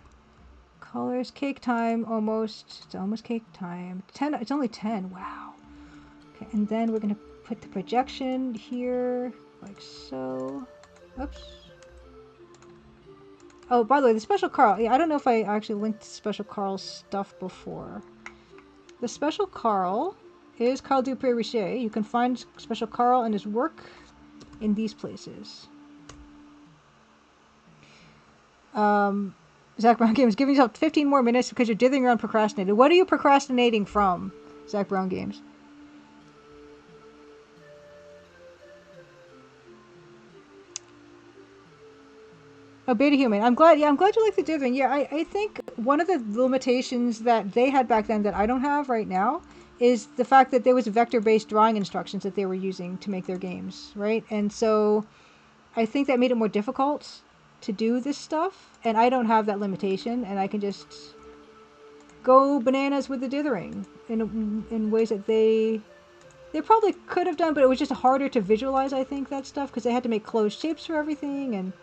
colors. Cake time, almost. It's almost cake time. 10, it's only 10, wow. Okay, and then we're gonna put the projection here, like so. Oops. Oh, by the way, the Special Carl, yeah, I don't know if I actually linked Special Carl's stuff before. The Special Carl is Carl Dupré Richer. You can find Special Carl and his work in these places. Zach Brown Games, give yourself 15 more minutes because you're dithering around procrastinating. What are you procrastinating from, Zach Brown Games? Oh, Beta Human. I'm glad you like the dithering. Yeah, I think one of the limitations that they had back then that I don't have right now is the fact that there was vector-based drawing instructions that they were using to make their games, right? And so I think that made it more difficult to do this stuff, and I don't have that limitation, and I can just go bananas with the dithering in ways that they probably could have done, but it was just harder to visualize, I think, that stuff, because they had to make closed shapes for everything and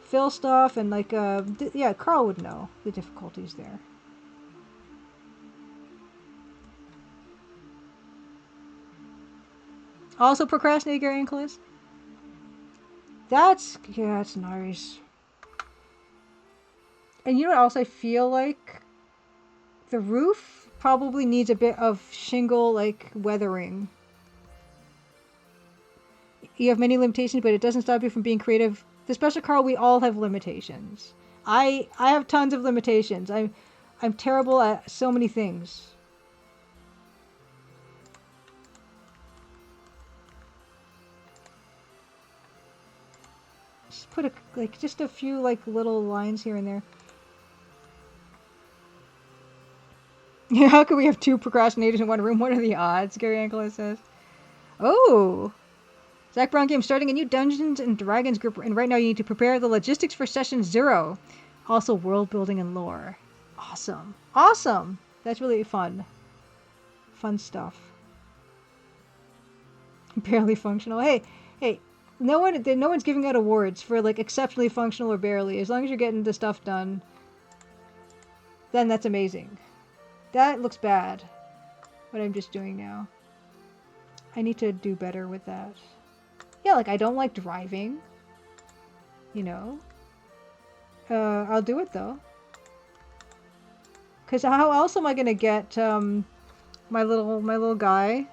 fill stuff, and like yeah, Carl would know the difficulties there. Also procrastinate, Gary and Clis. That's nice. And you know what else I feel like? The roof probably needs a bit of shingle, like, weathering. You have many limitations, but it doesn't stop you from being creative. The Special Carl, we all have limitations. I have tons of limitations. I'm terrible at so many things. Just put just a few like little lines here and there. How could we have 2 procrastinators in one room? What are the odds? Gary Angeles says. Oh! Zach Brown Game starting a new Dungeons and Dragons group, and right now you need to prepare the logistics for session 0. Also world building and lore. Awesome. Awesome! That's really fun. Fun stuff. Barely functional. Hey, no one's giving out awards for like exceptionally functional or barely. As long as you're getting the stuff done, then that's amazing. That looks bad, what I'm just doing now. I need to do better with that. Yeah, like I don't like driving. You know. I'll do it though. Cause how else am I gonna get my little guy?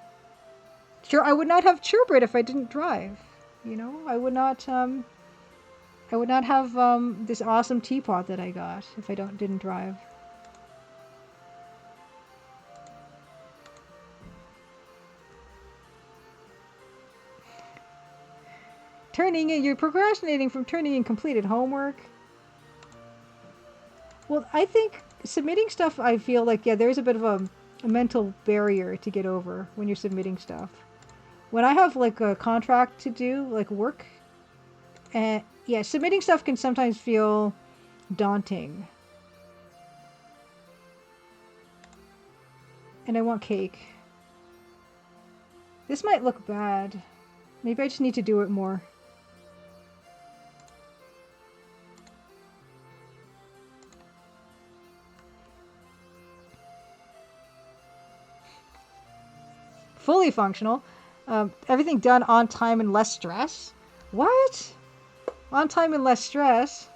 Sure, I would not have Churbit if I didn't drive. You know, I would not have this awesome teapot that I got if I didn't drive. You're procrastinating from turning in completed homework. Well, I think submitting stuff, I feel like, yeah, there's a bit of a mental barrier to get over when you're submitting stuff. When I have like a contract to do, like work, and yeah, submitting stuff can sometimes feel daunting. And I want cake. This might look bad. Maybe I just need to do it more. Fully functional. Everything done on time and less stress. What? On time and less stress?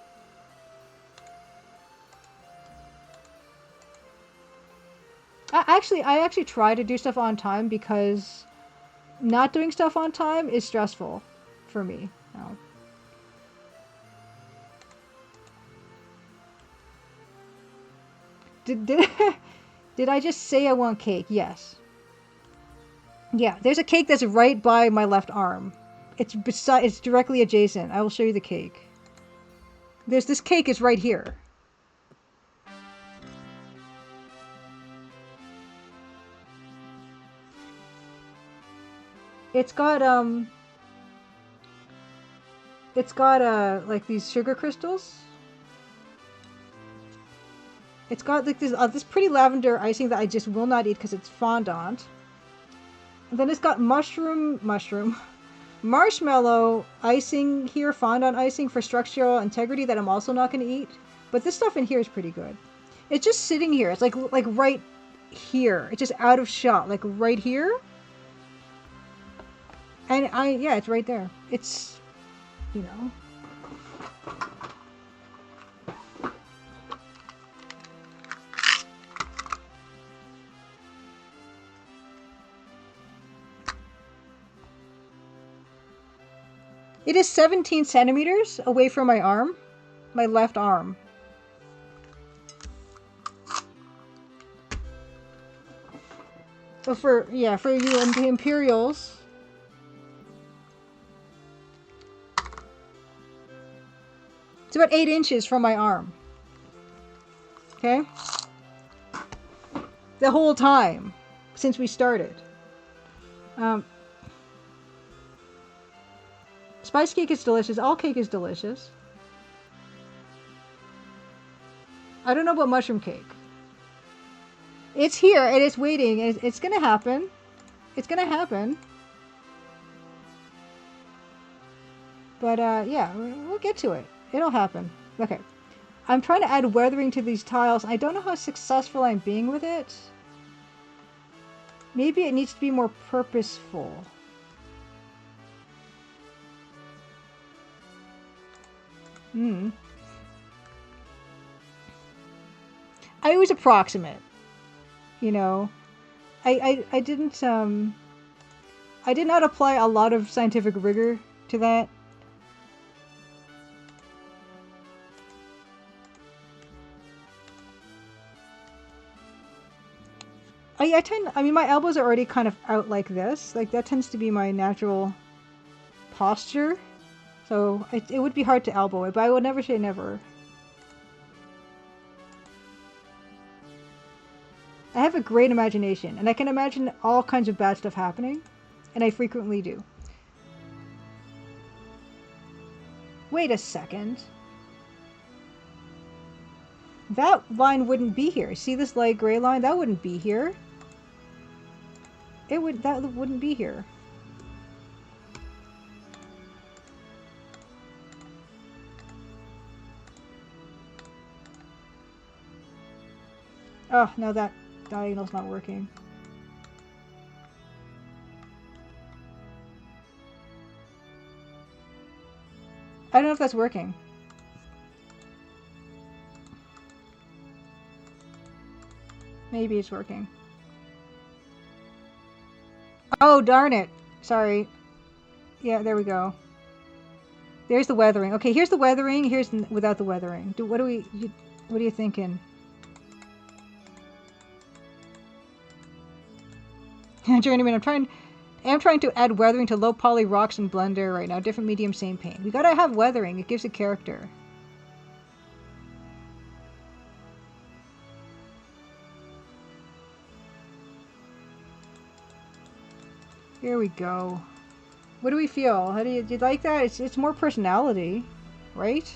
I actually try to do stuff on time because not doing stuff on time is stressful for me. No. Did I just say I want cake? Yes. Yeah, there's a cake that's right by my left arm. It's directly adjacent. I will show you the cake. This cake is right here. It's got like these sugar crystals. It's got like this pretty lavender icing that I just will not eat because it's fondant. And then it's got marshmallow icing here, fondant icing for structural integrity that I'm also not going to eat. But this stuff in here is pretty good. It's just sitting here. It's like right here. It's just out of shot, like right here. And yeah, it's right there. It's, you know. It is 17 centimeters away from my arm, my left arm. So for you and the Imperials, it's about 8 inches from my arm. Okay? The whole time since we started. Spice cake is delicious. All cake is delicious. I don't know about mushroom cake. It's here and it's waiting. It's gonna happen. It's gonna happen. But yeah, we'll get to it. It'll happen. Okay. I'm trying to add weathering to these tiles. I don't know how successful I'm being with it. Maybe it needs to be more purposeful. I was approximate. You know, I didn't I did not apply a lot of scientific rigor to that. I mean, my elbows are already kind of out like this. Like, that tends to be my natural posture. So, it would be hard to elbow it, but I would never say never. I have a great imagination, and I can imagine all kinds of bad stuff happening, and I frequently do. Wait a second. That line wouldn't be here. See this light gray line? That wouldn't be here. That wouldn't be here. Oh, no, that diagonal's not working. I don't know if that's working. Maybe it's working. Oh, darn it. Sorry. Yeah, there we go. There's the weathering. Okay, here's the weathering. Here's without the weathering. What are you thinking? Journeyman, I'm trying to add weathering to low poly rocks in Blender right now. Different medium, same paint. We gotta have weathering. It gives a character. Here we go. What do we feel? Do you like that? It's more personality, right?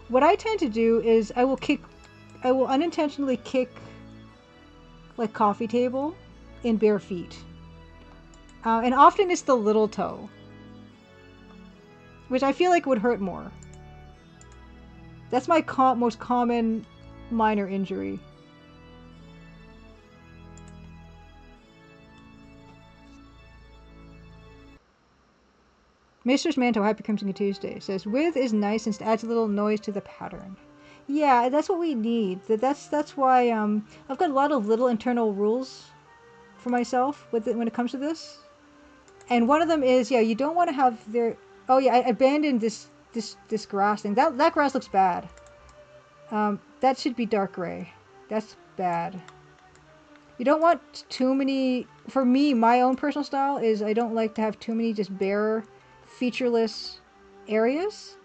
What I tend to do is I will unintentionally kick like coffee table in bare feet. And often it's the little toe, which I feel like would hurt more. That's my most common minor injury. Mistress Manto, Happy Crimson Tuesday, says, width is nice since it adds a little noise to the pattern. Yeah, that's what we need. That's why I've got a lot of little internal rules for myself when it comes to this. And one of them is, yeah, you don't want to have their... Oh yeah, I abandoned this grass thing. That grass looks bad. That should be dark gray. That's bad. You don't want too many... For me, my own personal style is I don't like to have too many just bare, featureless areas.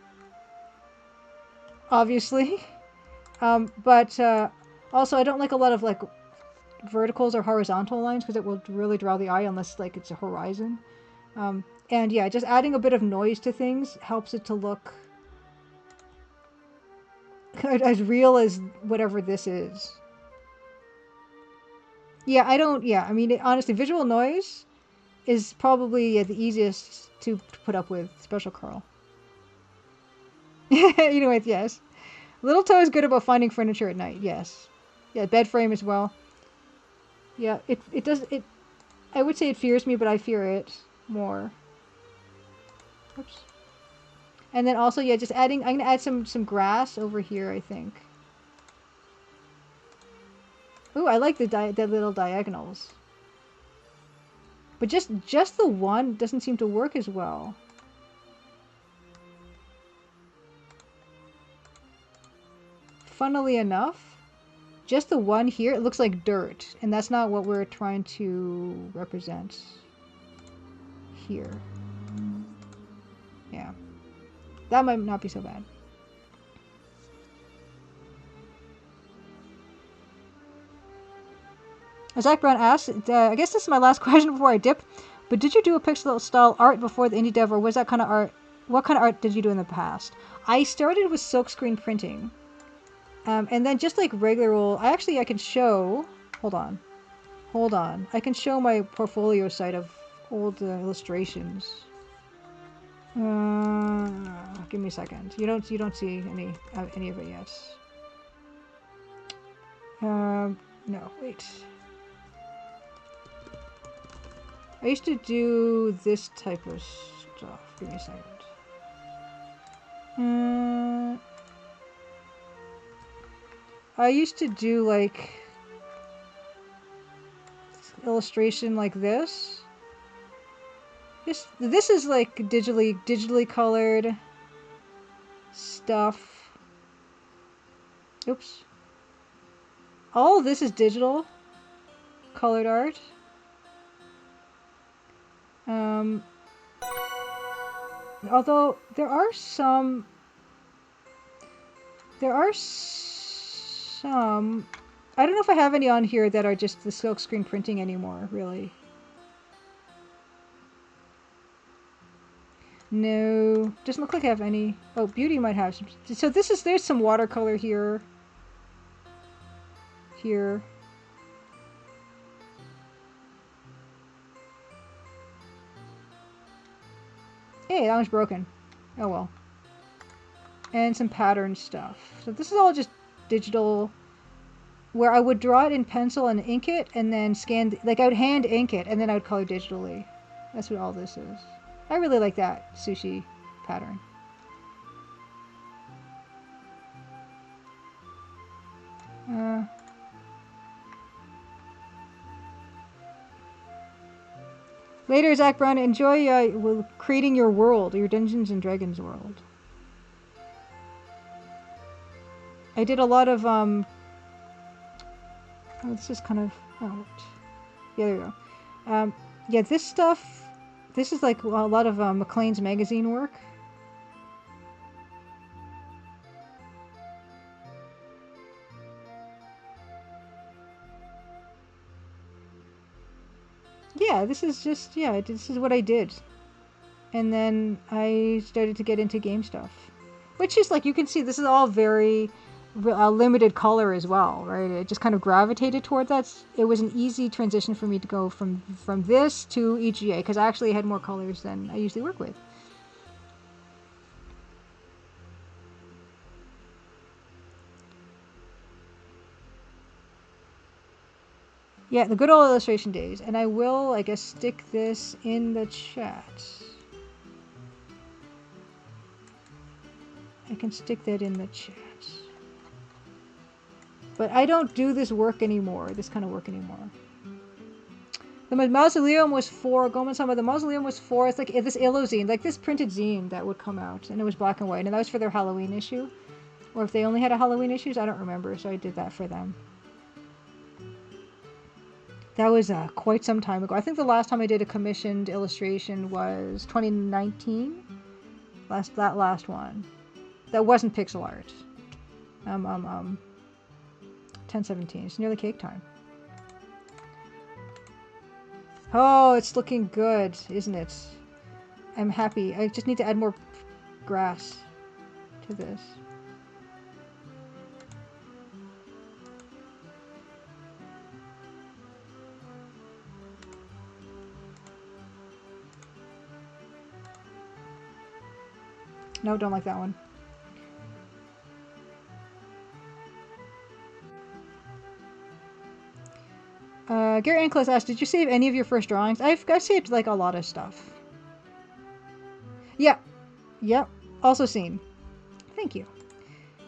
Obviously. But also I don't like a lot of like verticals or horizontal lines because it will really draw the eye unless like it's a horizon. And yeah, just adding a bit of noise to things helps it to look as real as whatever this is. Yeah, I mean, honestly, visual noise is probably the easiest to put up with, Special Carl. You know what, yes. Little Toe is good about finding furniture at night, yes. Yeah, bed frame as well. Yeah, it does, I would say it fears me, but I fear it more. Oops. And then also, yeah, just adding, I'm going to add some grass over here, I think. Ooh, I like the little diagonals. But just the one doesn't seem to work as well. Funnily enough, just the one here, it looks like dirt. And that's not what we're trying to represent here. Yeah. That might not be so bad. Zach Brown asks, I guess this is my last question before I dip, but did you do a pixel style art before the indie dev, or was that kind of art? What kind of art did you do in the past? I started with silkscreen printing, and then just like regular old. I can show. Hold on. I can show my portfolio site of old illustrations. Give me a second. You don't see any of it yet. No, wait. I used to do this type of stuff. Give me a second. I used to do like illustration like this. This is like digitally colored stuff. Oops. All of this is digital colored art. Although there are some, I don't know if I have any on here that are just the silkscreen printing anymore, really. No, doesn't look like I have any. Oh, Beauty might have some. So there's some watercolor here. Here. Hey, that one's broken. Oh well. And some pattern stuff. So this is all just digital, where I would draw it in pencil and ink it, and then scan, like I would hand ink it, and then I would color digitally. That's what all this is. I really like that sushi pattern. Later, Zach Brown, enjoy creating your world, your Dungeons and Dragons world. I did a lot of, oh, this is kind of, oh, yeah, there we go. Yeah, this stuff, this is like a lot of Maclean's magazine work. Yeah, this is just, yeah, this is what I did. And then I started to get into game stuff. Which is like, you can see, this is all very limited color as well, right? It just kind of gravitated toward that. It was an easy transition for me to go from this to EGA, because I actually had more colors than I usually work with. Yeah, the good old illustration days. And I will, I guess, stick this in the chat. I can stick that in the chat. But I don't do this work anymore, this kind of work anymore. The Mausoleum was for, Gomen-sama, the Mausoleum was for, it's like this Illozine, like this printed zine that would come out, and it was black and white, and that was for their Halloween issue. Or if they only had a Halloween issues, I don't remember, so I did that for them. That was quite some time ago. I think the last time I did a commissioned illustration was 2019. That last one. That wasn't pixel art. 10/17. It's nearly cake time. Oh, it's looking good, isn't it? I'm happy. I just need to add more grass to this. No, don't like that one. Gary Ankles asked, did you save any of your first drawings? I've saved like a lot of stuff. Yeah. Yep. Also seen. Thank you.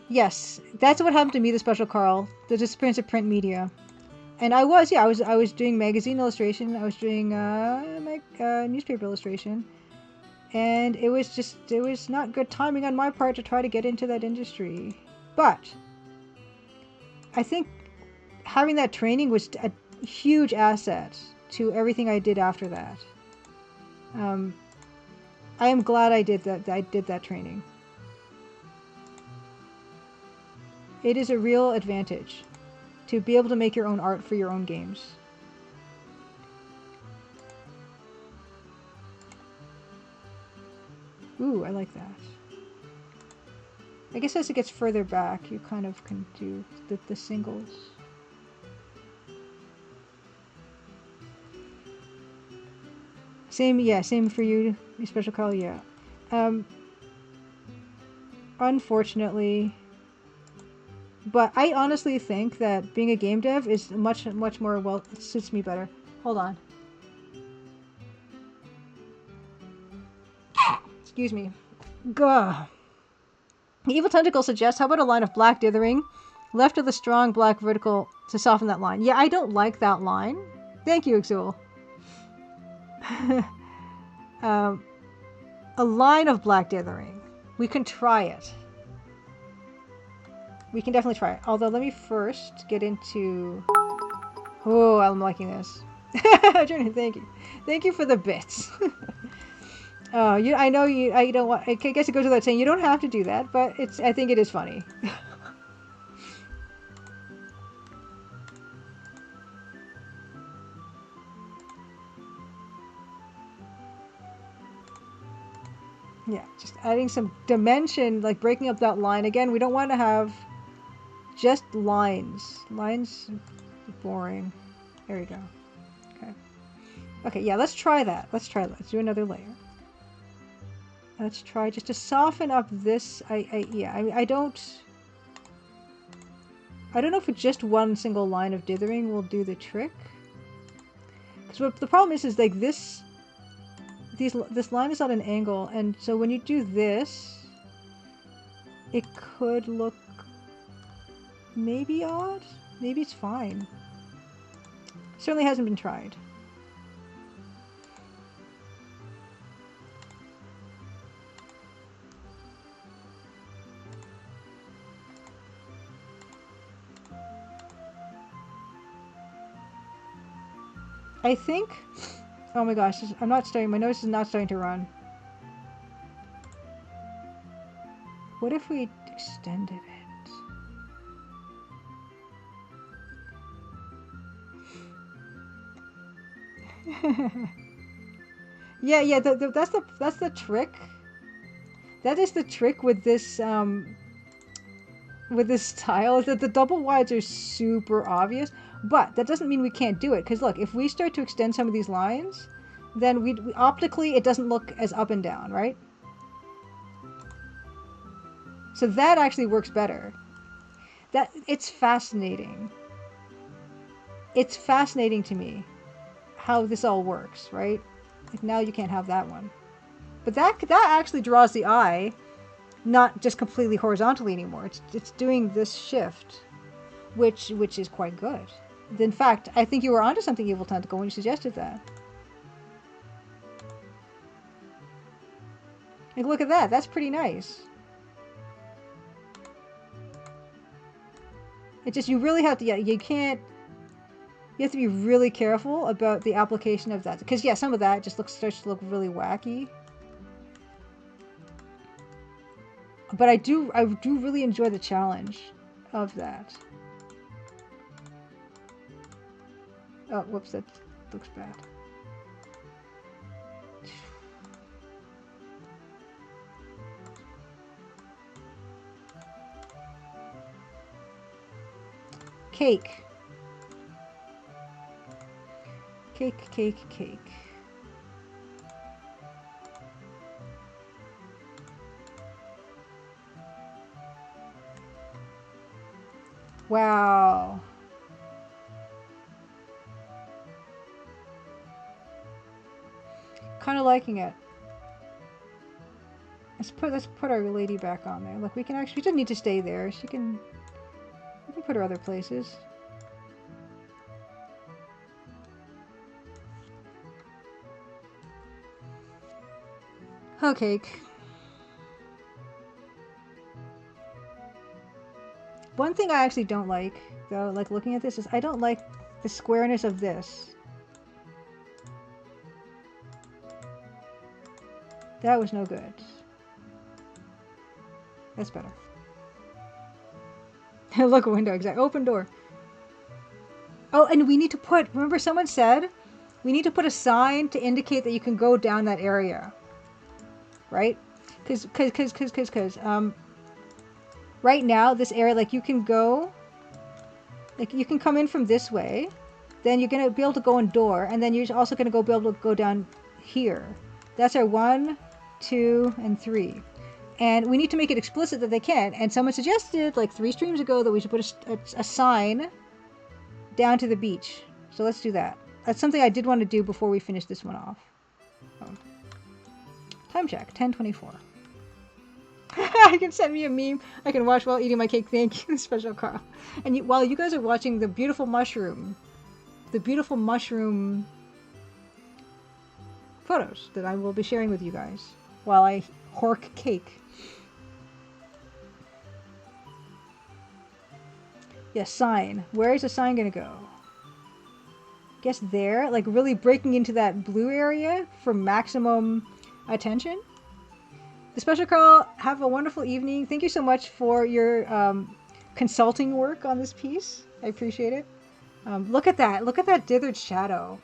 Yes, that's what happened to me, the Special Carl. The disappearance of print media. And I was doing magazine illustration. I was doing newspaper illustration. And it was not good timing on my part to try to get into that industry. But I think having that training was a huge asset to everything I did after that. I am glad I did that training. It is a real advantage to be able to make your own art for your own games. Ooh, I like that. I guess as it gets further back, you kind of can do the singles. Same for you, Special Carl, yeah. Unfortunately, but I honestly think that being a game dev is much more, well, it suits me better. Hold on. Excuse me. Gah. The Evil Tentacle suggests, how about a line of black dithering, left of the strong black vertical to soften that line? Yeah, I don't like that line. Thank you, Exul. A line of black dithering. We can try it. We can definitely try it. Although, let me first get into... Oh, I'm liking this. Journey, thank you. Thank you for the bits. Oh, I know you. I don't want. I guess it goes without saying you don't have to do that, but it's. I think it is funny. Yeah, just adding some dimension, like breaking up that line. Again, we don't want to have just lines. Lines, boring. There we go. Okay. Okay, yeah, let's try that. Let's try that. Let's do another layer. Let's try just to soften up this. I don't know if just one single line of dithering will do the trick. Because what the problem is like this line is at an angle, and so when you do this, it could look maybe odd. Maybe it's fine. Certainly hasn't been tried. I think. Oh my gosh, I'm not starting. My nose is not starting to run. What if we extended it? Yeah. That's the trick. That is the trick with this style. Is that the double wides are super obvious, but that doesn't mean we can't do it. Because look, if we start to extend some of these lines, then we optically it doesn't look as up and down, right? So that actually works better. That it's fascinating. It's fascinating to me how this all works, right? Like now you can't have that one. But that actually draws the eye not just completely horizontally anymore. It's doing this shift, which is quite good. In fact, I think you were onto something, Evil Tentacle, when you suggested that. Like, look at that. That's pretty nice. It just, you really have to, yeah, you can't, you have to be really careful about the application of that. Because, yeah, some of that just starts to look really wacky. But I do really enjoy the challenge of that. Oh, whoops, that looks bad. Cake. Cake. Wow. Kind of liking it. Let's put our lady back on there. Look, we can actually, she doesn't need to stay there. We can put her other places. Okay. One thing I actually don't like, though, like looking at this, is I don't like the squareness of this. That was no good. That's better. Look, a window, exactly. Open door. Oh, and we need to put, remember someone said, we need to put a sign to indicate that you can go down that area. Right? Because right now, this area, like you can go, like you can come in from this way, then you're going to be able to go in door, and then you're also going to be able to go down here. That's our 1, 2, and 3. And we need to make it explicit that they can. And someone suggested, like 3 streams ago, that we should put a sign down to the beach. So let's do that. That's something I did want to do before we finish this one off. Oh. Time check, 10:24. I can send me a meme I can watch while eating my cake. Thank you, Special Carl. And while you guys are watching the beautiful mushroom photos that I will be sharing with you guys while I hork cake. Yes, sign. Where is the sign gonna go? Guess there, like really breaking into that blue area for maximum attention. The Special Carl, have a wonderful evening. Thank you so much for your consulting work on this piece. I appreciate it. Look at that. Look at that dithered shadow.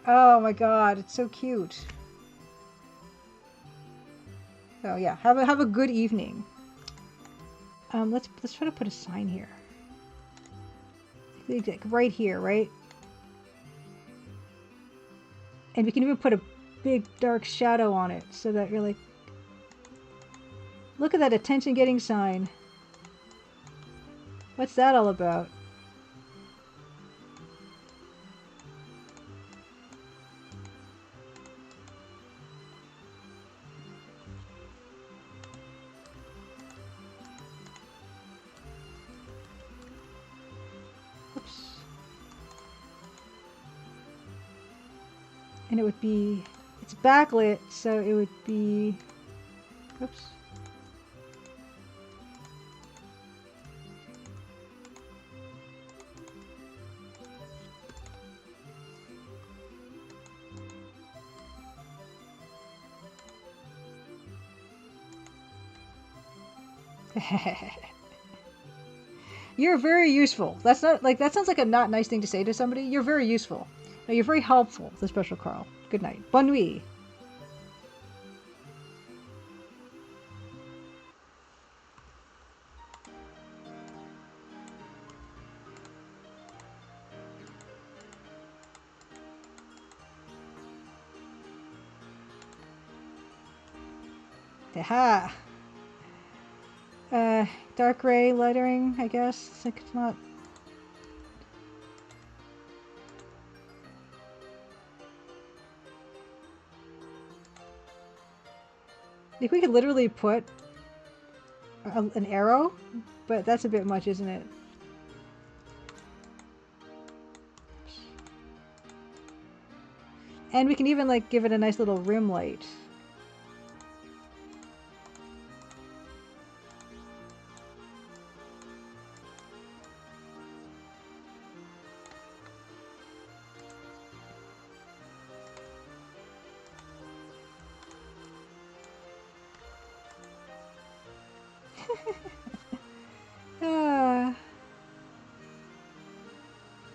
Oh my god, it's so cute. So yeah, have a good evening. Let's try to put a sign here. Like right here, right? And we can even put a big dark shadow on it so that you're like, look at that attention getting sign. What's that all about? Oops. And it would be, it's backlit, so it would be, oops. You're very useful. That's not like, that sounds like a not nice thing to say to somebody. You're very useful. No, you're very helpful, the Special Carl. Good night. Bonne nuit. Aha. Dark gray lettering, I guess. It's like it's not. Like we could literally put an arrow, but that's a bit much, isn't it? And we can even like give it a nice little rim light.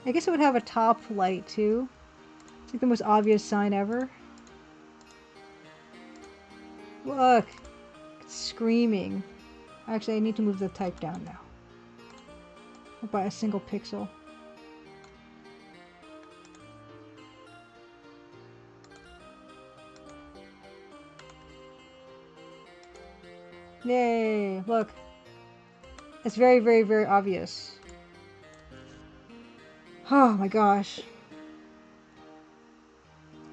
I guess it would have a top light too. It's like the most obvious sign ever. Look! It's screaming. Actually, I need to move the type down now. By a single pixel. Yay! Look. It's very, very, very obvious. Oh my gosh.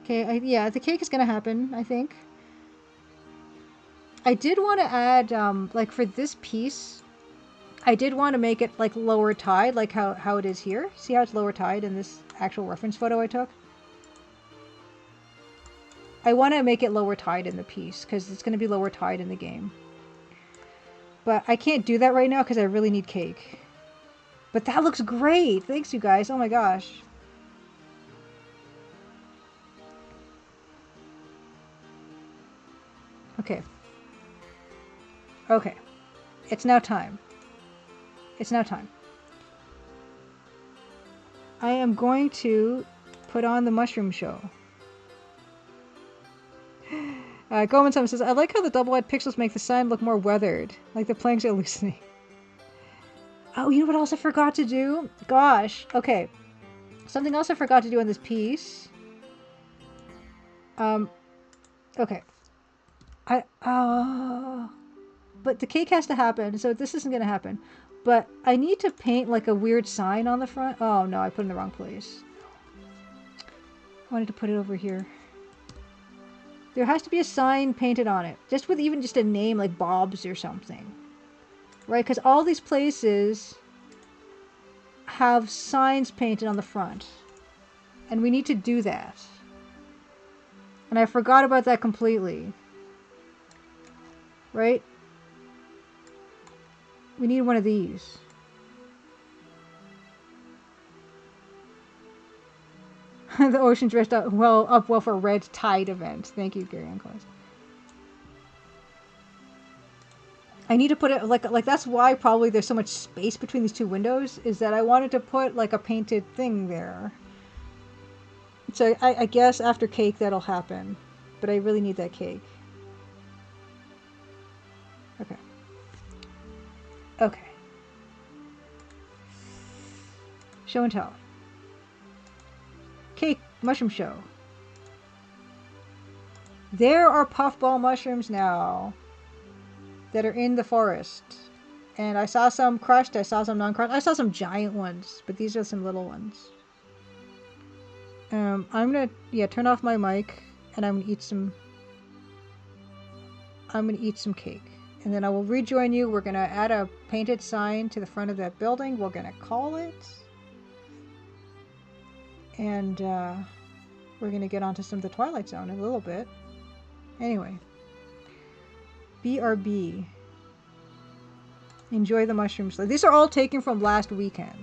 Okay, yeah, the cake is gonna happen, I think. I did want to add, like for this piece, I did want to make it like lower tide, like how it is here. See how it's lower tide in this actual reference photo I took? I want to make it lower tide in the piece, because it's going to be lower tide in the game. But I can't do that right now, because I really need cake. But that looks great! Thanks, you guys. Oh my gosh. Okay. Okay. It's now time. It's now time. I am going to put on the mushroom show. Goldman says, I like how the double-wide pixels make the sign look more weathered. Like the planks are loosening. Oh, you know what else I forgot to do? Gosh. Okay. Something else I forgot to do in this piece. Okay. But the cake has to happen, so this isn't gonna happen. But I need to paint like a weird sign on the front. Oh no, I put it in the wrong place. I wanted to put it over here. There has to be a sign painted on it. Just with even just a name like Bob's or something. Right? Because all these places have signs painted on the front. And we need to do that. And I forgot about that completely. Right? We need one of these. The ocean dressed up well for a red tide event. Thank you, Gary Unclose. I need to put it like that's why probably there's so much space between these two windows, is that I wanted to put like a painted thing there. So I guess after cake that'll happen, but I really need that cake. Okay. Okay. Show and tell. Cake mushroom show. There are puffball mushrooms now that are in the forest. And I saw some crushed, I saw some non-crushed, I saw some giant ones, but these are some little ones. I'm gonna, turn off my mic, and I'm gonna eat some cake. And then I will rejoin you. We're gonna add a painted sign to the front of that building. We're gonna call it. And, we're gonna get onto some of the Twilight Zone in a little bit. Anyway. BRB. Enjoy the mushrooms. These are all taken from last weekend.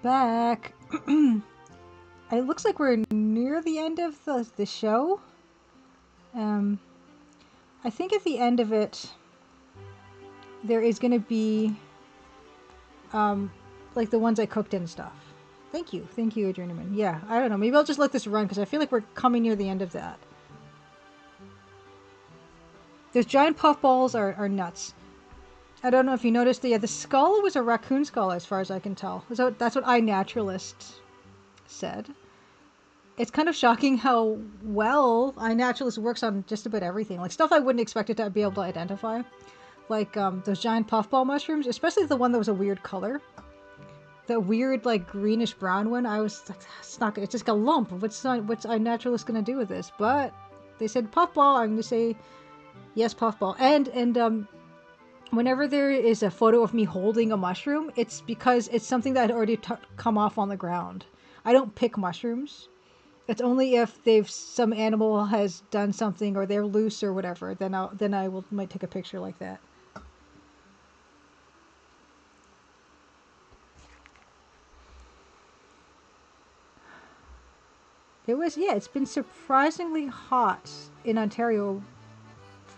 back. It looks like we're near the end of the show. I think at the end of it, there is going to be, like the ones I cooked and stuff. Thank you, Adrenaline. Yeah, I don't know. Maybe I'll just let this run because I feel like we're coming near the end of that. Those giant puffballs are nuts. I don't know if you noticed, the skull was a raccoon skull as far as I can tell. So that's what iNaturalist said. It's kind of shocking how well iNaturalist works on just about everything. Like stuff I wouldn't expect it to be able to identify. Like those giant puffball mushrooms, especially the one that was a weird color. The weird like greenish brown one. I was like, it's not good. It's just a lump. What's iNaturalist gonna do with this? But they said puffball. I'm gonna say yes, puffball. And whenever there is a photo of me holding a mushroom, it's because it's something that had already come off on the ground. I don't pick mushrooms. It's only if some animal has done something or they're loose or whatever, then I might take a picture like that. It's been surprisingly hot in Ontario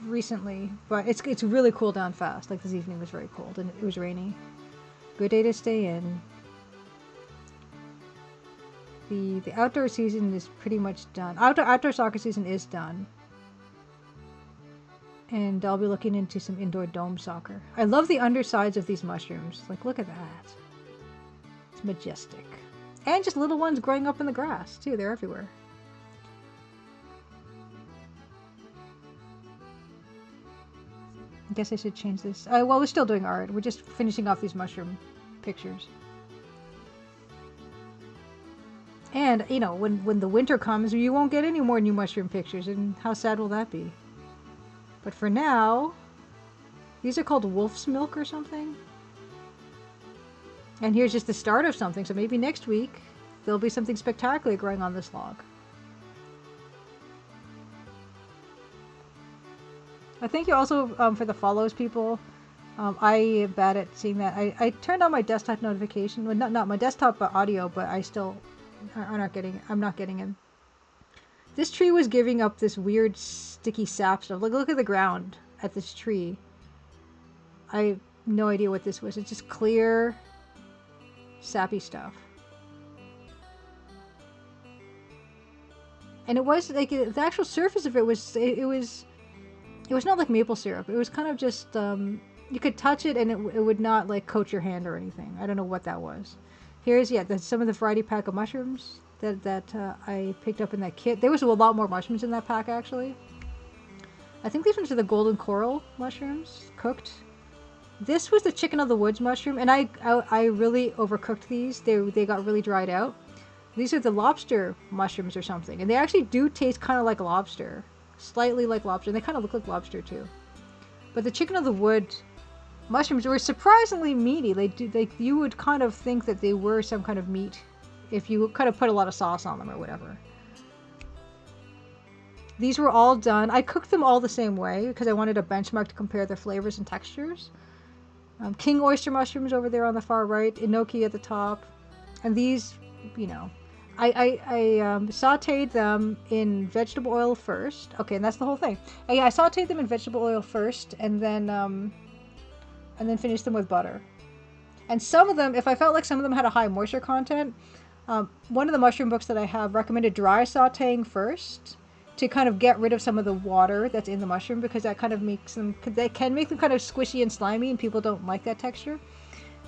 recently, but it's really cooled down fast. Like this evening was very cold and it was rainy. Good day to stay in. The outdoor season is pretty much done. Outdoor soccer season is done. And I'll be looking into some indoor dome soccer. I love the undersides of these mushrooms. Like, look at that. It's majestic. And just little ones growing up in the grass, too. They're everywhere. I guess I should change this. Well, we're still doing art. We're just finishing off these mushroom pictures. And, you know, when the winter comes, you won't get any more new mushroom pictures. And how sad will that be? But for now, these are called wolf's milk or something. And here's just the start of something. So maybe next week, there'll be something spectacular growing on this log. I thank you also for the follows, people. I am bad at seeing that. I turned on my desktop notification. Well, not my desktop audio, but I still... I'm not getting him. This tree was giving up this weird sticky sap stuff. Look at the ground at this tree. I have no idea what this was. It's just clear, sappy stuff. And it was like the actual surface of it was not like maple syrup. It was kind of just you could touch it and it would not like coat your hand or anything. I don't know what that was. Here's some of the variety pack of mushrooms that I picked up in that kit. There was a lot more mushrooms in that pack actually. I think these ones are the golden coral mushrooms cooked. This was the chicken of the woods mushroom, and I really overcooked these. They got really dried out. These are the lobster mushrooms or something, and they actually do taste kind of like lobster, slightly like lobster. They kind of look like lobster too. But the chicken of the wood mushrooms were surprisingly meaty. You would kind of think that they were some kind of meat if you kind of put a lot of sauce on them or whatever. These were all done. I cooked them all the same way because I wanted a benchmark to compare their flavors and textures. King oyster mushrooms over there on the far right, enoki at the top, and these, you know, I sauteed them in vegetable oil first. Okay, and that's the whole thing. I sauteed them in vegetable oil first, and then finished them with butter. And some of them, if I felt like some of them had a high moisture content, one of the mushroom books that I have recommended dry sauteing first to kind of get rid of some of the water that's in the mushroom, because that kind of makes them, they can make them kind of squishy and slimy, and people don't like that texture.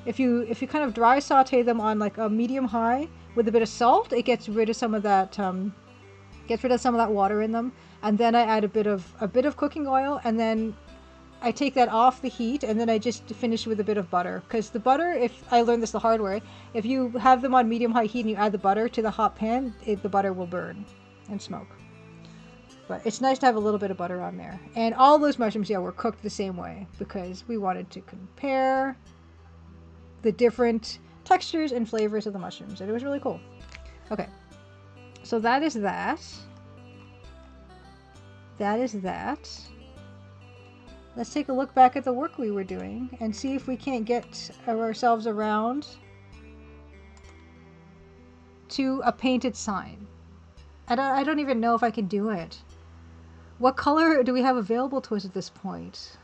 If you kind of dry saute them on like a medium high with a bit of salt, it gets rid of some of that water in them. And then I add a bit of cooking oil, and then I take that off the heat, and then I just finish with a bit of butter. Because the butter, if I learned this the hard way, if you have them on medium-high heat and you add the butter to the hot pan, the butter will burn and smoke. But it's nice to have a little bit of butter on there. And all those mushrooms, were cooked the same way because we wanted to compare the different textures and flavors of the mushrooms. And it was really cool. Okay. So that is that. That is that. Let's take a look back at the work we were doing and see if we can't get ourselves around to a painted sign. I don't even know if I can do it. What color do we have available to us at this point?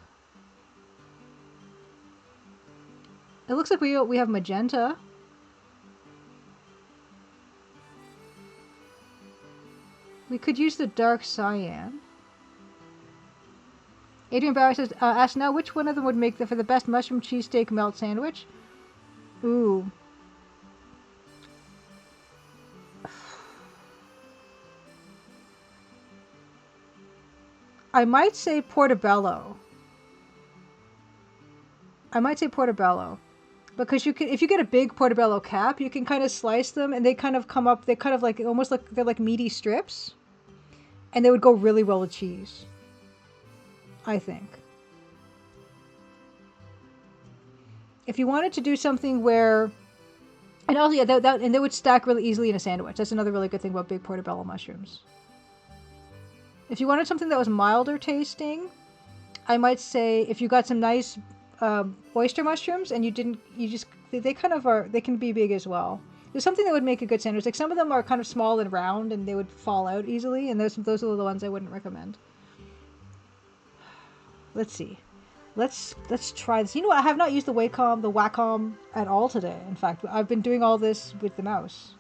It looks like we have magenta. We could use the dark cyan. Adrian Bauer says, asks now which one of them would make for the best mushroom cheesesteak melt sandwich? Ooh. I might say portobello. Because you can, if you get a big portobello cap, you can kind of slice them and they kind of come up, they kind of like, almost like, they're like meaty strips. And they would go really well with cheese. I think. If you wanted to do something where, and also, yeah, and they would stack really easily in a sandwich. That's another really good thing about big portobello mushrooms. If you wanted something that was milder tasting, I might say if you got some nice oyster mushrooms and they kind of are, they can be big as well. There's something that would make a good sandwich. Like some of them are kind of small and round and they would fall out easily, and those are the ones I wouldn't recommend. Let's see. Let's try this. You know what? I have not used the Wacom at all today. In fact, I've been doing all this with the mouse.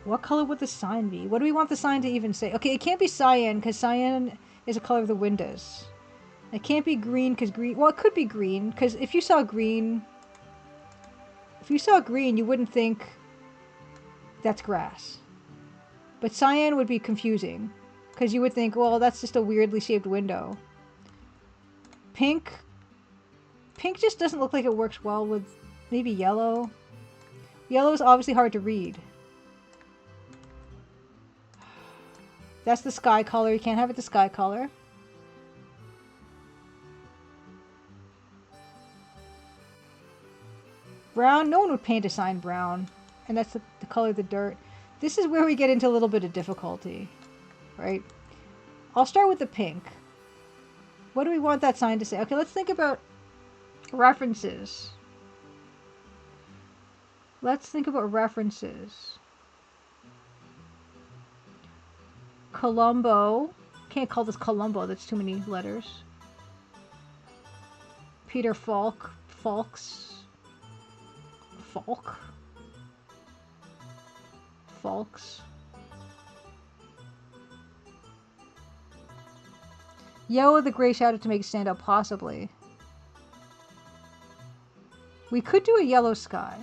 What color would the sign be? What do we want the sign to even say? Okay, it can't be cyan because cyan is the color of the windows. It can't be green because green... Well, it could be green because if you saw green... If you saw green, you wouldn't think that's grass. But cyan would be confusing because you would think, well, that's just a weirdly shaped window. Pink just doesn't look like it works well with maybe yellow. Yellow is obviously hard to read. That's the sky color. You can't have it the sky color. Brown. No one would paint a sign brown. And that's the color of the dirt. This is where we get into a little bit of difficulty. Right? I'll start with the pink. What do we want that sign to say? Okay, let's think about references. Colombo. Can't call this Colombo. That's too many letters. Peter Falk. Falks. Yellow with the gray shadow to make it stand out, possibly. We could do a yellow sky.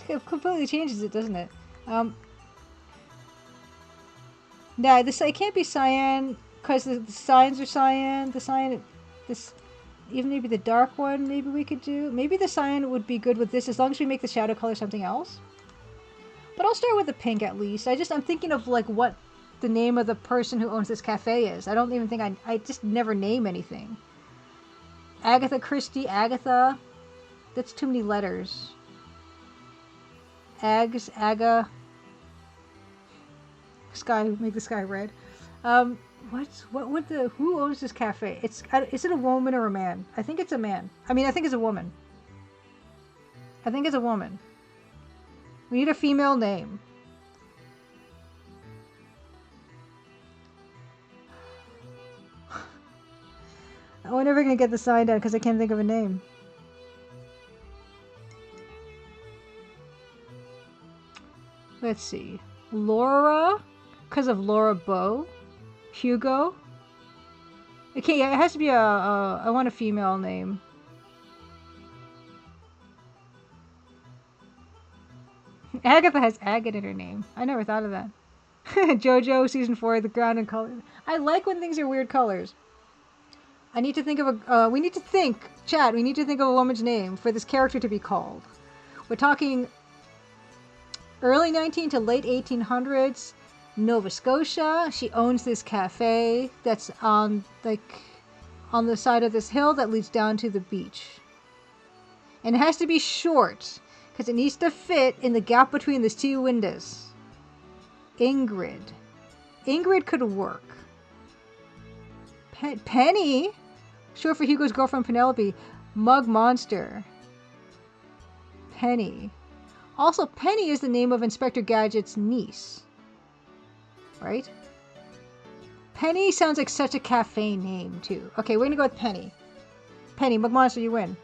It completely changes it, doesn't it? Nah, it can't be cyan because the signs are cyan. Even maybe the dark one, maybe we could do. Maybe the cyan would be good with this as long as we make the shadow color something else. But I'll start with the pink at least. I'm thinking of like what the name of the person who owns this cafe is. I don't even think I just never name anything. Agatha Christie, Agatha. That's too many letters. Aga. Sky, make the sky red. Who owns this cafe? Is it a woman or a man? I think it's a man. I think it's a woman. We need a female name. I'm never gonna get the sign done because I can't think of a name. Let's see. Laura, because of Laura Bow. Hugo. Okay, yeah, it has to be I want a female name. Agatha has agate in her name. I never thought of that. JoJo, season 4, the ground and color. I like when things are weird colors. I need to think of we need to think of a woman's name for this character to be called. We're talking early 19 to late 1800s. Nova Scotia. She owns this cafe that's on the side of this hill that leads down to the beach. And it has to be short because it needs to fit in the gap between these two windows. Ingrid could work. Penny? Short for Hugo's girlfriend Penelope. Mug Monster. Penny. Also, Penny is the name of Inspector Gadget's niece. Right? Penny sounds like such a cafe name, too. Okay, we're gonna go with Penny. Penny, Mug Monster, you win.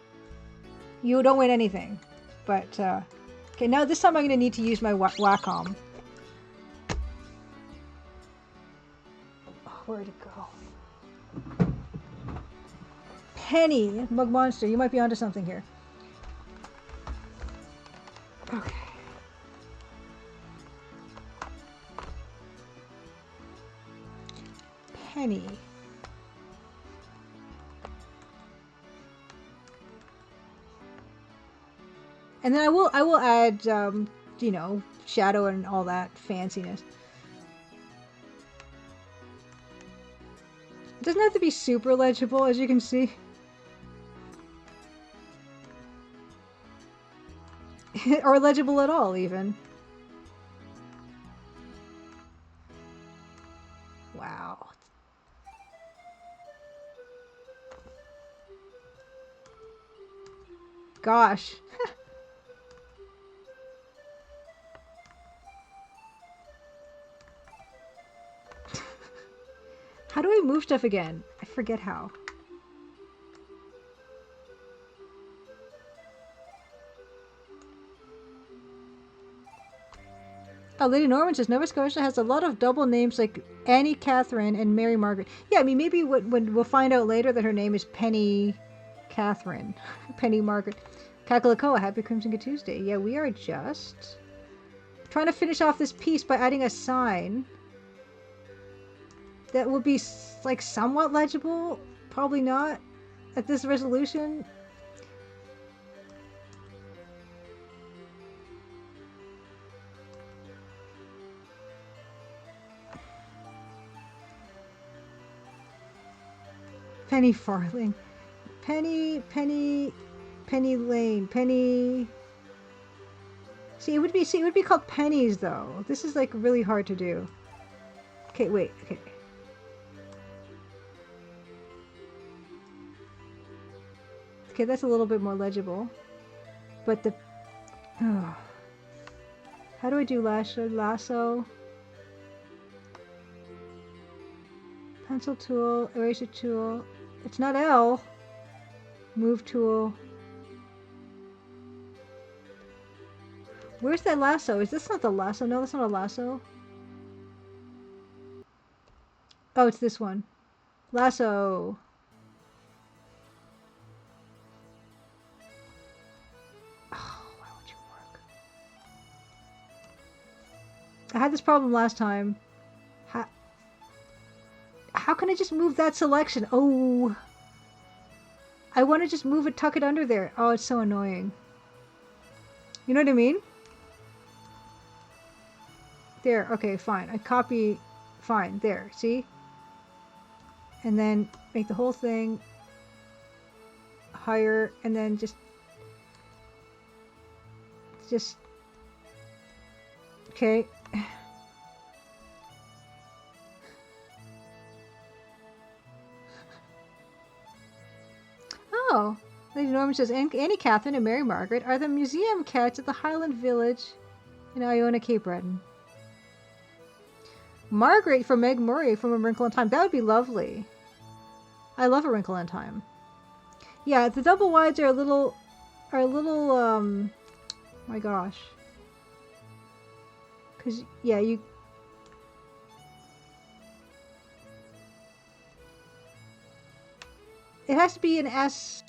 You don't win anything. But, okay, now this time I'm gonna need to use my Wacom. Oh, where'd it go? Penny, Mug Monster, you might be onto something here. Okay. Penny. And then I will add, you know, shadow and all that fanciness. It doesn't have to be super legible, as you can see. Or legible at all, even. Wow. Gosh. How do I move stuff again? I forget how. Oh, Lady Norman says Nova Scotia has a lot of double names like Annie Catherine and Mary Margaret. Yeah, I mean, maybe we'll find out later that her name is Penny Catherine. Penny Margaret. Kakalakoa, happy Crimson Good Tuesday. Yeah, we are just trying to finish off this piece by adding a sign that will be like somewhat legible. Probably not at this resolution. Penny Farthing. Penny Lane. Penny. See, it would be called pennies though. This is like really hard to do. Okay, wait. Okay. Okay, that's a little bit more legible. But the how do I do lasso? Pencil tool, eraser tool. It's not L. Move tool. Where's that lasso? Is this not the lasso? No, that's not a lasso. Oh, it's this one. Lasso. Oh, why won't you work? I had this problem last time. How can I just move that selection? Oh. I want to just move it, tuck it under there. Oh, it's so annoying. You know what I mean? There, okay, fine. I copy, fine, there, see? And then make the whole thing higher, and then just, okay. Oh, Lady Norman says, Annie Catherine and Mary Margaret are the museum cats at the Highland Village in Iona, Cape Breton. Margaret from Meg Murray from A Wrinkle in Time. That would be lovely. I love A Wrinkle in Time. Yeah, the double wides are a little, my gosh. Because, yeah, you... It has to be an S.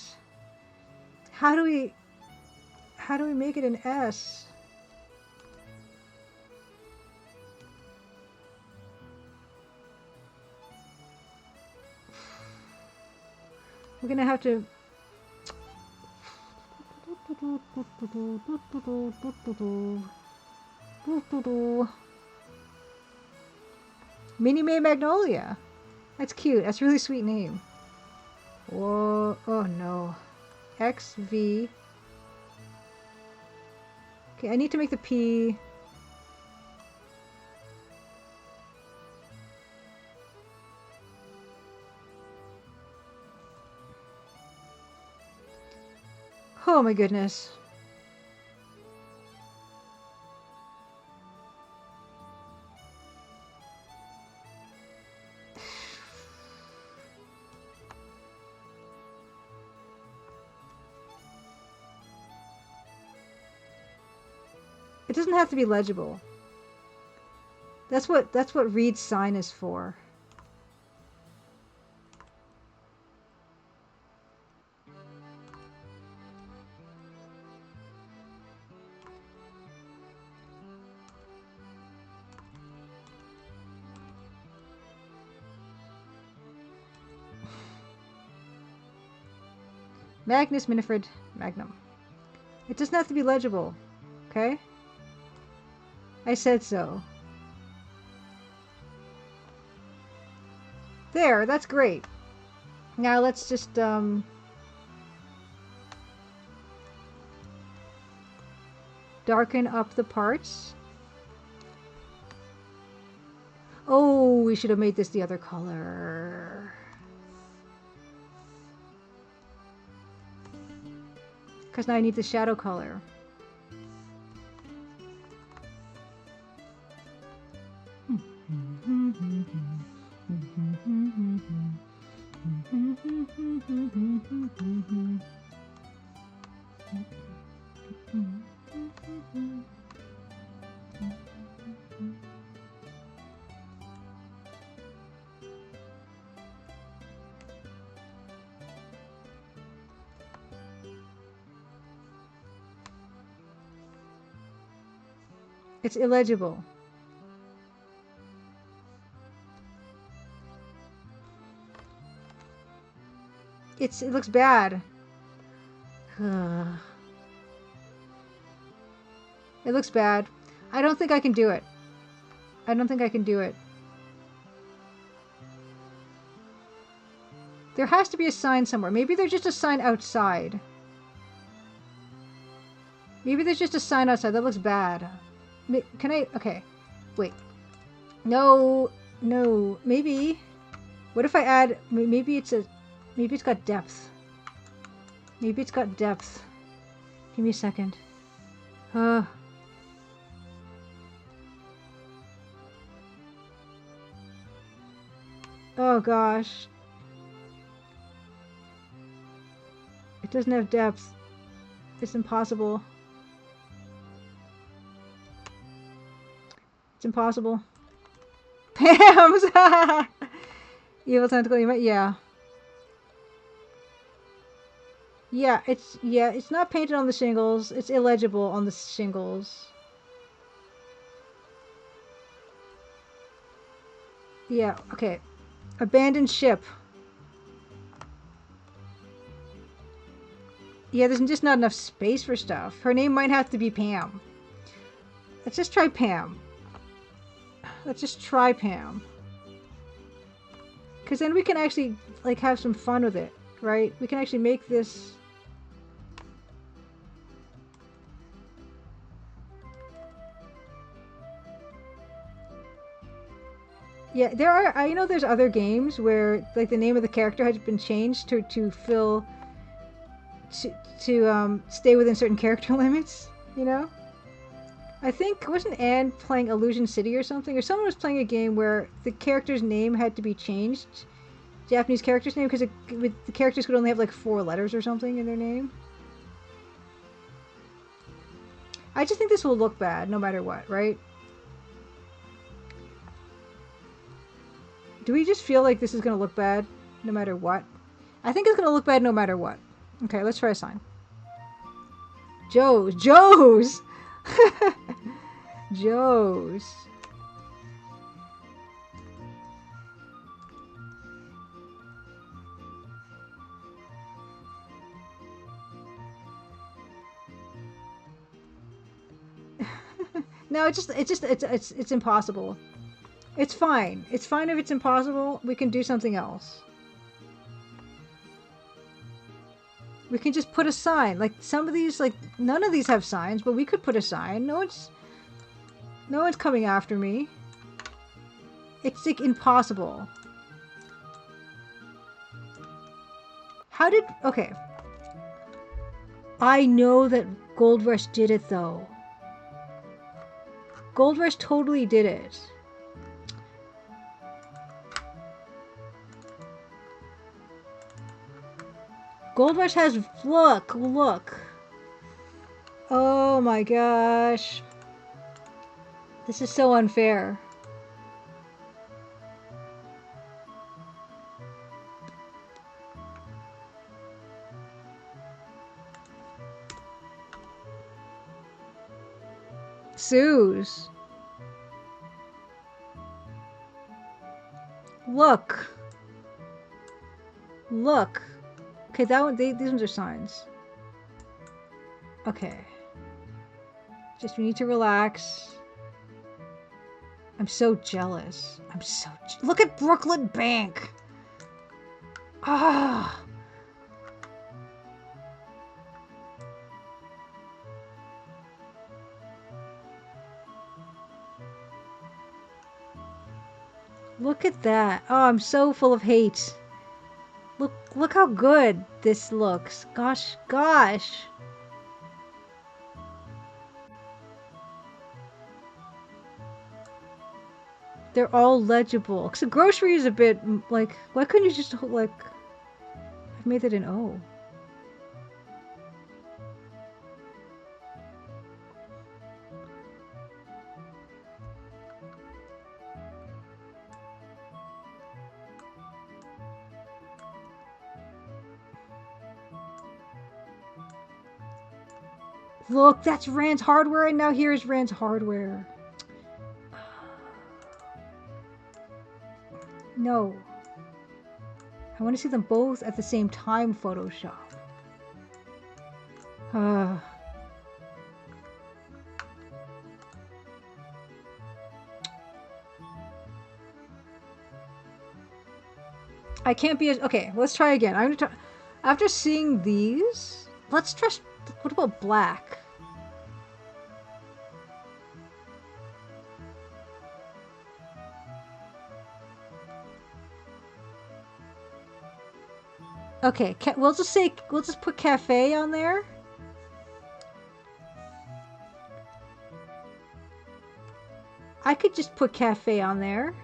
How do we make it an S? We're gonna have to... Minnie Mae Magnolia. That's cute. That's a really sweet name. Whoa. Oh no. XV. Okay, I need to make the P. Oh my goodness. It doesn't have to be legible. That's what read sign is for. Magnus Minifred Magnum. It doesn't have to be legible, okay? I said so. There, that's great. Now let's just, darken up the parts. Oh, we should have made this the other color. Because now I need the shadow color. It's illegible. It looks bad. It looks bad. I don't think I can do it. I don't think I can do it. There has to be a sign somewhere. Maybe there's just a sign outside. Maybe there's just a sign outside. That looks bad. Can I? Okay. Wait. No. No. Maybe. What if I add... Maybe it's got depth. Maybe it's got depth. Give me a second. Oh gosh. It doesn't have depth. It's impossible. It's impossible. Pam's! Evil tentacle, yeah. Yeah, it's not painted on the shingles. It's illegible on the shingles. Yeah, okay. Abandoned ship. Yeah, there's just not enough space for stuff. Her name might have to be Pam. Let's just try Pam. Let's just try Pam. Because then we can actually, like, have some fun with it, right? We can actually make this... Yeah, there are, I know there's other games where, like, the name of the character has been changed to fill... to stay within certain character limits, you know? I think, wasn't Anne playing Illusion City or something? Or someone was playing a game where the character's name had to be changed. Japanese character's name, because the characters could only have like 4 letters or something in their name. I just think this will look bad no matter what, right? Do we just feel like this is going to look bad no matter what? I think it's going to look bad no matter what. Okay, let's try a sign. Joe's. Joe's! Joe's. No, it's impossible. It's fine. It's fine if it's impossible. We can do something else. We can just put a sign. Like, some of these, like, none of these have signs, but we could put a sign. No one's coming after me. It's, like, impossible. How did... Okay. I know that Gold Rush did it though. Gold Rush totally did it. Gold Rush has, look. Oh my gosh. This is so unfair. Suze. Look. Okay, that one, these ones are signs. Okay. Just we need to relax. I'm so jealous. Look at Brooklyn Bank. Ah. Look at that. Oh, I'm so full of hate. Look how good this looks. Gosh. They're all legible. Cause the grocery is a bit like, why couldn't you just like, I've made it an O. Look, that's Rand's Hardware, and now here's Rand's Hardware. No. I want to see them both at the same time, Photoshop. I can't be as... Okay, let's try again. I'm gonna try... After seeing these, let's try... What about black? Okay, we'll just put cafe on there. I could just put cafe on there.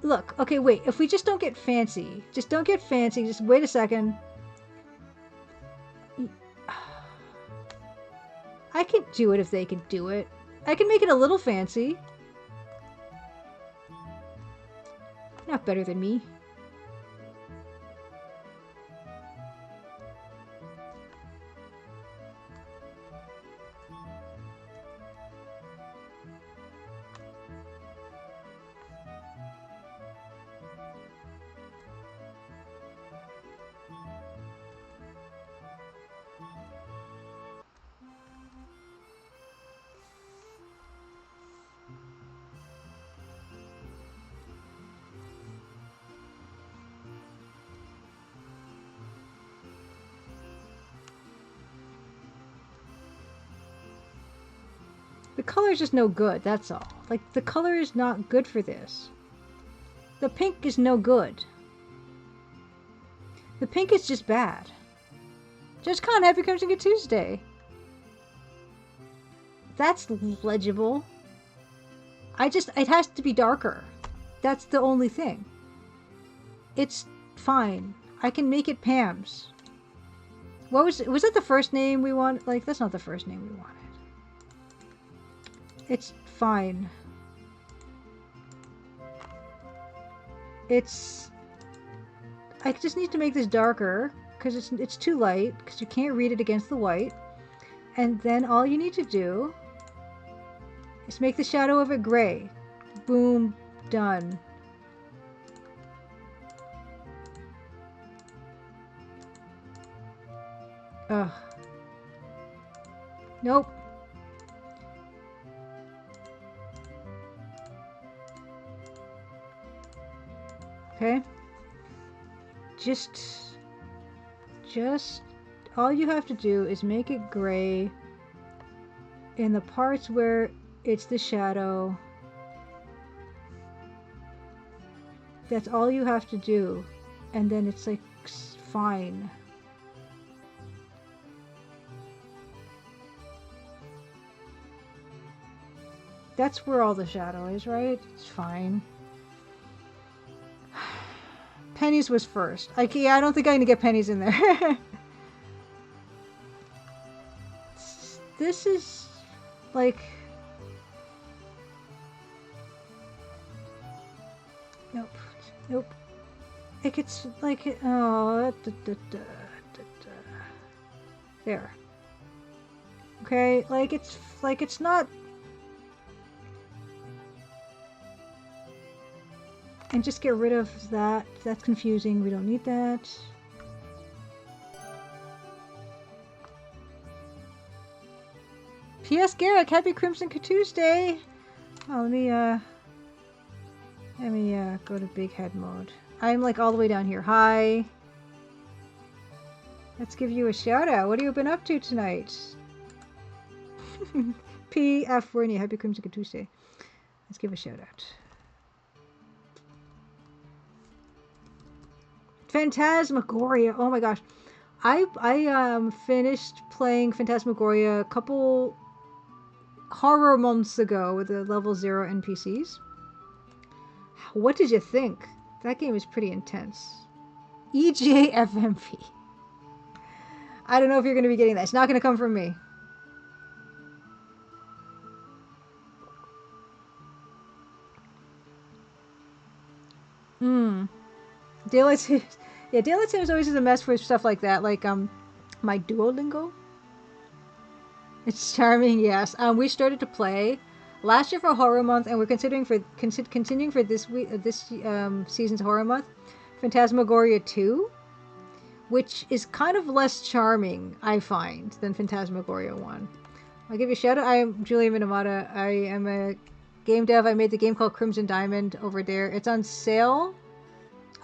Look, okay, wait. If we just don't get fancy, just wait a second. I can do it if they can do it. I can make it a little fancy. Not better than me. The color is just no good, that's all. Like, the color is not good for this. The pink is no good. The pink is just bad. Just Con, happy Crimson Good Tuesday. That's legible. It has to be darker. That's the only thing. It's fine. I can make it Pam's. Was that the first name we want? Like, that's not the first name we wanted. It's fine. I just need to make this darker because it's too light because you can't read it against the white. And then all you need to do is make the shadow of it gray. Boom, done. Ugh. Nope. Okay. Just all you have to do is make it gray in the parts where it's the shadow. That's all you have to do. and then it's like fine. That's where all the shadow is, right? It's fine. Pennies was first. Yeah, I don't think I'm gonna get pennies in there. This is like, nope, nope. Like it's like, oh, there. Okay, like it's not. And just get rid of that. That's confusing. We don't need that. P.S. Garrick, happy Crimson Tuesday. Oh, let me go to big head mode. I'm like all the way down here. Hi. Let's give you a shout out. What have you been up to tonight? P.F. Wernie, happy Crimson Tuesday. Let's give a shout out. Phantasmagoria. Oh my gosh. I finished playing Phantasmagoria a couple horror months ago with the level 0 NPCs. What did you think? That game is pretty intense. EJFMP. I don't know if you're going to be getting that. It's not going to come from me. Daylight Savings. Yeah, Daylight Savings always is a mess for stuff like that. Like, my Duolingo. It's charming, yes. We started to play last year for Horror Month, and we're considering for continuing for this week, season's Horror Month, Phantasmagoria 2, which is kind of less charming, I find, than Phantasmagoria 1. I'll give you a shout out. I am Julia Minamata. I am a game dev. I made the game called Crimson Diamond over there. It's on sale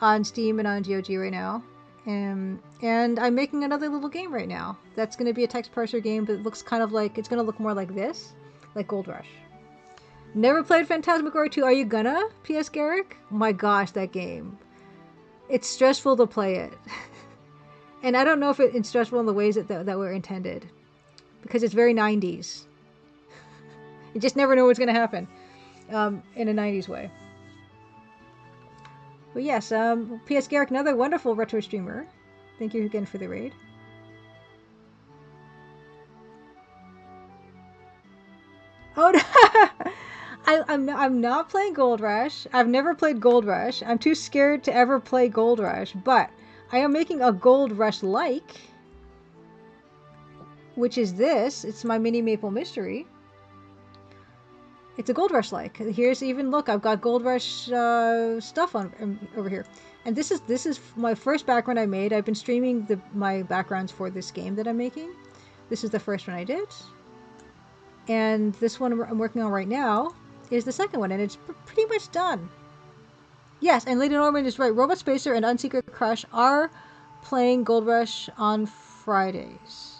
on Steam and on GOG right now. And I'm making another little game right now. That's going to be a text parser game, but it looks kind of like, it's going to look more like this, like Gold Rush. Never played Phantasmagoria 2. Are you gonna? P.S. Garrick? Oh my gosh, that game. It's stressful to play it. And I don't know if it's stressful in the ways that were intended. Because it's very 90s. You just never know what's going to happen in a 90s way. But yes, P.S. Garrick, another wonderful retro streamer. Thank you again for the raid. Oh, no. I'm not playing Gold Rush. I've never played Gold Rush. I'm too scared to ever play Gold Rush. But I am making a Gold Rush-like, which is this. It's my mini Maple Mystery. It's a Gold Rush-like. Here's even, look, I've got Gold Rush stuff on over here. And this is my first background I made. I've been streaming my backgrounds for this game that I'm making. This is the first one I did. And this one I'm working on right now is the second one, and it's pretty much done. Yes, and Lady Norman is right. Robot Spacer and Unsecret Crush are playing Gold Rush on Fridays.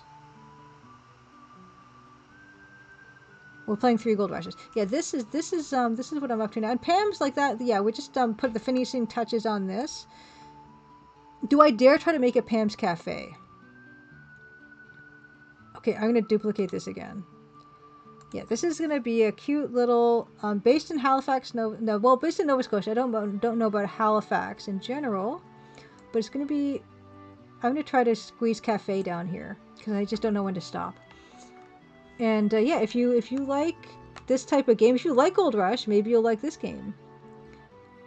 We're playing 3 Gold Rushes. Yeah, this is what I'm up to now. And Pam's like that. Yeah, we just put the finishing touches on this. Do I dare try to make a Pam's Cafe? Okay, I'm gonna duplicate this again. Yeah, this is gonna be a cute little based in Halifax, based in Nova Scotia. I don't know about Halifax in general, but it's gonna be. I'm gonna try to squeeze cafe down here because I just don't know when to stop. And yeah, if you like this type of game, if you like Gold Rush, maybe you'll like this game.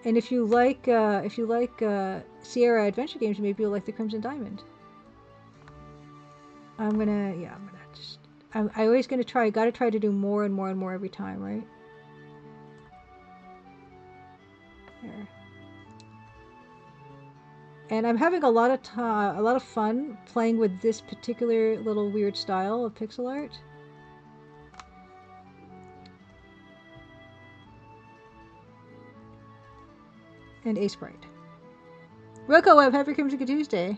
And if you like Sierra adventure games, maybe you'll like the Crimson Diamond. I'm always gonna try. Gotta try to do more and more and more every time, right? There. And I'm having a lot of fun playing with this particular little weird style of pixel art. And A Sprite. Roko Web, happy Crimson Tuesday.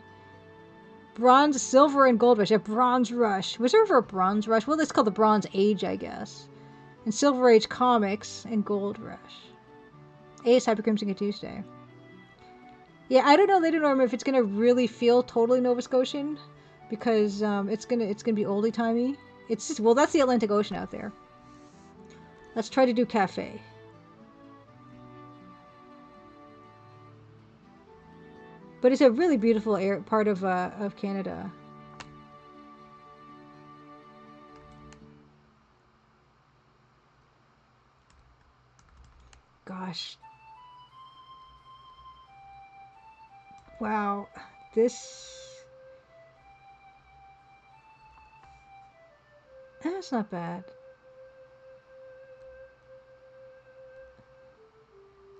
Bronze, Silver, and Gold Rush. Yeah, Bronze Rush. Was there ever a Bronze Rush? Well, it's called the Bronze Age, I guess. And Silver Age Comics and Gold Rush. Ace, happy Crimson Tuesday. Yeah, I don't know, Lady Norma, if it's gonna really feel totally Nova Scotian, because it's gonna be oldie timey. It's just, well, that's the Atlantic Ocean out there. Let's try to do cafe. But it's a really beautiful part of Canada. Gosh. Wow. That's not bad.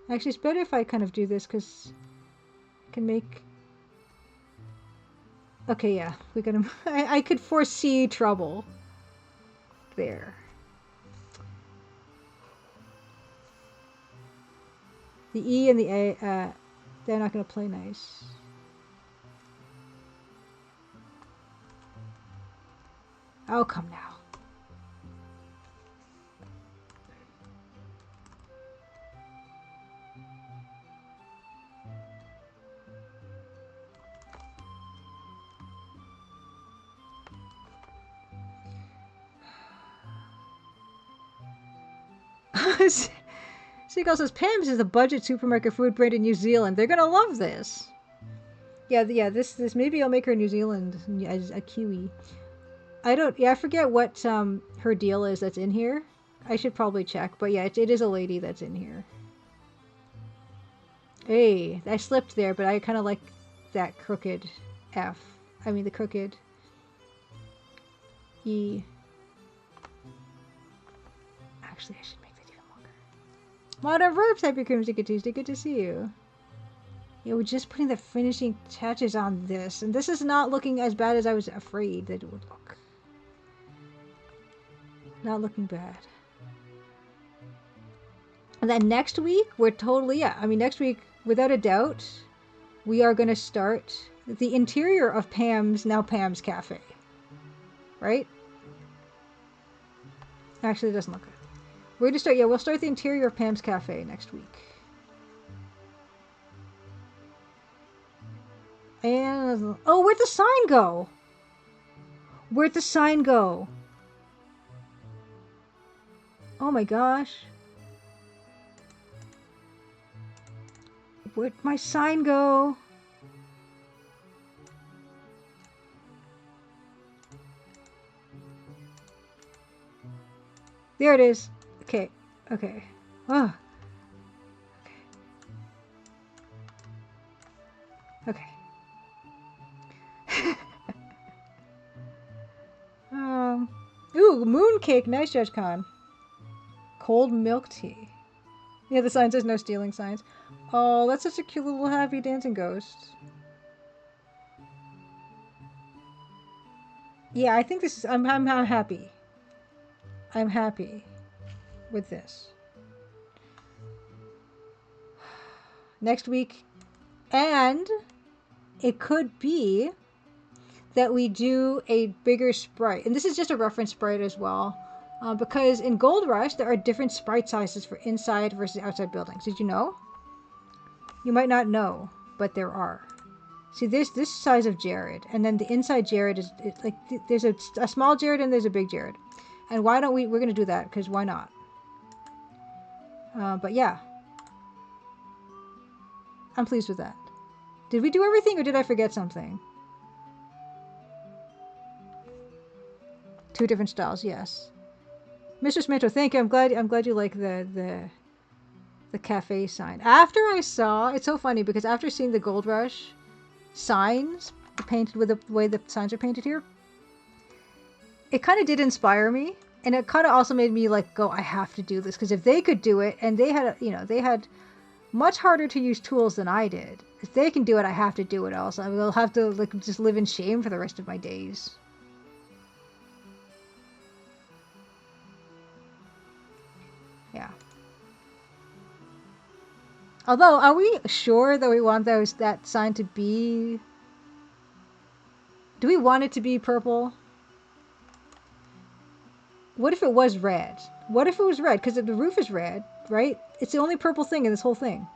Actually, it's better if I kind of do this because I can make... Okay, yeah. We're gonna... I could foresee trouble. There. The E and the A, they're not gonna play nice. Oh, come now. Seagull says, Pam's is a budget supermarket food brand in New Zealand. They're gonna love this. Yeah, this maybe I'll make her New Zealand as a Kiwi. I forget what her deal is that's in here. I should probably check, but yeah, it is a lady that's in here. Hey, I slipped there, but I kind of like that crooked F. I mean the crooked E. Actually, I should make that even longer. Modern Verbs, Happy Creamsicle Tuesday. Good to see you. Yeah, we're just putting the finishing touches on this, and this is not looking as bad as I was afraid that it would look. Not looking bad. And then next week, we're totally, yeah, I mean, next week, without a doubt, we are going to start the interior of now Pam's Cafe. Right? Actually, it doesn't look good. We're going to start, yeah, we'll start the interior of Pam's Cafe next week. And, oh, where'd the sign go? Where'd the sign go? Oh my gosh. Where'd my sign go? There it is. Okay. Okay. Oh. Okay. Ooh, mooncake. Nice, Judge Khan. Cold milk tea. Yeah, the sign says no stealing signs. Oh, that's such a cute little happy dancing ghost. Yeah, I think this is... I'm happy. I'm happy with this. Next week. And it could be that we do a bigger sprite. And this is just a reference sprite as well. Because in Gold Rush, there are different sprite sizes for inside versus outside buildings. Did you know? You might not know, but there are. See, there's this size of Jared, and then the inside Jared is like, there's a small Jared and there's a big Jared. And why don't we're going to do that, because why not? But yeah. I'm pleased with that. Did we do everything, or did I forget something? 2 different styles, yes. Mr. Smith, thank you. I'm glad you like the cafe sign. After I saw, it's so funny because after seeing the Gold Rush signs painted with the way the signs are painted here, it kind of did inspire me, and it kind of also made me like go, I have to do this, because if they could do it, and they had, they had much harder to use tools than I did. If they can do it, I have to do it also. I will have to like just live in shame for the rest of my days. Yeah. Although, are we sure that we want that sign to be... Do we want it to be purple? What if it was red? What if it was red? Because the roof is red, right? It's the only purple thing in this whole thing.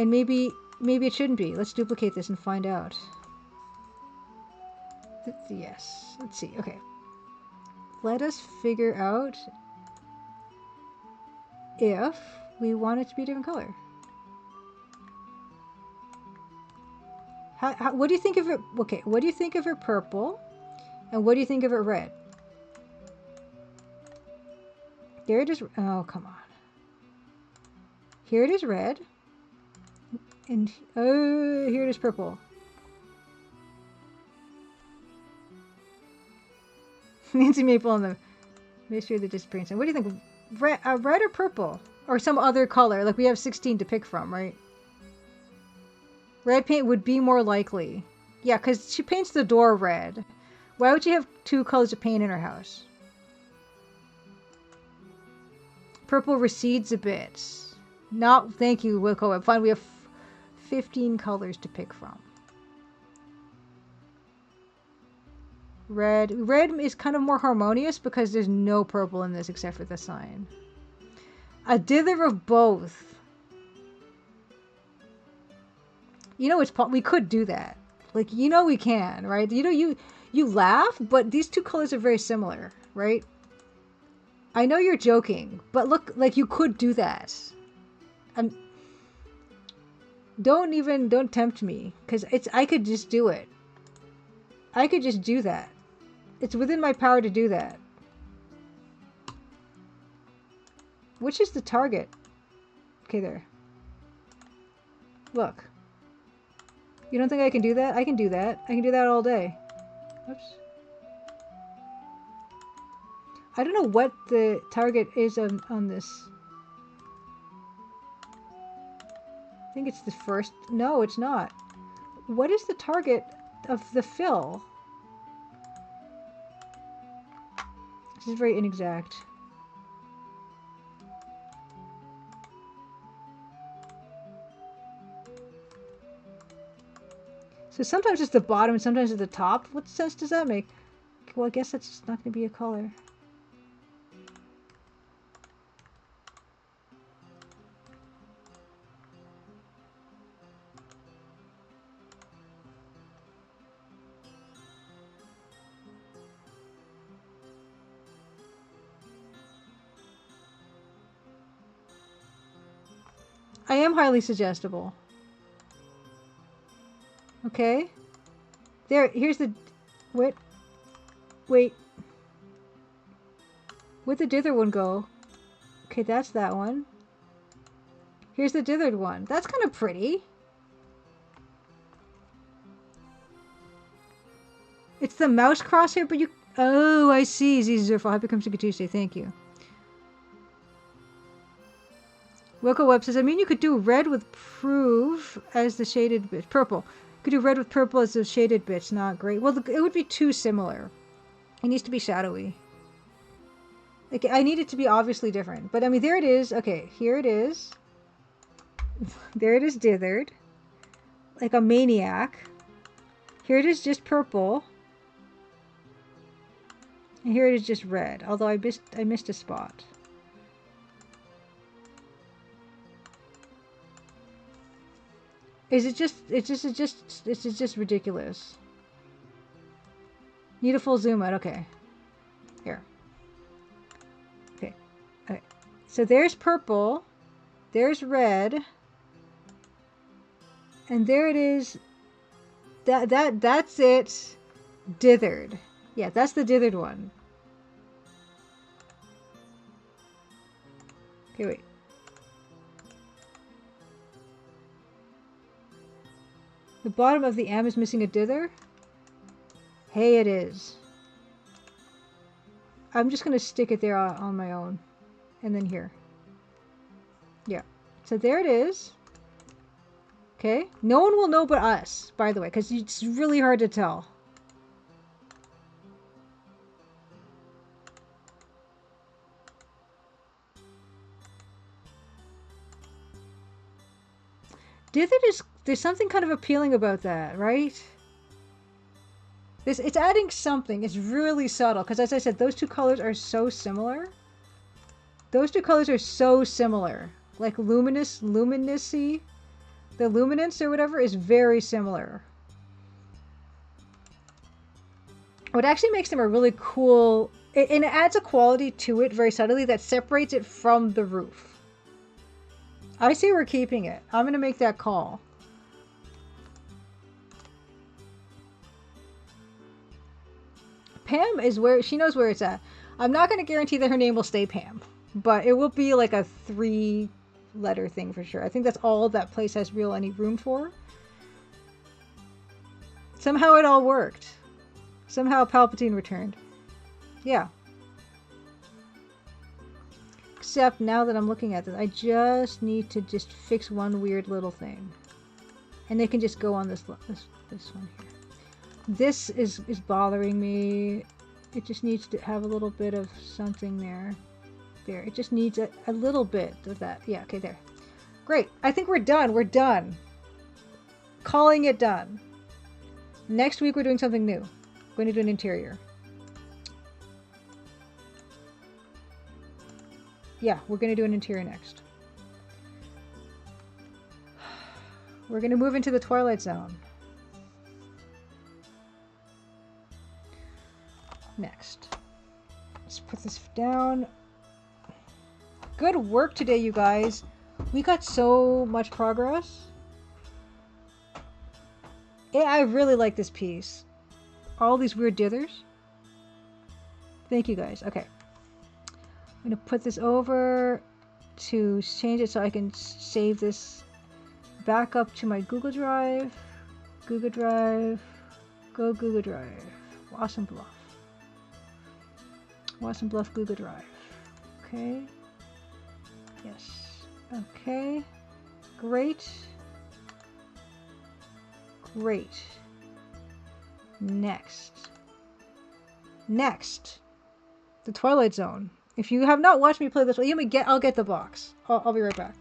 And maybe it shouldn't be. Let's duplicate this and find out. Yes. Let's see. Okay. Let us figure out if we want it to be a different color. What do you think of it? Okay, what do you think of it purple? And what do you think of it red? There it is. Oh, come on. Here it is red. And oh, here it is purple. Nancy Maple and the Mystery of the Disappearance. And what do you think? Red or purple? Or some other color? Like we have 16 to pick from, right? Red paint would be more likely. Yeah, because she paints the door red. Why would you have 2 colors of paint in her house? Purple recedes a bit. Not, thank you, Wilco. Fine, we have 15 colors to pick from. Red is kind of more harmonious because there's no purple in this except for the sign. A dither of both. You know, we could do that. Like, you know we can, right? You know, you laugh, but these 2 colors are very similar, right? I know you're joking, but look, like you could do that. Don't tempt me, because I could just do it. I could just do that. It's within my power to do that. Which is the target? Okay, there. Look. You don't think I can do that? I can do that. I can do that all day. Oops. I don't know what the target is on this. I think it's the first. No, it's not. What is the target of the fill? This is very inexact. So sometimes it's the bottom and sometimes it's the top. What sense does that make? Well, I guess that's just not going to be a color. I am highly suggestible. Okay. There, here's the... Wait. Where'd the dithered one go? Okay, that's that one. Here's the dithered one. That's kind of pretty. It's the mouse crosshair, but you... Oh, I see. Zizurful. Happy comes to Tuesday. Thank you. Wilco Webb says, I mean, you could do red with proof as the shaded bit. Purple. You could do red with purple as the shaded bits. Not great. Well, it would be too similar. It needs to be shadowy. Like, I need it to be obviously different. But, I mean, there it is. Okay, here it is. There it is dithered. Like a maniac. Here it is just purple. And here it is just red. Although I missed a spot. Is it just, it's just ridiculous. Need a full zoom out, okay. Here. Okay. Okay. So there's purple. There's red. And there it is. That's it. Dithered. Yeah, that's the dithered one. Okay, wait. The bottom of the M is missing a dither? Hey, it is. I'm just going to stick it there on my own. And then here. Yeah. So there it is. Okay. No one will know but us, by the way, because it's really hard to tell. Dithered is... There's something kind of appealing about that, right? It's adding something. It's really subtle. Because as I said, those 2 colors are so similar. Those 2 colors are so similar. Like luminous-y. the luminance or whatever is very similar. What actually makes them a really cool, and it adds a quality to it very subtly that separates it from the roof. I say we're keeping it. I'm going to make that call. Pam is where, she knows where it's at. I'm not going to guarantee that her name will stay Pam, but it will be like a 3-letter thing for sure. I think that's all that place has any room for. Somehow it all worked. Somehow Palpatine returned. Yeah. Except now that I'm looking at this, I just need to just fix one weird little thing. And they can just go on this one here. This is bothering me. It just needs to have a little bit of something there. There. It just needs a little bit of that. Yeah, okay, there. Great. I think we're done. We're done. Calling it done. Next week we're doing something new. We're going to do an interior. Yeah, we're going to do an interior next. We're going to move into the Twilight Zone. Next. Let's put this down. Good work today, you guys. We got so much progress. Yeah, I really like this piece. All these weird dithers. Thank you guys. Okay. I'm going to put this over to change it so I can save this back up to my Google Drive. Google Drive. Go Google Drive. Wasson Bluff. Wasson Bluff Google Drive. Okay. Yes. Okay. Great. Great. Next. The Twilight Zone. If you have not watched me play this, I'll get the box. I'll be right back.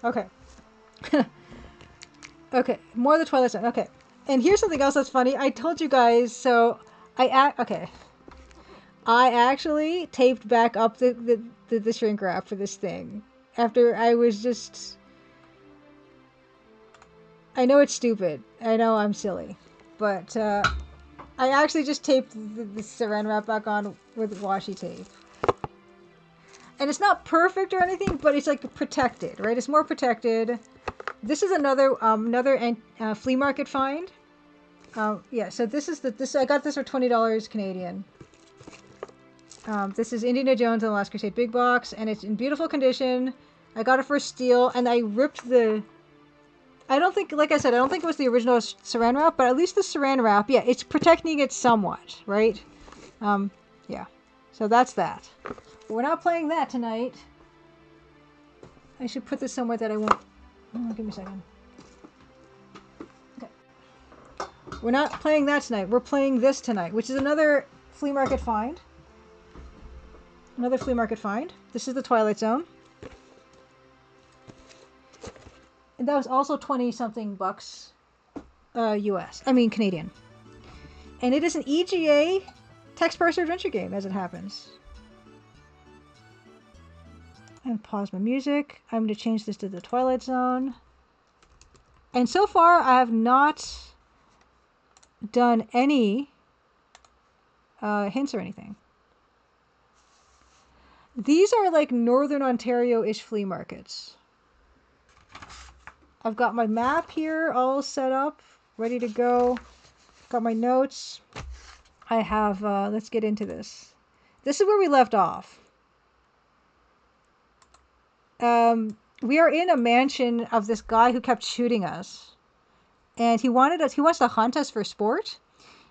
Okay. Okay, more of the Twilight Zone. Okay. And here's something else that's funny. I told you guys, so I actually taped back up the shrink wrap for this thing. After I was just... I know it's stupid. I know I'm silly. But I actually just taped the saran wrap back on with washi tape. And it's not perfect or anything, but it's like protected, right? It's more protected. This is another flea market find. Yeah, so this is I got this for $20 Canadian. This is Indiana Jones and the Last Crusade big box, and it's in beautiful condition. I got it for steel, and I ripped the... I don't think, like I said, I don't think it was the original saran wrap, but at least the saran wrap, yeah, it's protecting it somewhat, right? Yeah. So that's that. But we're not playing that tonight. I should put this somewhere that I won't... Oh, give me a second. Okay. We're not playing that tonight. We're playing this tonight, which is another flea market find. Another flea market find. This is the Twilight Zone. And that was also 20-something bucks US. I mean, Canadian. And it is an EGA text-person adventure game, as it happens. And pause my music. I'm going to change this to the Twilight Zone. And so far, I have not done any hints or anything. These are like Northern Ontario-ish flea markets. I've got my map here all set up, ready to go. Got my notes. I have, let's get into this. This is where we left off. We are in a mansion of this guy who kept shooting us. And he wants to hunt us for sport.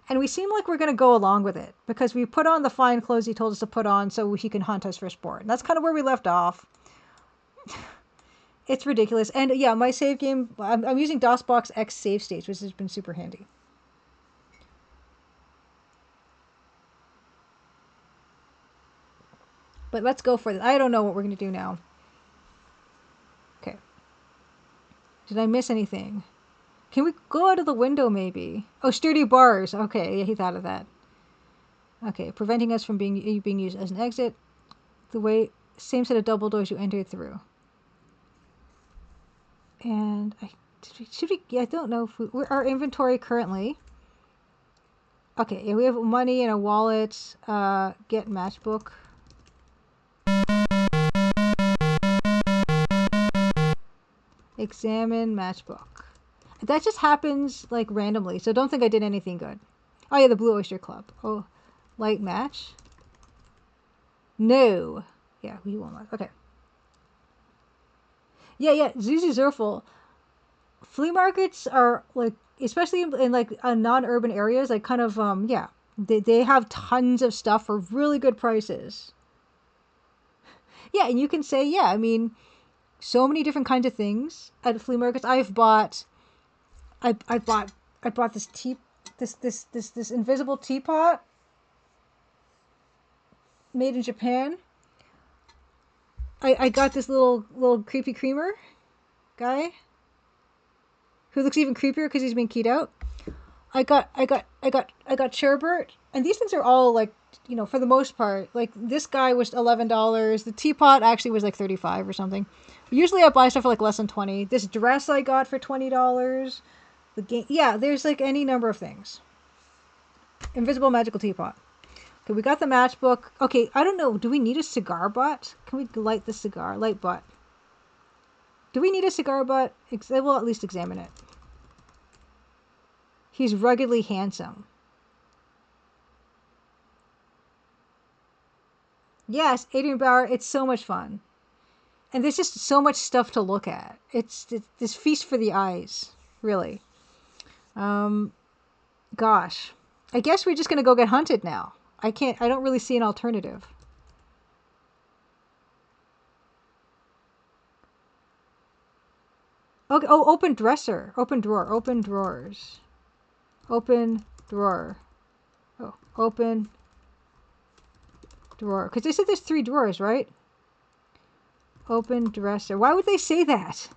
And we seem like we're going to go along with it. Because we put on the fine clothes he told us to put on so he can hunt us for sport. And that's kind of where we left off. It's ridiculous. And yeah, my save game, I'm using DOSBox X save states, which has been super handy. But let's go for this. I don't know what we're going to do now. Okay. Did I miss anything? Can we go out of the window maybe? Oh, sturdy bars. Okay, yeah, he thought of that. Okay, preventing us from being used as an exit. The way, same set of double doors you entered through. And should we? Yeah, I don't know if our inventory currently. Okay, yeah, we have money in a wallet. Get matchbook. Examine matchbook. That just happens like randomly, so don't think I did anything good. Oh yeah, the Blue Oyster Club. Oh, light match. No. Yeah, we won't. Okay. Yeah. Zuzu Zerful. Flea markets are like, especially in like non-urban areas, like kind of yeah, they have tons of stuff for really good prices. Yeah, and you can say, yeah, I mean, so many different kinds of things at flea markets. I bought this invisible teapot made in Japan. I got this little creepy creamer guy who looks even creepier because he's been keyed out. I got sherbet, and these things are all like, you know, for the most part, like this guy was $11. The teapot actually was like 35 or something. Usually I buy stuff for like less than 20. This dress I got for $20. The game, yeah, there's like any number of things. Invisible magical teapot. Okay, we got the matchbook. Okay, I don't know. Do we need a cigar butt? Can we light the cigar? Light butt. Do we need a cigar butt? We'll at least examine it. He's ruggedly handsome. Yes, Adrian Bauer, it's so much fun. And there's just so much stuff to look at. It's this feast for the eyes, really. Gosh. I guess we're just going to go get hunted now. I don't really see an alternative. Okay, oh, open dresser. Open drawer. Open drawers. Open drawer. Oh, open drawer. Because they said there's 3 drawers, right? Open dresser. Why would they say that?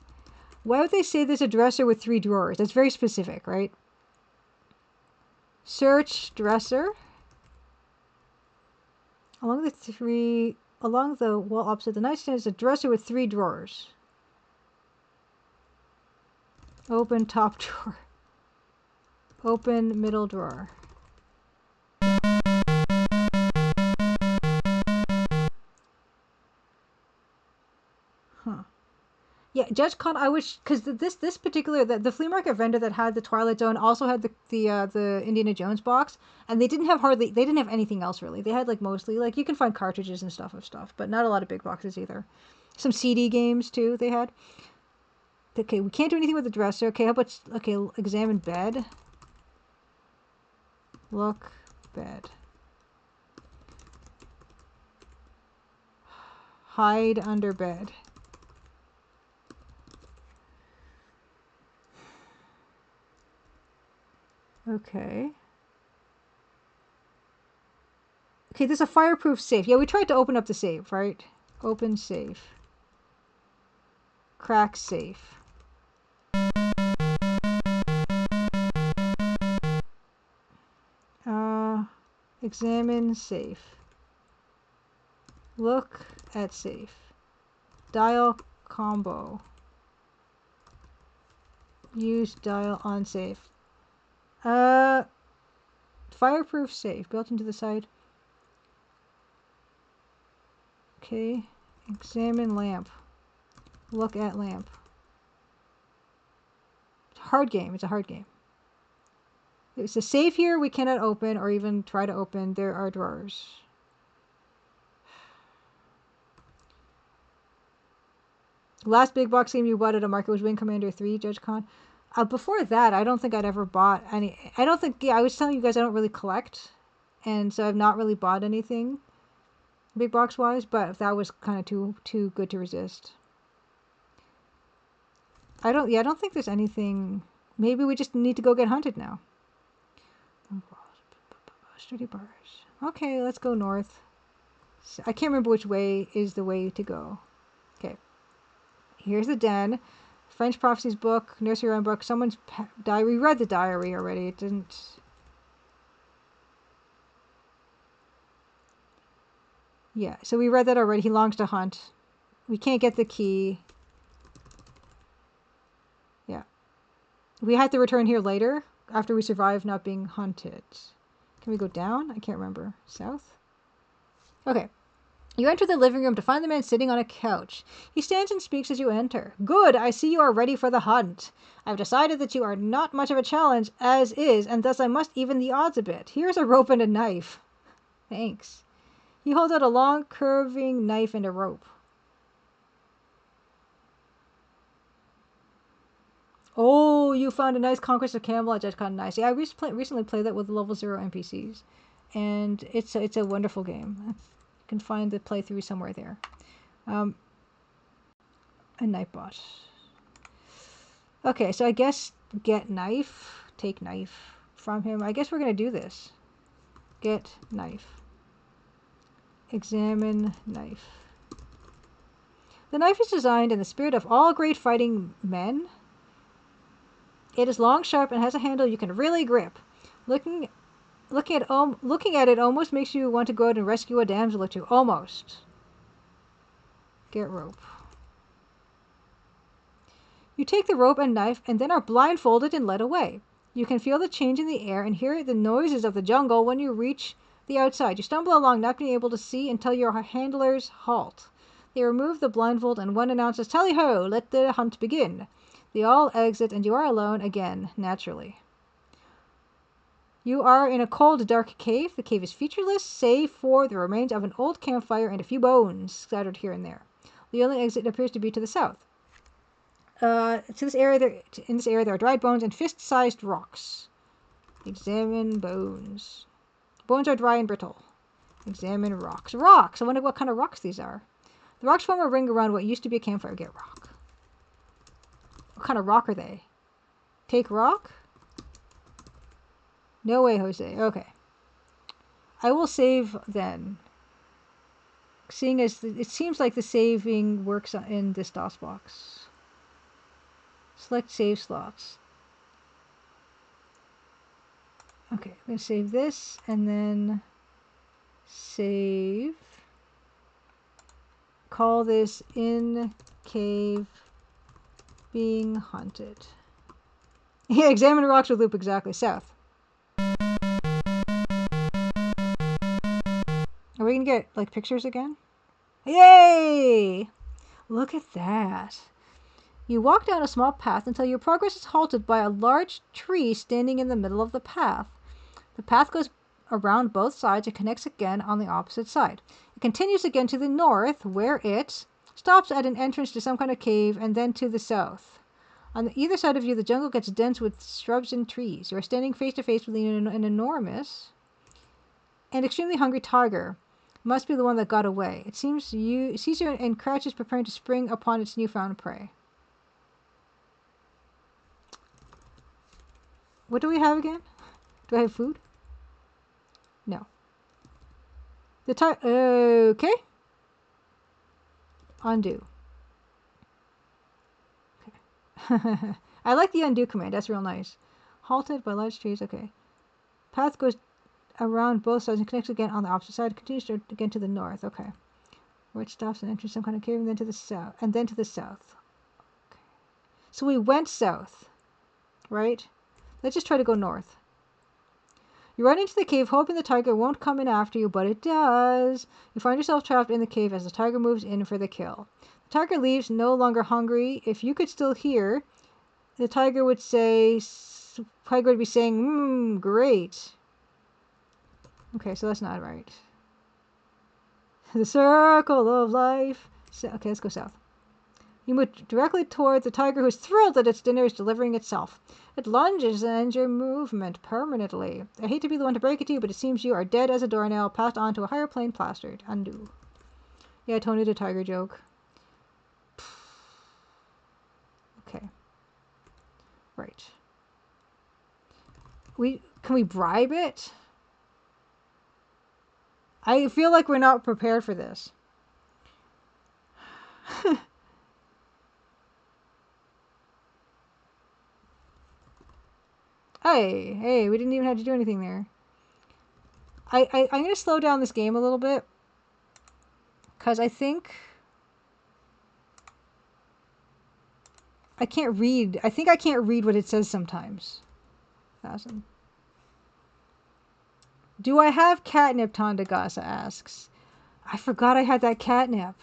Why would they say there's a dresser with 3 drawers? That's very specific, right? Search dresser. Along the wall opposite the nightstand is a dresser with 3 drawers. Open top drawer. Open middle drawer. Huh. Yeah, Judge Con. I wish, because this particular the flea market vendor that had the Twilight Zone also had the Indiana Jones box, and they didn't have anything else really. They had like mostly like you can find cartridges and stuff, but not a lot of big boxes either. Some CD games too they had. Okay, we can't do anything with the dresser. Okay, how about examine bed. Look, bed. Hide under bed. Okay. Okay, there's a fireproof safe. Yeah, we tried to open up the safe, right? Open safe. Crack safe. Examine safe. Look at safe. Dial combo. Use dial on safe. Fireproof safe built into the side. Okay. Examine lamp. Look at lamp. Hard game. It's a hard game. There's a safe here we cannot open or even try to open. There are drawers. Last big box game you bought at a market was Wing Commander 3, Judge Con. Before that, I don't think I'd ever bought any. I don't think. Yeah, I was telling you guys I don't really collect, and so I've not really bought anything, big box wise. But that was kind of too good to resist. I don't think there's anything. Maybe we just need to go get hunted now. Sturdy bars. Okay, let's go north. I can't remember which way is the way to go. Okay. Here's the den. French Prophecies book, nursery rhyme book, someone's diary. We read the diary already. It didn't... Yeah, so we read that already. He longs to hunt. We can't get the key. Yeah. We have to return here later after we survive not being hunted. Can we go down? I can't remember. South? Okay. You enter the living room to find the man sitting on a couch. He stands and speaks as you enter. Good, I see you are ready for the hunt. I've decided that you are not much of a challenge as is, and thus I must even the odds a bit. Here's a rope and a knife. Thanks. He holds out a long, curving knife and a rope. Oh, you found a nice Conquest of Camelot. That's kind of nice. Yeah, I recently played that with level 0 NPCs. And it's a wonderful game. You can find the playthrough somewhere there. A Nightbot. Okay, so I guess get knife. Take knife from him. I guess we're going to do this. Get knife. Examine knife. The knife is designed in the spirit of all great fighting men. It is long, sharp, and has a handle you can really grip. Looking at it almost makes you want to go out and rescue a damsel or two. Almost. Get rope. You take the rope and knife and then are blindfolded and led away. You can feel the change in the air and hear the noises of the jungle when you reach the outside. You stumble along, not being able to see until your handlers halt. They remove the blindfold and one announces, "Tally-ho, let the hunt begin." They all exit and you are alone again, naturally. You are in a cold, dark cave. The cave is featureless, save for the remains of an old campfire and a few bones scattered here and there. The only exit appears to be to the south. In this area, there are dried bones and fist-sized rocks. Examine bones. Bones are dry and brittle. Examine rocks. Rocks! I wonder what kind of rocks these are. The rocks form a ring around what used to be a campfire. Get rock. What kind of rock are they? Take rock? No way, Jose. Okay. I will save then. Seeing as it seems like the saving works in this DOS box. Select save slots. Okay, I'm going to save this and then save. Call this in cave being haunted. Yeah, examine rocks with loop exactly. South. Are we going to get like pictures again? Yay! Look at that. You walk down a small path until your progress is halted by a large tree standing in the middle of the path. The path goes around both sides and connects again on the opposite side. It continues again to the north, where it stops at an entrance to some kind of cave, and then to the south. On either side of you, the jungle gets dense with shrubs and trees. You are standing face to face with an enormous and extremely hungry tiger. Must be the one that got away. It sees you and crouches, preparing to spring upon its newfound prey. What do we have again? Do I have food? No. The tiger. Okay. Undo. Okay. I like the undo command. That's real nice. Halted by large trees. Okay. Path goes around both sides and connects again on the opposite side. Continues again to the north. Okay. Where it stops and enters some kind of cave, and then to the south. And then to the south. Okay. So we went south, right? Let's just try to go north. You run into the cave, hoping the tiger won't come in after you, but it does. You find yourself trapped in the cave as the tiger moves in for the kill. The tiger leaves, no longer hungry. If you could still hear, the tiger would be saying, great. Okay, so that's not right. The circle of life. So, okay, let's go south. You move directly toward the tiger, who's thrilled that its dinner is delivering itself. It lunges and ends your movement permanently. I hate to be the one to break it to you, but it seems you are dead as a doornail, passed on to a higher plane, plastered. Undo. Yeah, Tony the tiger joke. Okay. Right. Can we bribe it? I feel like we're not prepared for this. Hey, we didn't even have to do anything there. I'm going to slow down this game a little bit. Because I think... I can't read. I think I can't read what it says sometimes. 1,000. Do I have catnip, Tandagasa asks. I forgot I had that catnip.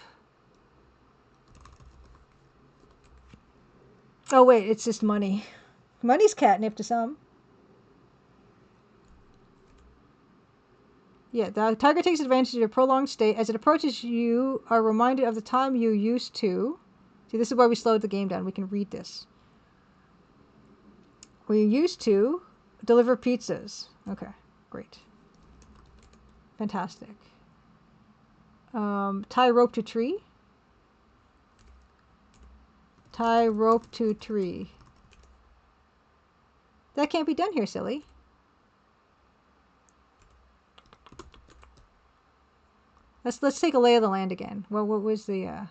Oh wait, it's just money. Money's catnip to some. Yeah, the tiger takes advantage of your prolonged state. As it approaches, you are reminded of the time you used to... See, this is why we slowed the game down. We can read this. We used to deliver pizzas. Okay, great. Fantastic. Tie rope to tree. Tie rope to tree. That can't be done here, silly. Let's take a lay of the land again. What was the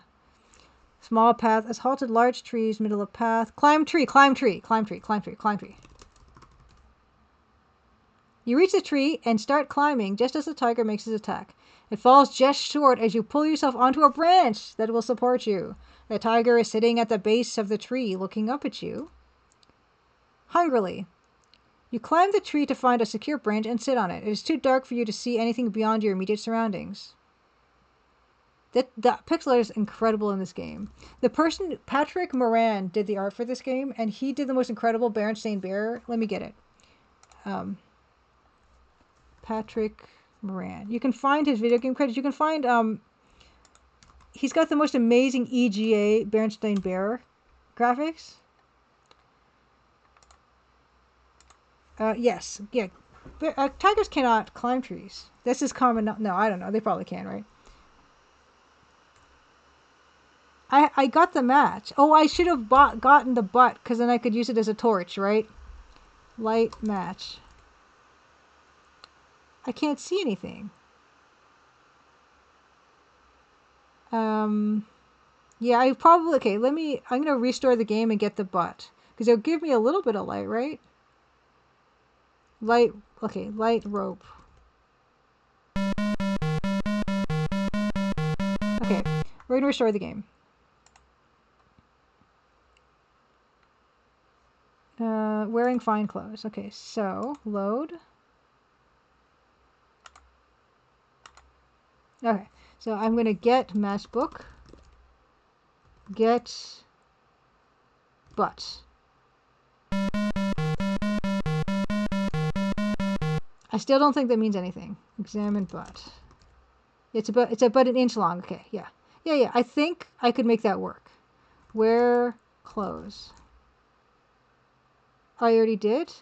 small path? Has halted large trees, middle of path. Climb tree, climb tree, climb tree, climb tree, climb tree. You reach the tree and start climbing just as the tiger makes his attack. It falls just short as you pull yourself onto a branch that will support you. The tiger is sitting at the base of the tree looking up at you hungrily. You climb the tree to find a secure branch and sit on it. It is too dark for you to see anything beyond your immediate surroundings. The pixel art is incredible in this game. The person, Patrick Moran, did the art for this game, and he did the most incredible Berenstain Bear. Let me get it. Patrick Moran. You can find his video game credits. You can find, he's got the most amazing EGA Berenstain Bear graphics. Yes. Yeah. Tigers cannot climb trees. This is common. No, I don't know. They probably can, right? I got the match. Oh, I should have gotten the butt, because then I could use it as a torch, right? Light match. I can't see anything. Yeah, I probably... Okay, I'm going to restore the game and get the butt. Because it'll give me a little bit of light, right? Light... Okay, light rope. Okay, we're going to restore the game. Wearing fine clothes. Okay, so load. Okay, so I'm going to get matchbook. Get butt. I still don't think that means anything. Examine butt. It's about an inch long. Okay, yeah. Yeah. I think I could make that work. Wear clothes. I already did.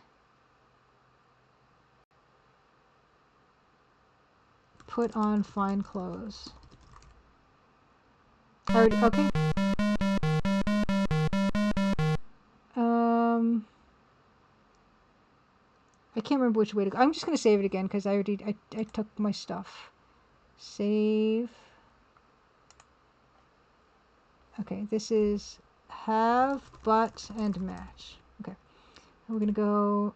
Put on fine clothes. Already, okay. I can't remember which way to go. I'm just going to save it again because I took my stuff. Save. Okay, this is have, butt, and match. Okay. We're going to go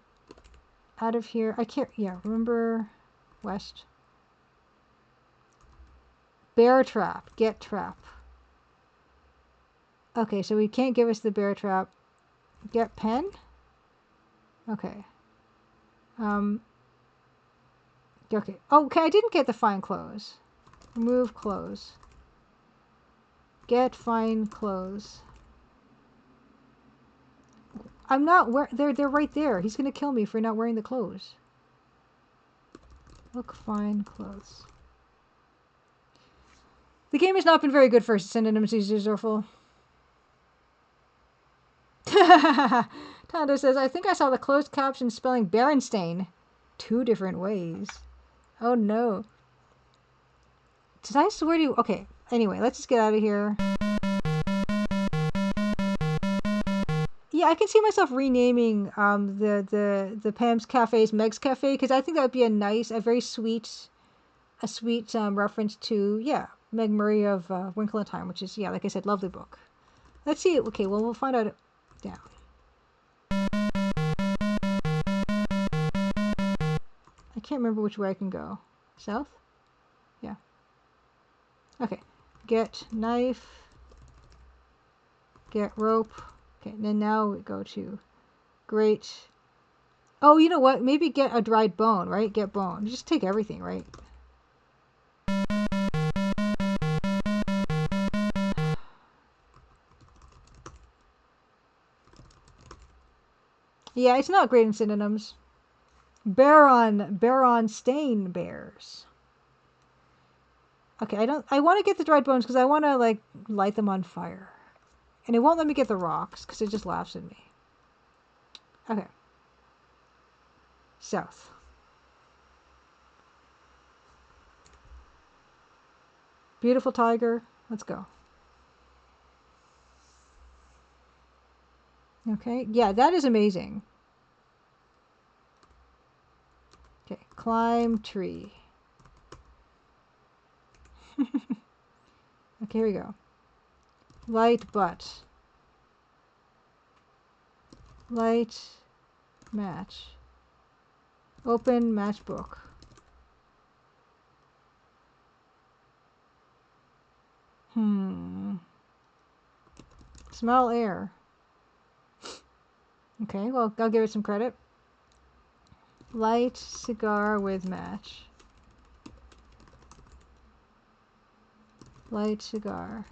out of here. I can't, yeah, remember west. Bear trap. Get trap. Okay, so we can't give us the bear trap. Get pen? Okay. Okay. Oh, okay, I didn't get the fine clothes. Remove clothes. Get fine clothes. I'm not wearing... They're right there. He's going to kill me for not wearing the clothes. Look fine clothes. The game has not been very good for synonyms these days, Zorful. Tondo says, I think I saw the closed caption spelling Berenstain 2 different ways. Oh no. Did I swear to you? Okay, anyway, let's just get out of here. Yeah, I can see myself renaming the Pam's Cafe's Meg's Cafe, because I think that would be a very sweet, reference to, yeah, Meg Murray of Winkle in Time, which is, yeah, like I said, lovely book. Let's see. Okay, well, we'll find out down. can't remember which way I can go. South? Yeah. Okay. Get knife. Get rope. Okay, and then now we go to great. Oh, you know what? Maybe get a dried bone, right? Get bone. Just take everything, right? Yeah, it's not great in synonyms. Baron stain bears. Okay, I want to get the dried bones because I want to like light them on fire. And it won't let me get the rocks because it just laughs at me. Okay. South. Beautiful tiger. Let's go. Okay. Yeah, that is amazing. Okay. Climb tree. Okay, here we go. Light butt. Light match. Open matchbook. Smell air. Okay, well, I'll give it some credit. Light cigar with match. Light cigar.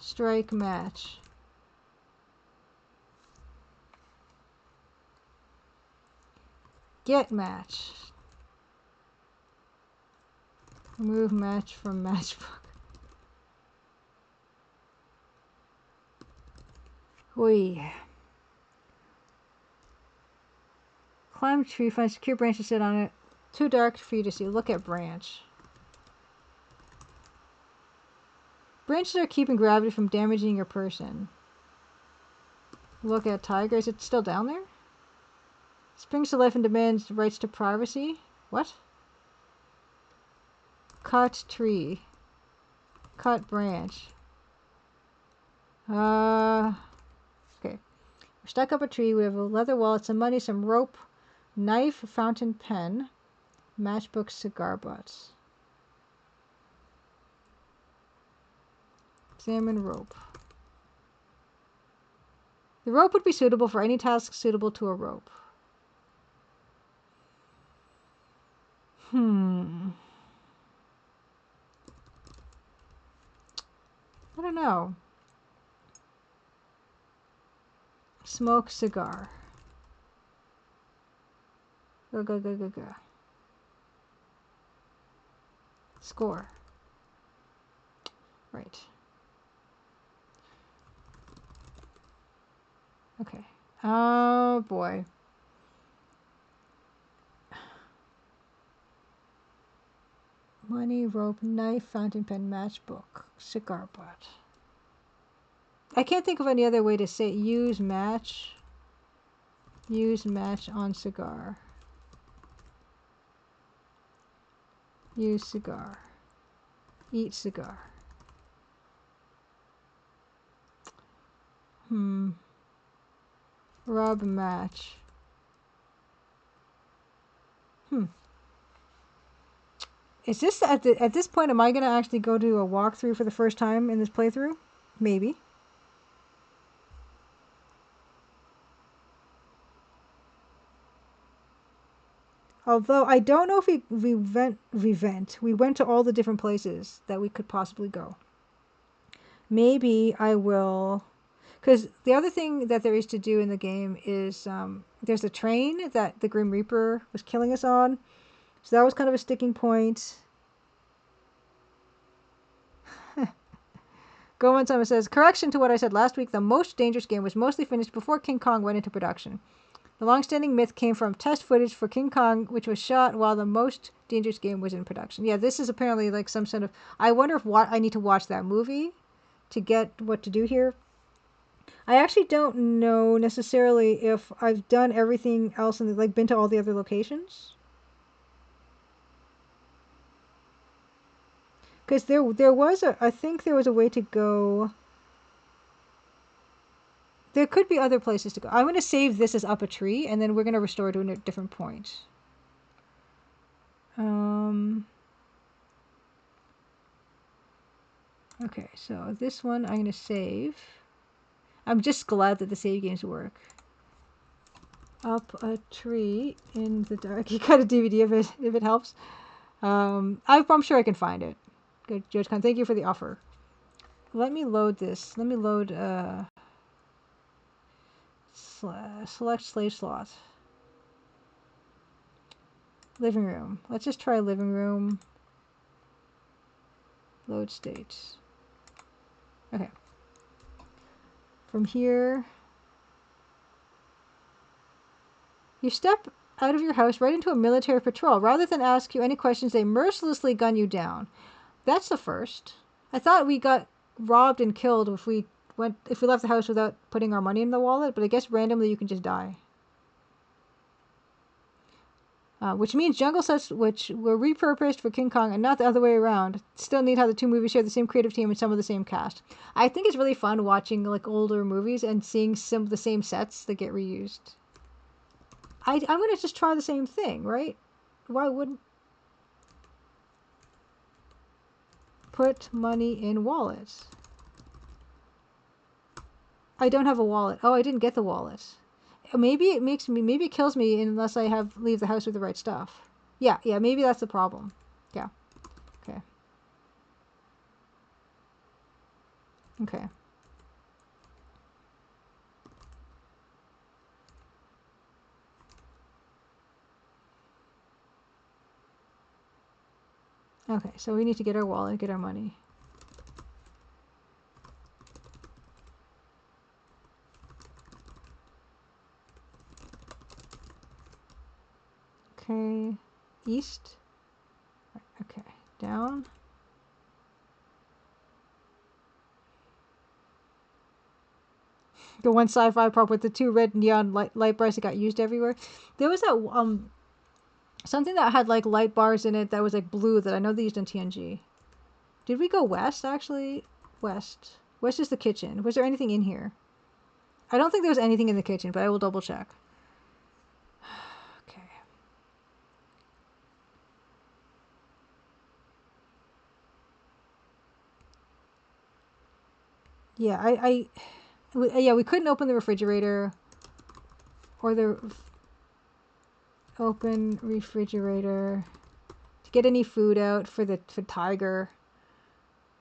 Strike match. Get match. Remove match from matchbook. Oi. Climb tree, find secure branch to sit on it. Too dark for you to see. Look at branch. Branches are keeping gravity from damaging your person. Look at tiger. Is it still down there? Springs to life and demands rights to privacy. What? Cut tree. Cut branch. Okay. We stuck up a tree. We have a leather wallet, some money, some rope, knife, fountain pen, matchbook, cigar butts. Examine rope. The rope would be suitable for any task suitable to a rope. I don't know. Smoke cigar. Go, go, go, go, go. Score. Right. Okay. Oh, boy. Money, rope, knife, fountain pen, matchbook, cigar butt. I can't think of any other way to say use match. Use match on cigar. Use cigar. Eat cigar. Rub match. Is this at this point? Am I gonna actually go to a walkthrough for the first time in this playthrough? Maybe. Although I don't know if we went to all the different places that we could possibly go. Maybe I will, because the other thing that there is to do in the game is there's a train that the Grim Reaper was killing us on. So that was kind of a sticking point. Go Simon says, correction to what I said last week, the Most Dangerous game was mostly finished before King Kong went into production. The long-standing myth came from test footage for King Kong, which was shot while the Most Dangerous game was in production. Yeah, this is apparently like some sort of... I wonder if I need to watch that movie to get what to do here. I actually don't know necessarily if I've done everything else and like been to all the other locations. Because there was I think there was a way to go. There could be other places to go. I'm going to save this as up a tree, and then we're going to restore to a different point. Okay, so this one I'm gonna save. I'm just glad that the save games work. Up a tree in the dark. You got a DVD of it if it helps. I'm sure I can find it. Good, Judge Khan. Thank you for the offer. Let me load this. Let me load select slave slot. Living room. Let's just try living room. Load states. Okay. From here, you step out of your house right into a military patrol. Rather than ask you any questions, they mercilessly gun you down. That's the first. I thought we got robbed and killed if we left the house without putting our money in the wallet, but I guess randomly you can just die. Which means jungle sets which were repurposed for King Kong and not the other way around. Still neat how the two movies share the same creative team and some of the same cast. I think it's really fun watching like older movies and seeing some of the same sets that get reused. I'm gonna just try the same thing, right? Why wouldn't put money in wallets? I don't have a wallet. Oh, I didn't get the wallet. Maybe it kills me unless I leave the house with the right stuff. Yeah, maybe that's the problem. Yeah. Okay. Okay. Okay, so we need to get our wallet and get our money. Okay. East. Okay. Down. The one sci-fi prop with the two red neon light bars that got used everywhere. There was that something that had like light bars in it that was like blue that I know they used in TNG. Did we go west actually? West. West is the kitchen. Was there anything in here? I don't think there was anything in the kitchen, but I will double check. Okay. Yeah, we couldn't open the refrigerator or the open refrigerator to get any food out for Tiger.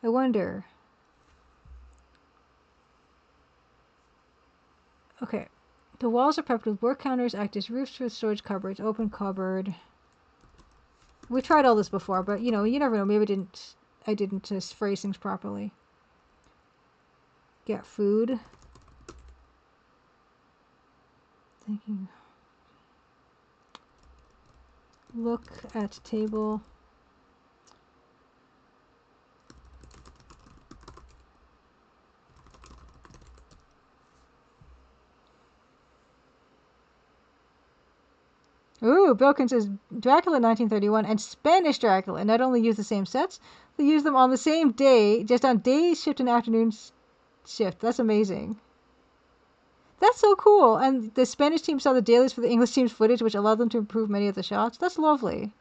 I wonder. Okay. The walls are prepped with work counters, act as roofs for storage cupboards, open cupboard. We tried all this before, but you never know. Maybe I didn't just phrase things properly. Get food. Thinking. Look at table. Ooh, Bilkin says Dracula 1931 and Spanish Dracula not only use the same sets, they use them on the same day, just on day shift and afternoon shift. That's amazing. That's so cool. And the Spanish team saw the dailies for the English team's footage, which allowed them to improve many of the shots. That's lovely.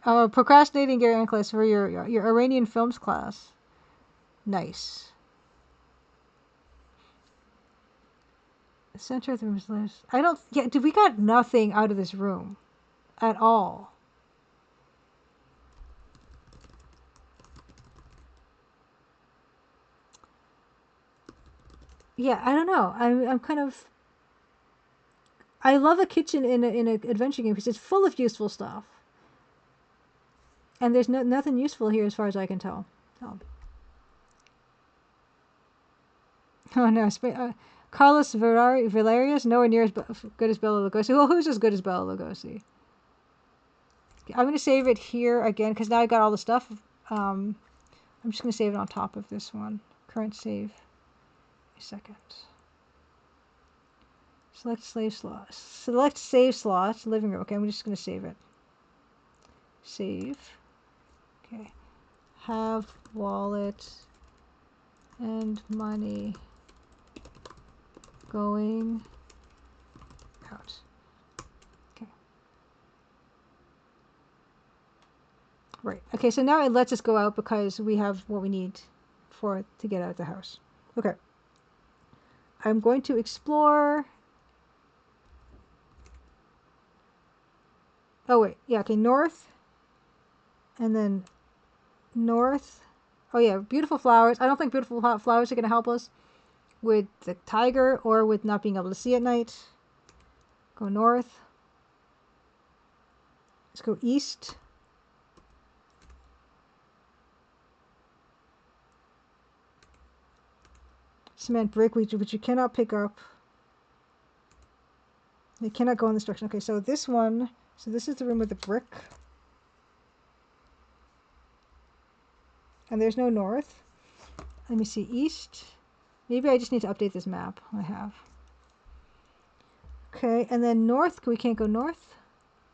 Procrastinating Gary class for your Iranian films class. Nice. The center of the room is loose. I don't. Yeah, dude, we got nothing out of this room at all. Yeah, I don't know. I'm kind of. I love a kitchen in an adventure game because it's full of useful stuff. And there's nothing useful here as far as I can tell. Oh no, Carlos Valerius, nowhere near as good as Bela Lugosi. Well, who's as good as Bela Lugosi? I'm going to save it here again because now I got all the stuff. I'm just going to save it on top of this one. Current save. A second. Select save slot. Select save slot. Living room. Okay, I'm just going to save it. Save. Okay. Have wallet and money going out. Right. Okay, so now it lets us go out because we have what we need to get out of the house. Okay. I'm going to explore. Oh, wait. Yeah, okay, north. And then north. Oh, yeah, beautiful flowers. I don't think beautiful flowers are going to help us with the tiger or with not being able to see at night. Go north. Let's go east. Cement brick, which you cannot pick up. They cannot go in this direction. Okay, so this one. So this is the room with the brick. And there's no north. Let me see, east. Maybe I just need to update this map I have. Okay, and then north. We can't go north?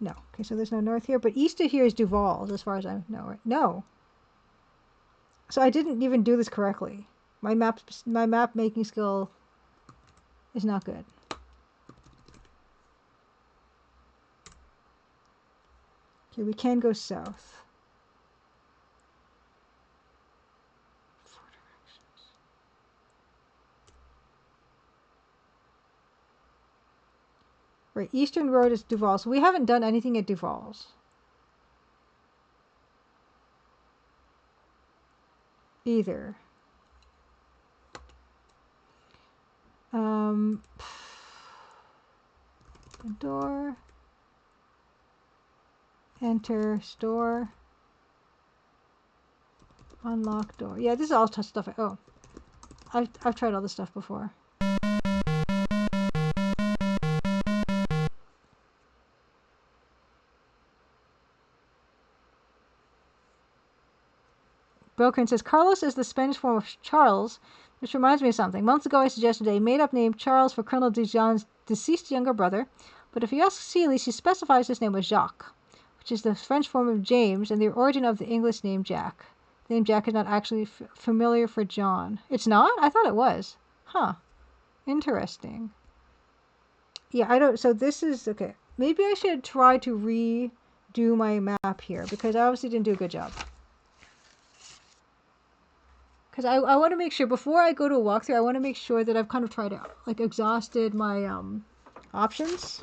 No. Okay, so there's no north here. But east of here is Duval, as far as I know. Right? No. So I didn't even do this correctly. My map making skill is not good. Okay, we can go south. Right, Eastern Road is Duval. So we haven't done anything at Duval's. Either. Door. Enter store. Unlock door. Yeah, this is all stuff. Oh, I've tried all this stuff before. Brokern says Carlos is the Spanish form of Charles, which reminds me of something. Months ago, I suggested a made-up name Charles for Colonel Dijon's deceased younger brother, but if you ask Celie, she specifies his name was Jacques, which is the French form of James and the origin of the English name Jack. The name Jack is not actually familiar for John. It's not? I thought it was. Huh. Interesting. Yeah, I don't. So this is okay. Maybe I should try to redo my map here because I obviously didn't do a good job. Because I want to make sure before I go to a walkthrough, I want to make sure that I've kind of tried to like exhausted my options.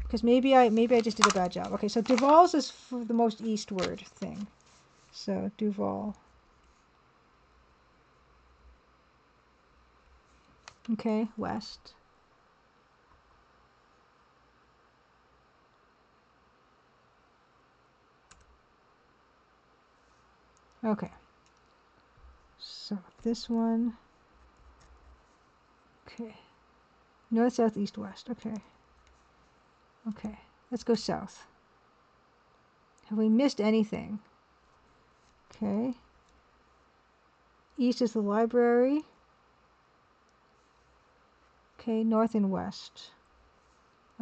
Because maybe I just did a bad job. Okay, so Duval's is for the most eastward thing. So Duval. Okay, west. Okay. So this one. Okay. North, south, east, west. Okay. Okay. Let's go south. Have we missed anything? Okay. East is the library. Okay, north and west.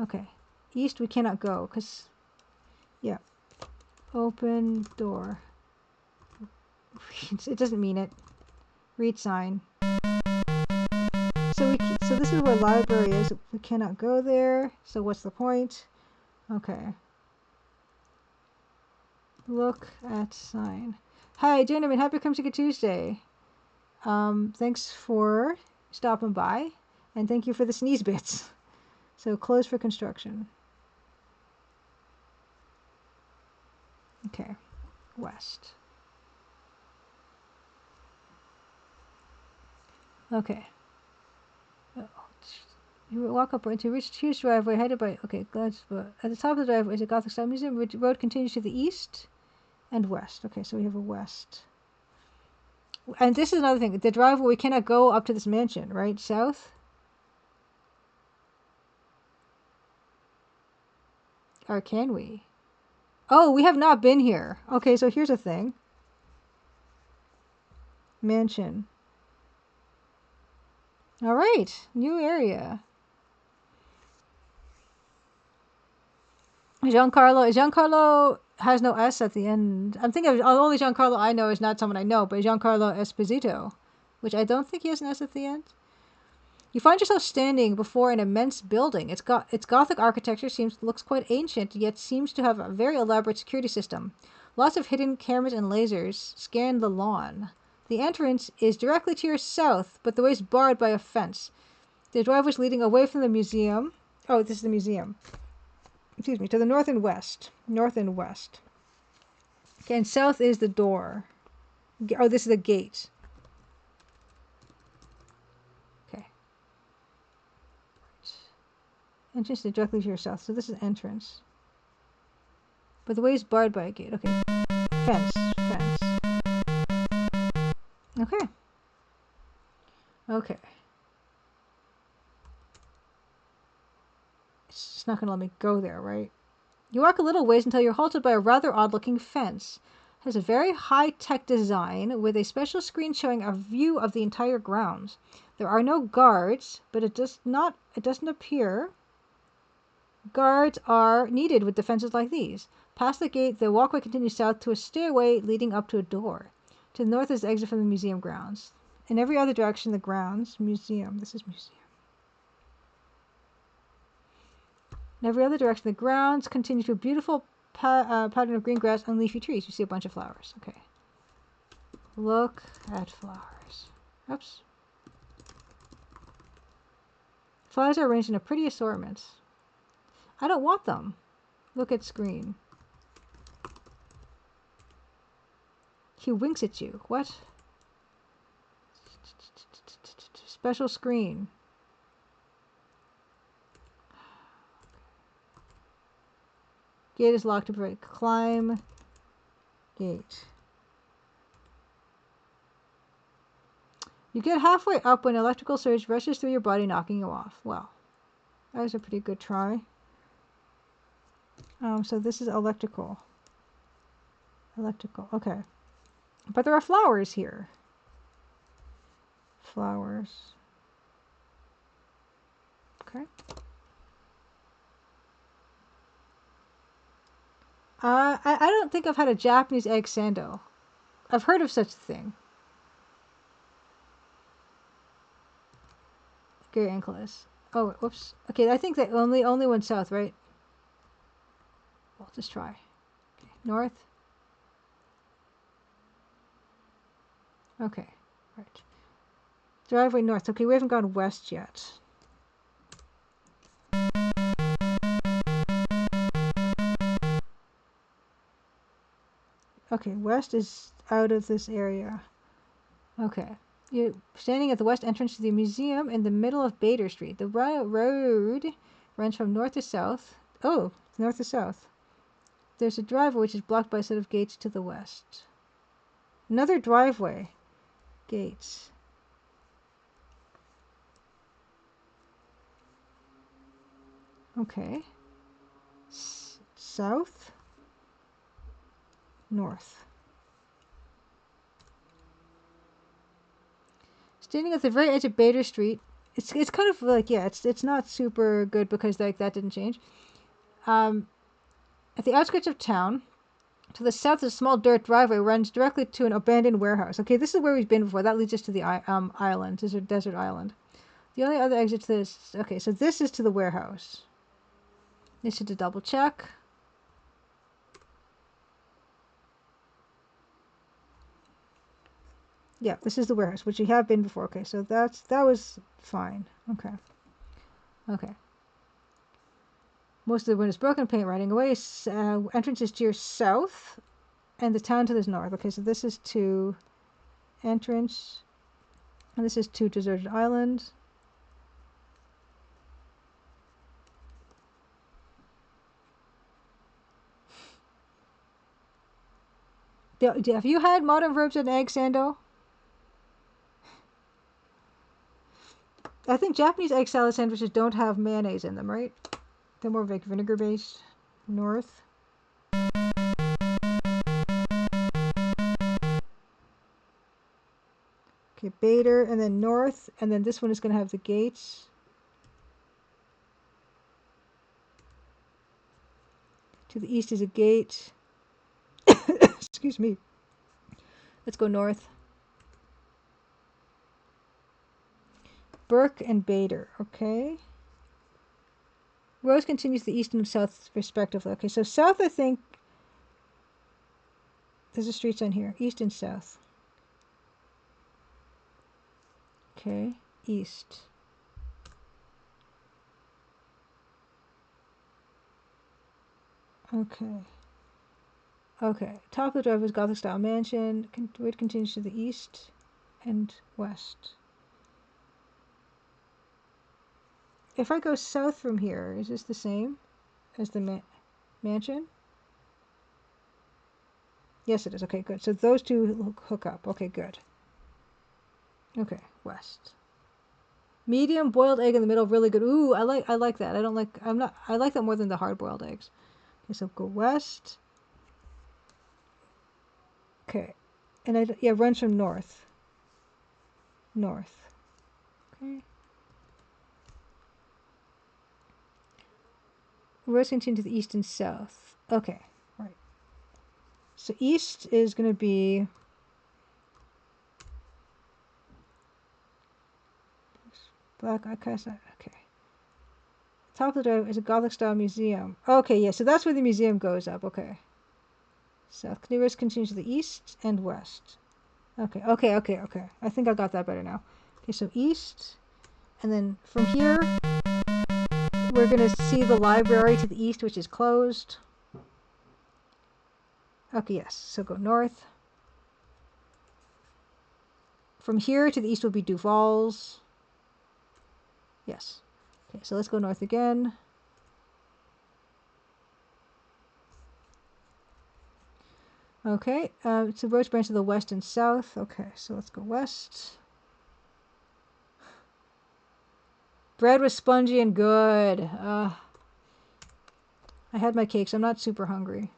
Okay. East we cannot go because, yeah. Open door. It doesn't mean it. Read sign. So this is where library is. We cannot go there. So what's the point? Okay. Look at sign. Hi, gentlemen. Happy Come Ticket Tuesday. Thanks for stopping by, and thank you for the sneeze bits. So closed for construction. Okay. West. Okay. You walk up into reach huge driveway headed by. Okay, at the top of the driveway is a Gothic style museum. Which road continues to the east and west. Okay, so we have a west. And this is another thing. The driveway, we cannot go up to this mansion, right? South. Or can we? Oh, we have not been here. Okay, so here's a thing. Mansion. All right, new area. Giancarlo has no S at the end. I'm thinking of only Giancarlo I know is not someone I know, but Giancarlo Esposito, which I don't think he has an S at the end. You find yourself standing before an immense building. Its Gothic architecture looks quite ancient, yet seems to have a very elaborate security system. Lots of hidden cameras and lasers scan the lawn. The entrance is directly to your south, but the way is barred by a fence. The driveway is leading away from the museum. Oh, this is the museum. Excuse me, to the north and west. North and west. Okay, and south is the door. Oh, this is the gate. Okay. Entrance is directly to your south. So this is entrance. But the way is barred by a gate. Okay. Fence. Okay. Okay. It's just not going to let me go there, right? You walk a little ways until you're halted by a rather odd-looking fence. It has a very high-tech design with a special screen showing a view of the entire grounds. There are no guards, but it doesn't appear guards are needed with defenses like these. Past the gate, the walkway continues south to a stairway leading up to a door. To the north is the exit from the museum grounds. In every other direction, the grounds, museum. This is museum. In every other direction, the grounds continue to a beautiful pattern of green grass and leafy trees. You see a bunch of flowers. Okay. Look at flowers. Oops. Flowers are arranged in a pretty assortment. I don't want them. Look at screen. He winks at you. What? Special screen. Gate is locked to prevent climb. Gate. You get halfway up when an electrical surge rushes through your body, knocking you off. Well, that was a pretty good try. So this is electrical. Electrical. Okay. But there are flowers here. Flowers. Okay. I don't think I've had a Japanese egg sando. I've heard of such a thing. Gary Angeles. Oh, whoops. Okay, I think that only went south, right? Well, just try. Okay, north. Okay, right. Driveway north. Okay, we haven't gone west yet. Okay, west is out of this area. Okay. You're standing at the west entrance to the museum in the middle of Bader Street. The road runs from north to south. Oh, north to south. There's a driveway which is blocked by a set of gates to the west. Another driveway. Gates. Okay. South. North. Standing at the very edge of Bader Street. It's kind of like, yeah, it's not super good because like that didn't change. At the outskirts of town, to the south, a small dirt driveway runs directly to an abandoned warehouse. Okay, this is where we've been before. That leads us to the island, desert island. The only other exit to this. Okay, so this is to the warehouse. This is to double check. Yeah, this is the warehouse, which we have been before. Okay, so that was fine. Okay. Okay. Most of the wind is broken, paint rotting away. Entrance is to your south, and the town to the north. Okay, so this is to entrance, and this is to deserted island. Have you had modern verbs and egg sando? I think Japanese egg salad sandwiches don't have mayonnaise in them, right? They're more like vinegar based. North. Okay, Bader, and then north, and then this one is going to have the gates. To the east is a gate. Excuse me. Let's go north. Burke and Bader. Okay. Roads continues to the east and south respectively. Okay, so south, I think there's a street sign here. East and south. Okay, east. Okay. Okay, top of the drive is Gothic style mansion. Road continues to the east and west. If I go south from here, is this the same as the mansion? Yes, it is. Okay, good. So those two hook up. Okay, good. Okay, west. Medium boiled egg in the middle, really good. Ooh, I like that. I like that more than the hard boiled eggs. Okay, so go west. Okay, and yeah, runs from north. North. Okay. Roads continue to the east and south. Okay, right. So east is going to be Black Casa. Okay. Top of the drive is a Gothic style museum. Okay, yeah, so that's where the museum goes up. Okay. South. Roads continue to the east and west. Okay. I think I got that better now. Okay, so east, and then from here, we're going to see the library to the east, which is closed. Okay, yes. So go north. From here to the east will be Duval's. Yes. Okay, so let's go north again. Okay, it's a road branch to the west and south. Okay, so let's go west. Bread was spongy and good. I had my cakes. I'm not super hungry.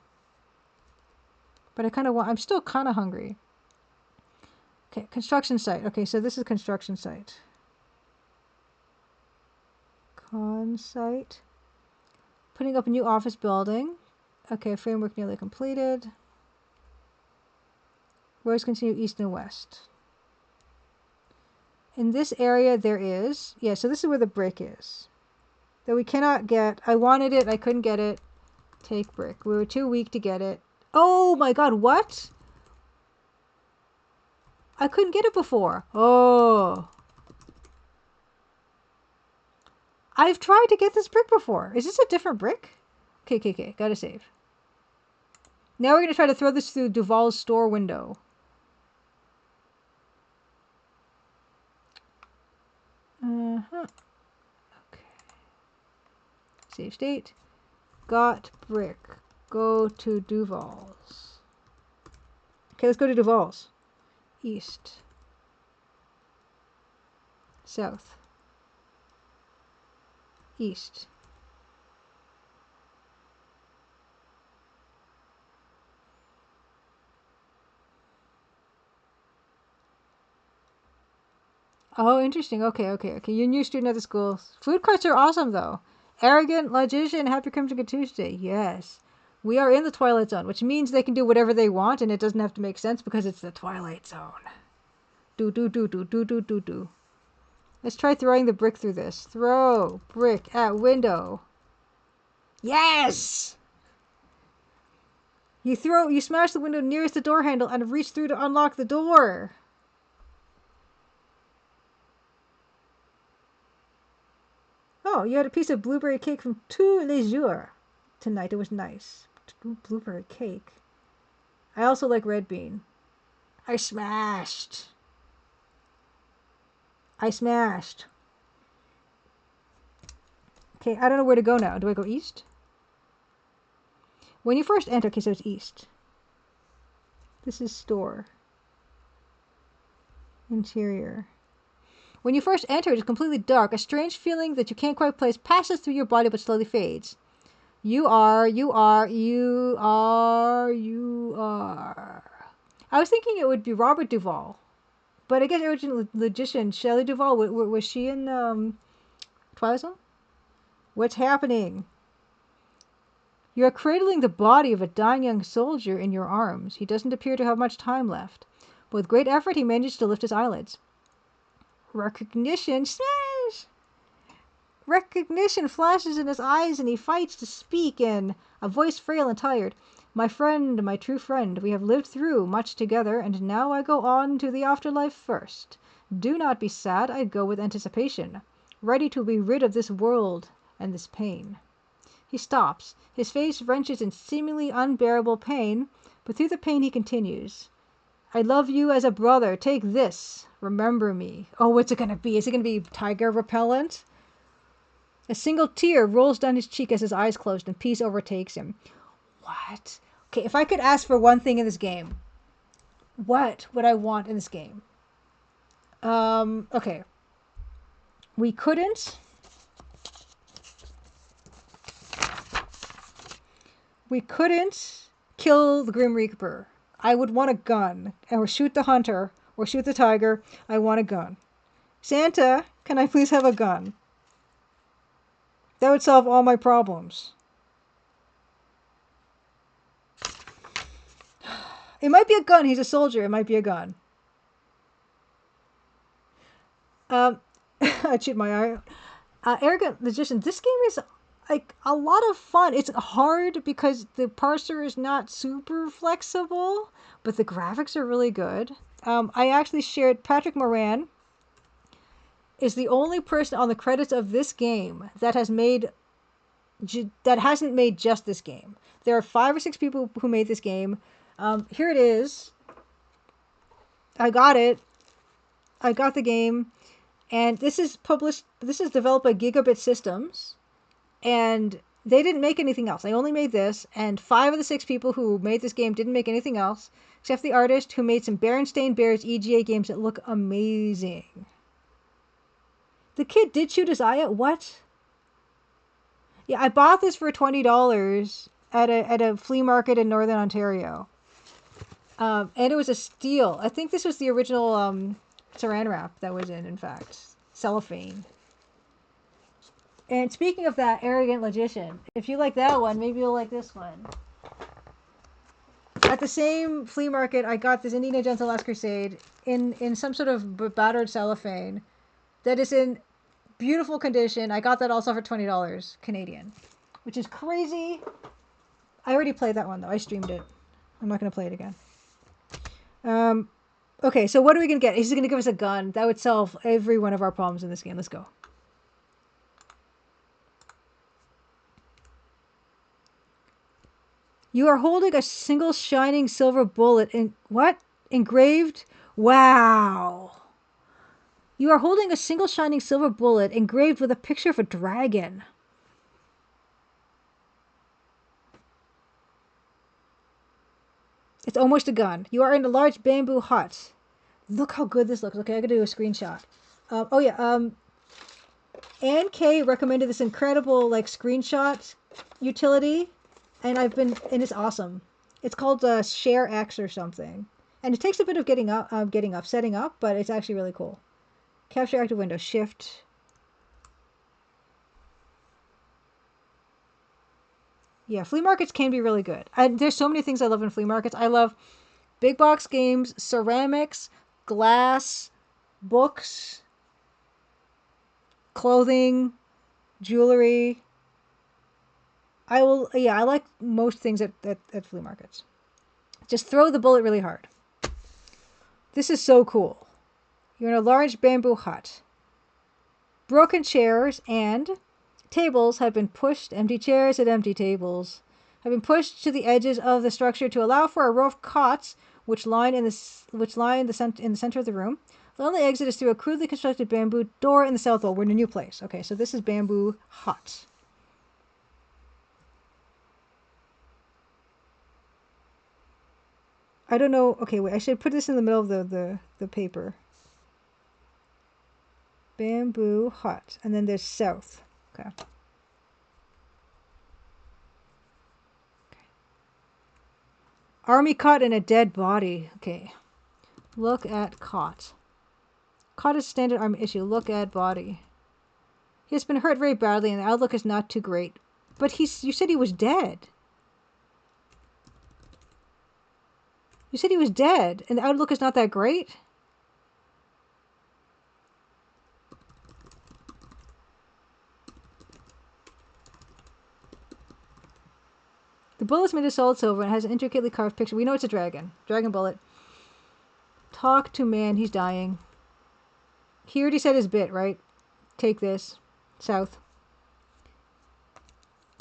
But I'm still kind of hungry. Okay, construction site. Okay, so this is construction site. Con site. Putting up a new office building. Okay, framework nearly completed. Roads continue east and west. In this area there is, yeah, so this is where the brick is. That we cannot get. I wanted it, I couldn't get it. Take brick. We were too weak to get it. Oh my god, what? I couldn't get it before. Oh. I've tried to get this brick before. Is this a different brick? Okay. Gotta save. Now we're going to try to throw this through Duval's store window. Okay. Save state. Got brick. Go to Duval's. Okay, let's go to Duval's. East. South. East. Oh, interesting. Okay. You're a new student at the school. Food carts are awesome, though. Arrogant, logician, happy Crimson Tuesday. Yes. We are in the Twilight Zone, which means they can do whatever they want, and it doesn't have to make sense because it's the Twilight Zone. Do. Let's try throwing the brick through this. Throw brick at window. Yes! You smash the window nearest the door handle and reach through to unlock the door. Oh, you had a piece of blueberry cake from Tous les Jours tonight. It was nice. Blueberry cake. I also like red bean. I smashed. Okay, I don't know where to go now. Do I go east? When you first enter, okay, so it's east. This is store. Interior. When you first enter, it is completely dark. A strange feeling that you can't quite place passes through your body but slowly fades. You are. I was thinking it would be Robert Duvall. But I guess original logician Shelley Duvall, was she in Twilight Zone? What's happening? You are cradling the body of a dying young soldier in your arms. He doesn't appear to have much time left. But with great effort, he managed to lift his eyelids. Recognition. Recognition flashes in his eyes, and he fights to speak in a voice frail and tired. My friend, my true friend, we have lived through much together, and now I go on to the afterlife first. Do not be sad, I go with anticipation, ready to be rid of this world and this pain. He stops. His face wrenches in seemingly unbearable pain, but through the pain he continues. I love you as a brother. Take this. Remember me. Oh, what's it going to be? Is it going to be tiger repellent? A single tear rolls down his cheek as his eyes close and peace overtakes him. What? Okay, if I could ask for one thing in this game, what would I want in this game? Okay. We couldn't kill the Grim Reaper. I would want a gun. Or shoot the hunter. Or shoot the tiger. I want a gun. Santa, can I please have a gun? That would solve all my problems. It might be a gun. He's a soldier. It might be a gun. I cheat my eye. Arrogant Magician. This game is like a lot of fun. It's hard because the parser is not super flexible, but the graphics are really good. I actually shared Patrick Moran is the only person on the credits of this game that hasn't made just this game. There are 5 or 6 people who made this game. Here it is. I got it. I got the game, and this is developed by Gigabit Systems, and they didn't make anything else. They only made this, and 5 of the 6 people who made this game didn't make anything else, except the artist who made some Berenstain Bears EGA games that look amazing. The kid did shoot his eye out. What? Yeah, I bought this for $20 at a flea market in Northern Ontario. And it was a steal. I think this was the original saran wrap that was in fact. Cellophane. And speaking of that, Arrogant Logician, if you like that one, maybe you'll like this one. At the same flea market, I got this Indiana Jones and the Last Crusade in some sort of battered cellophane that is in beautiful condition. I got that also for $20 Canadian, which is crazy. I already played that one, though. I streamed it. I'm not going to play it again. Okay, so what are we going to get? He's going to give us a gun. That would solve every one of our problems in this game. Let's go. You are holding a single shining silver bullet in... What? Engraved? Wow. You are holding a single shining silver bullet engraved with a picture of a dragon. It's almost a gun. You are in a large bamboo hut. Look how good this looks. Okay, I gotta do a screenshot. Ann K recommended this incredible like utility, and it's awesome. It's called Share X or something, and it takes a bit of setting up, but it's actually really cool. Capture active window, shift. Yeah, flea markets can be really good. There's so many things I love in flea markets. I love big box games, ceramics, glass, books, clothing, jewelry. I like most things at flea markets. Just throw the bullet really hard. This is so cool. You're in a large bamboo hut. Broken chairs and tables have been pushed. Empty chairs and empty tables have been pushed to the edges of the structure to allow for a row of cots which line in the center of the room. The only exit is through a crudely constructed bamboo door in the south wall. We're in a new place. Okay, so this is bamboo hut. I don't know. Okay, wait. I should put this in the middle of the paper. Bamboo hut. And then there's south. Okay. Army cot and a dead body. Okay. Look at cot. Cot is standard army issue. Look at body. He has been hurt very badly and the outlook is not too great. But you said he was dead. You said he was dead and the outlook is not that great? The bullet's made of solid silver and has an intricately carved picture. We know it's a dragon. Dragon bullet. Talk to man. He's dying. He already said his bit, right? Take this. South.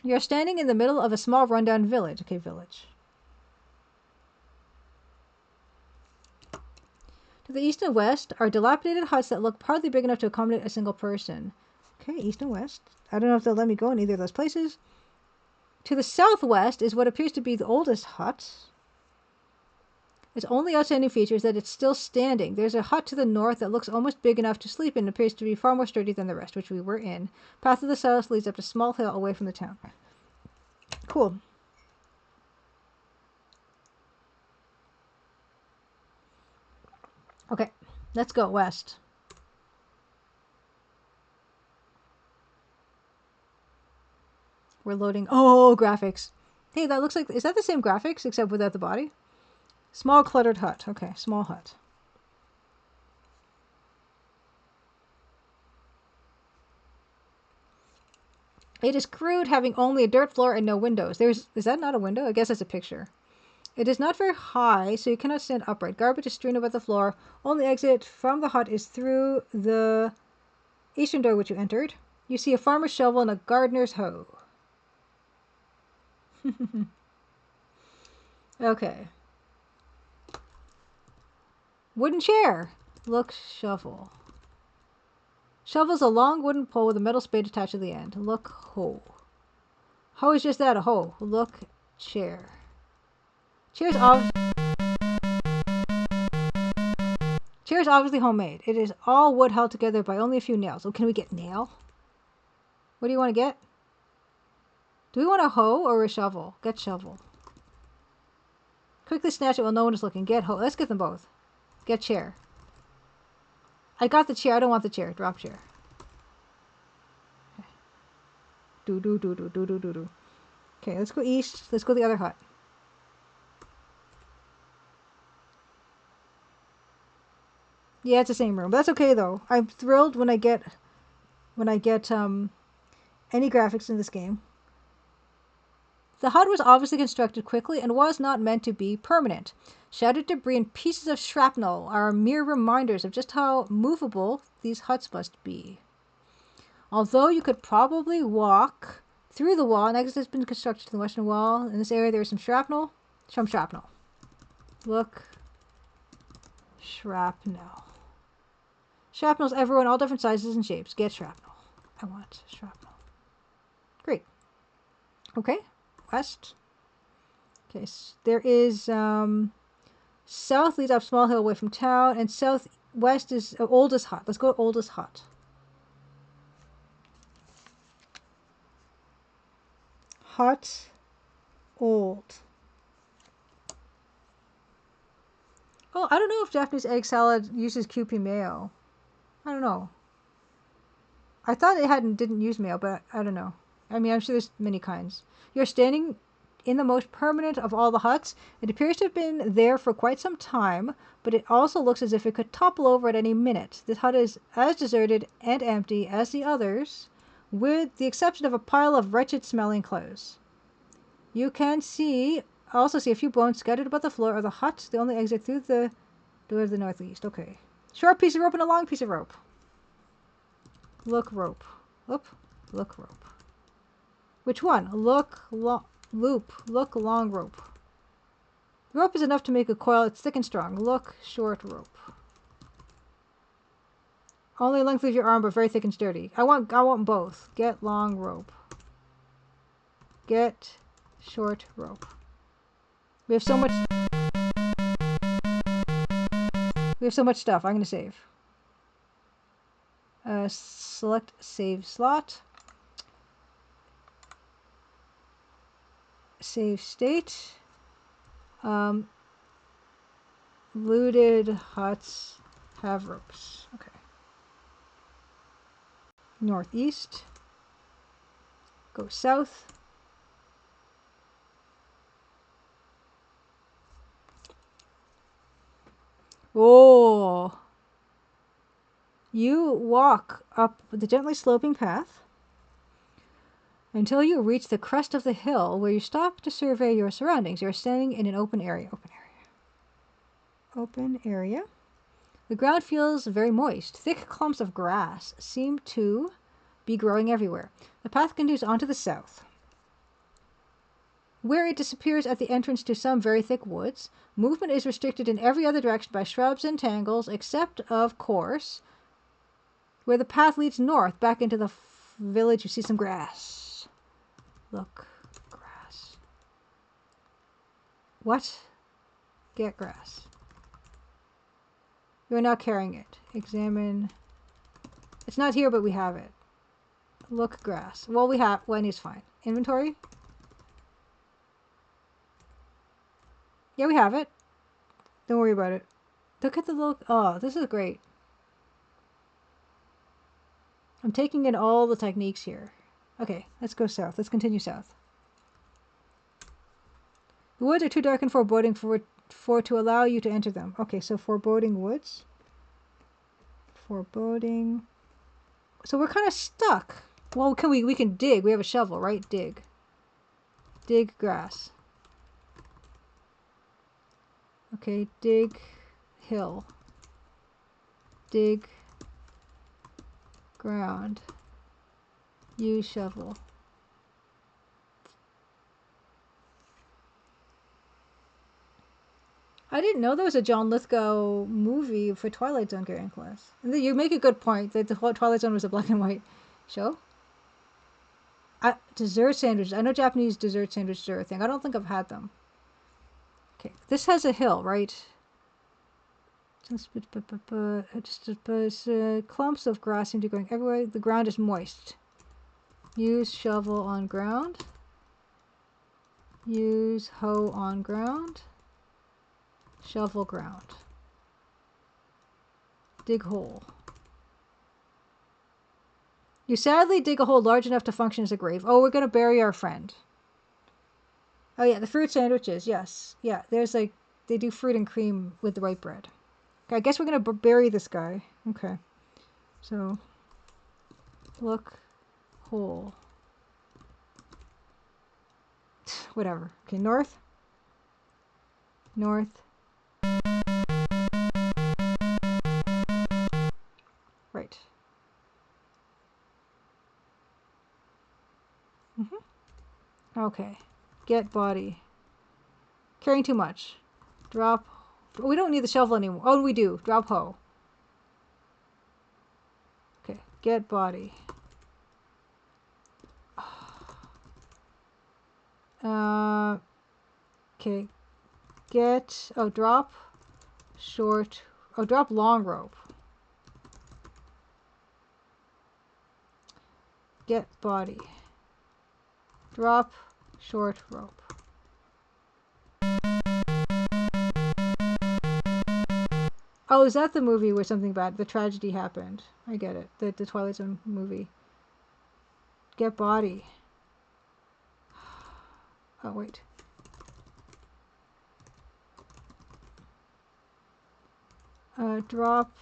You're standing in the middle of a small rundown village. Okay, village. To the east and west are dilapidated huts that look hardly big enough to accommodate a single person. Okay, east and west. I don't know if they'll let me go in either of those places. To the southwest is what appears to be the oldest hut. Its only outstanding feature is that it's still standing. There's a hut to the north that looks almost big enough to sleep in and appears to be far more sturdy than the rest, which we were in. Path to the south leads up a small hill away from the town. Cool. Okay, let's go west. We're loading. Oh, graphics. Hey, that looks like... Is that the same graphics except without the body? Small cluttered hut. Okay, small hut. It is crude, having only a dirt floor and no windows. Is that not a window? I guess that's a picture. It is not very high, so you cannot stand upright. Garbage is strewn about the floor. Only exit from the hut is through the eastern door which you entered. You see a farmer's shovel and a gardener's hoe. Okay. Wooden chair. Look, shovel. Shovel's a long wooden pole with a metal spade attached to the end. Look, hoe. Hoe is just that, a hoe. Look, chair. Chair's obviously homemade. It is all wood held together by only a few nails. Oh, can we get nail? What do you want to get? Do we want a hoe or a shovel? Get shovel. Quickly snatch it while no one is looking. Get hoe. Let's get them both. Get chair. I got the chair. I don't want the chair. Drop chair. Okay. Do. Okay, let's go east. Let's go to the other hut. Yeah, it's the same room. But that's okay though. I'm thrilled when I get any graphics in this game. The hut was obviously constructed quickly and was not meant to be permanent. Shattered debris and pieces of shrapnel are mere reminders of just how movable these huts must be. Although you could probably walk through the wall, an exit has been constructed to the western wall. In this area there is some shrapnel. Some shrapnel. Look. Shrapnel. Shrapnel's everywhere in all different sizes and shapes. Get shrapnel. I want shrapnel. Great. Okay. West. Okay, so there is south leads up small hill away from town, and southwest is oldest hut. Let's go to oldest hut. Hut. Old. Oh, I don't know if Japanese egg salad uses Kewpie mayo. I don't know. I thought it didn't use mayo, but I don't know. I mean, I'm sure there's many kinds. You're standing in the most permanent of all the huts. It appears to have been there for quite some time, but it also looks as if it could topple over at any minute. This hut is as deserted and empty as the others, with the exception of a pile of wretched-smelling clothes. You can also see a few bones scattered about the floor of the hut. The only exit through the door of the northeast. Okay. Short piece of rope and a long piece of rope. Look rope. Look rope. Which one? Look long rope. The rope is enough to make a coil. It's thick and strong. Look short rope. Only the length of your arm, but very thick and sturdy. I want both. Get long rope. Get short rope. We have so much stuff. I'm going to save. Select save slot. Save state. Looted huts have ropes. Okay. Northeast. Go south. Oh. You walk up the gently sloping path. Until you reach the crest of the hill, where you stop to survey your surroundings. You are standing in an open area. Open area. The ground feels very moist. Thick clumps of grass seem to be growing everywhere. The path continues on to the south, where it disappears at the entrance to some very thick woods. Movement is restricted in every other direction by shrubs and tangles, except, of course, where the path leads north back into the village. You see some grass. Look, grass. What? Get grass. You are now carrying it. Examine. It's not here, but we have it. Look, grass. Well, we have. One is fine. Inventory? Yeah, we have it. Don't worry about it. Look at the little. Oh, this is great. I'm taking in all the techniques here. Okay, let's go south. Let's continue south. The woods are too dark and foreboding for to allow you to enter them. Okay, so foreboding woods. Foreboding. So we're kind of stuck. Well, we can dig. We have a shovel, right? Dig. Dig grass. Okay, dig hill. Dig ground. Use shovel. I didn't know there was a John Lithgow movie for Twilight Zone Gary Class. And you make a good point that the Twilight Zone was a black and white show. Dessert sandwiches. I know Japanese dessert sandwiches are a thing. I don't think I've had them. Okay, this has a hill, right? Just clumps of grass seem to be going everywhere. The ground is moist. Use shovel on ground. Use hoe on ground. Shovel ground. Dig hole. You sadly dig a hole large enough to function as a grave. Oh, we're going to bury our friend. Oh yeah, the fruit sandwiches, yes. Yeah, there's like, they do fruit and cream with the white bread. Okay, I guess we're going to bury this guy. Okay. So, look, hole. Whatever. Okay, north. North. Right. Okay. Get body. Carrying too much. Drop. We don't need the shovel anymore. Oh, we do. Drop hoe. Okay. Get body. Okay. Get. Oh, drop. Short. Oh, drop long rope. Get body. Drop short rope. Oh, is that the movie where something bad, the tragedy happened? I get it. The Twilight Zone movie. Get body. Oh, wait. Drop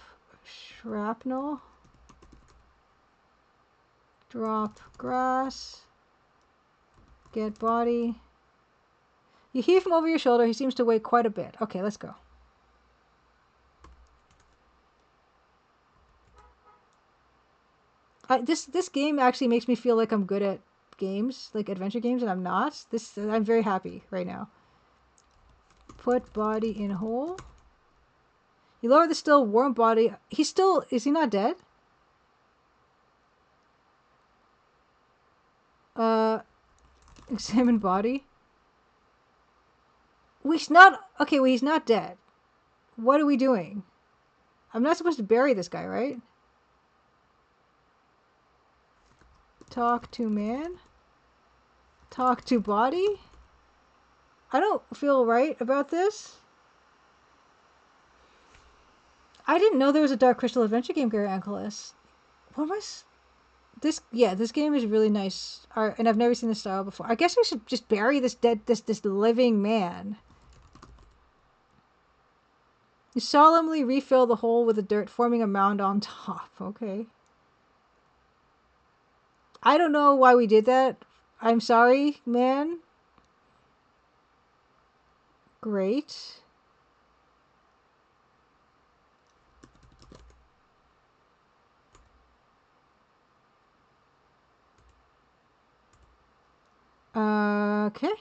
shrapnel. Drop grass. Get body. You heave him over your shoulder. He seems to weigh quite a bit. Okay, let's go. This game actually makes me feel like I'm good at games, like adventure games, and I'm not. I'm very happy right now. Put body in hole. You lower the still warm body. Is he not dead? Examine body. He's not, okay, well, he's not dead. What are we doing? I'm not supposed to bury this guy, right? Talk to man. Talk to body. I don't feel right about this. I didn't know there was a Dark Crystal adventure game, Gary Angelis. What was this? Yeah, this game is really nice art, and I've never seen this style before. I guess we should just bury this this living man. You solemnly refill the hole with the dirt, forming a mound on top. Okay. I don't know why we did that. I'm sorry, man. Great. Okay.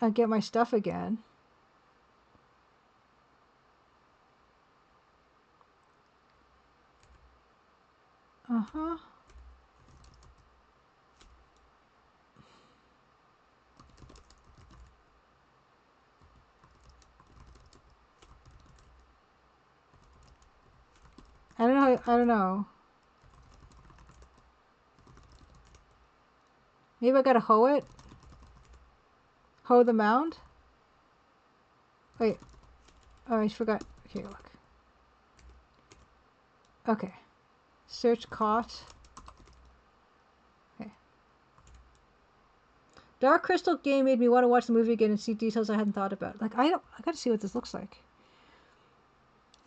I get my stuff again. Uh-huh. I don't know. I don't know. Maybe I gotta hoe it? Hoe the mound? Wait. Oh, I forgot. Okay, look. Okay. Search caught. Okay. Dark Crystal game made me want to watch the movie again and see details I hadn't thought about. Like, I gotta see what this looks like.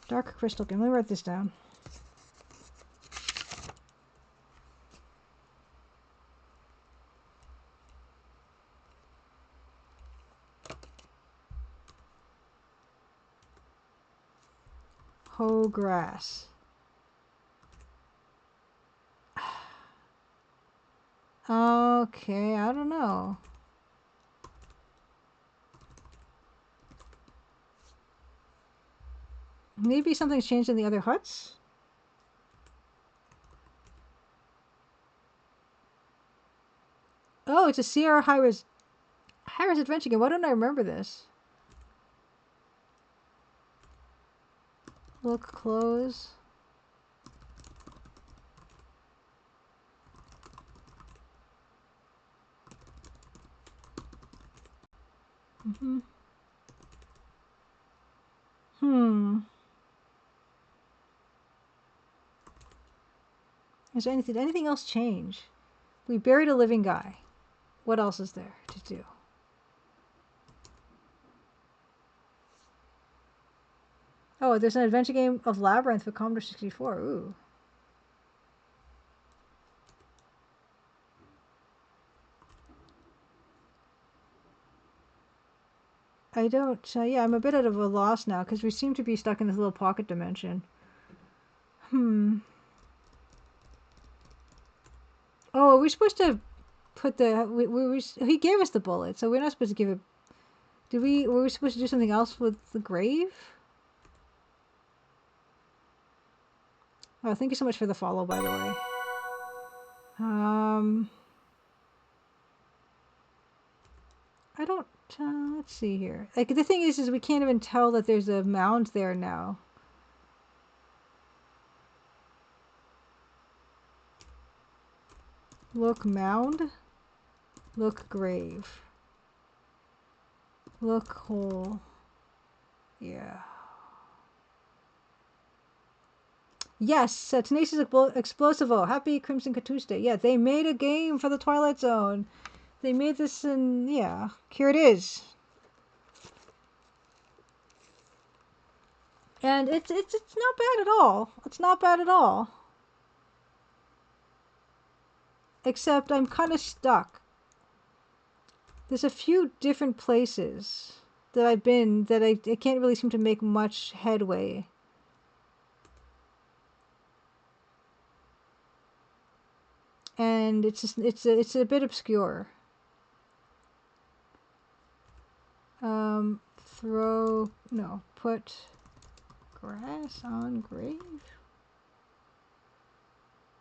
Dark Crystal game. Let me write this down. Hoe grass. Okay, I don't know. Maybe something's changed in the other huts? Oh, it's a Sierra High-Res Adventure game. Why don't I remember this? Look, close. Mm-hmm. Is there anything? Did anything else change? We buried a living guy. What else is there to do? Oh, there's an adventure game of Labyrinth for Commodore 64. Ooh. I don't. Yeah, I'm a bit out of a loss now because we seem to be stuck in this little pocket dimension. Oh, are we supposed to put the? He gave us the bullet, so we're not supposed to give it. Did we? Were we supposed to do something else with the grave? Oh, thank you so much for the follow, by the way. I don't. Let's see here. Like the thing is we can't even tell that there's a mound there now. Look mound. Look grave. Look hole. Yeah. Yes, Tenacious Explosivo. Happy Crimson Tuesday. Yeah, they made a game for the Twilight Zone. They made this and yeah, here it is. And it's not bad at all. It's not bad at all. Except I'm kind of stuck. There's a few different places that I've been that I can't really seem to make much headway. And it's just, it's a bit obscure. Put grass on grave.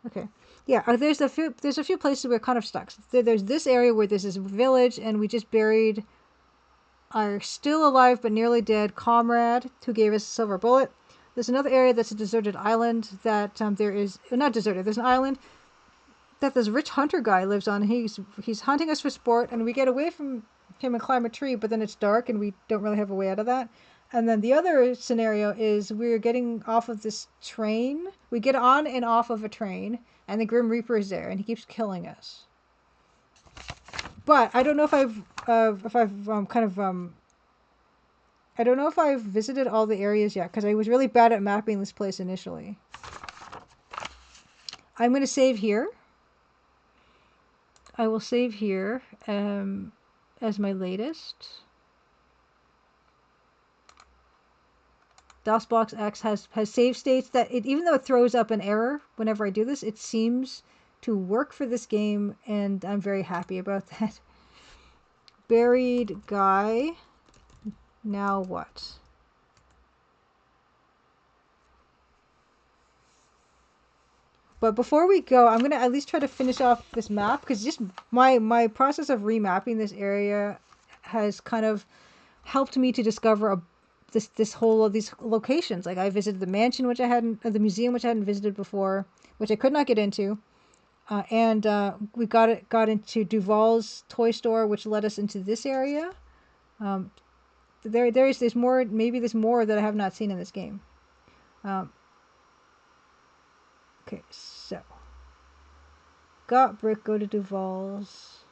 Okay, yeah. There's a few places we're kind of stuck. There's this area where there's this village, and we just buried our still alive but nearly dead comrade who gave us a silver bullet. There's another area that's a deserted island that there is not deserted. There's an island that this rich hunter guy lives on. He's hunting us for sport, and we get away from him and climb a tree, but then it's dark and we don't really have a way out of that. And then the other scenario is we're getting off of this train. We get on and off of a train, and the Grim Reaper is there, and he keeps killing us. But I don't know if I've I don't know if I've visited all the areas yet because I was really bad at mapping this place initially. I'm going to save here. I will save here as my latest. DOSBox X has save states that even though it throws up an error whenever I do this, it seems to work for this game, and I'm very happy about that. Buried guy. Now what? But before we go, I'm gonna at least try to finish off this map, because just my process of remapping this area has kind of helped me to discover this whole of these locations. Like I visited the mansion, which I hadn't, the museum, which I hadn't visited before, which I could not get into, and we got into Duval's toy store, which led us into this area. There's more. Maybe there's more that I have not seen in this game. Okay, so got brick. Go to Duval's.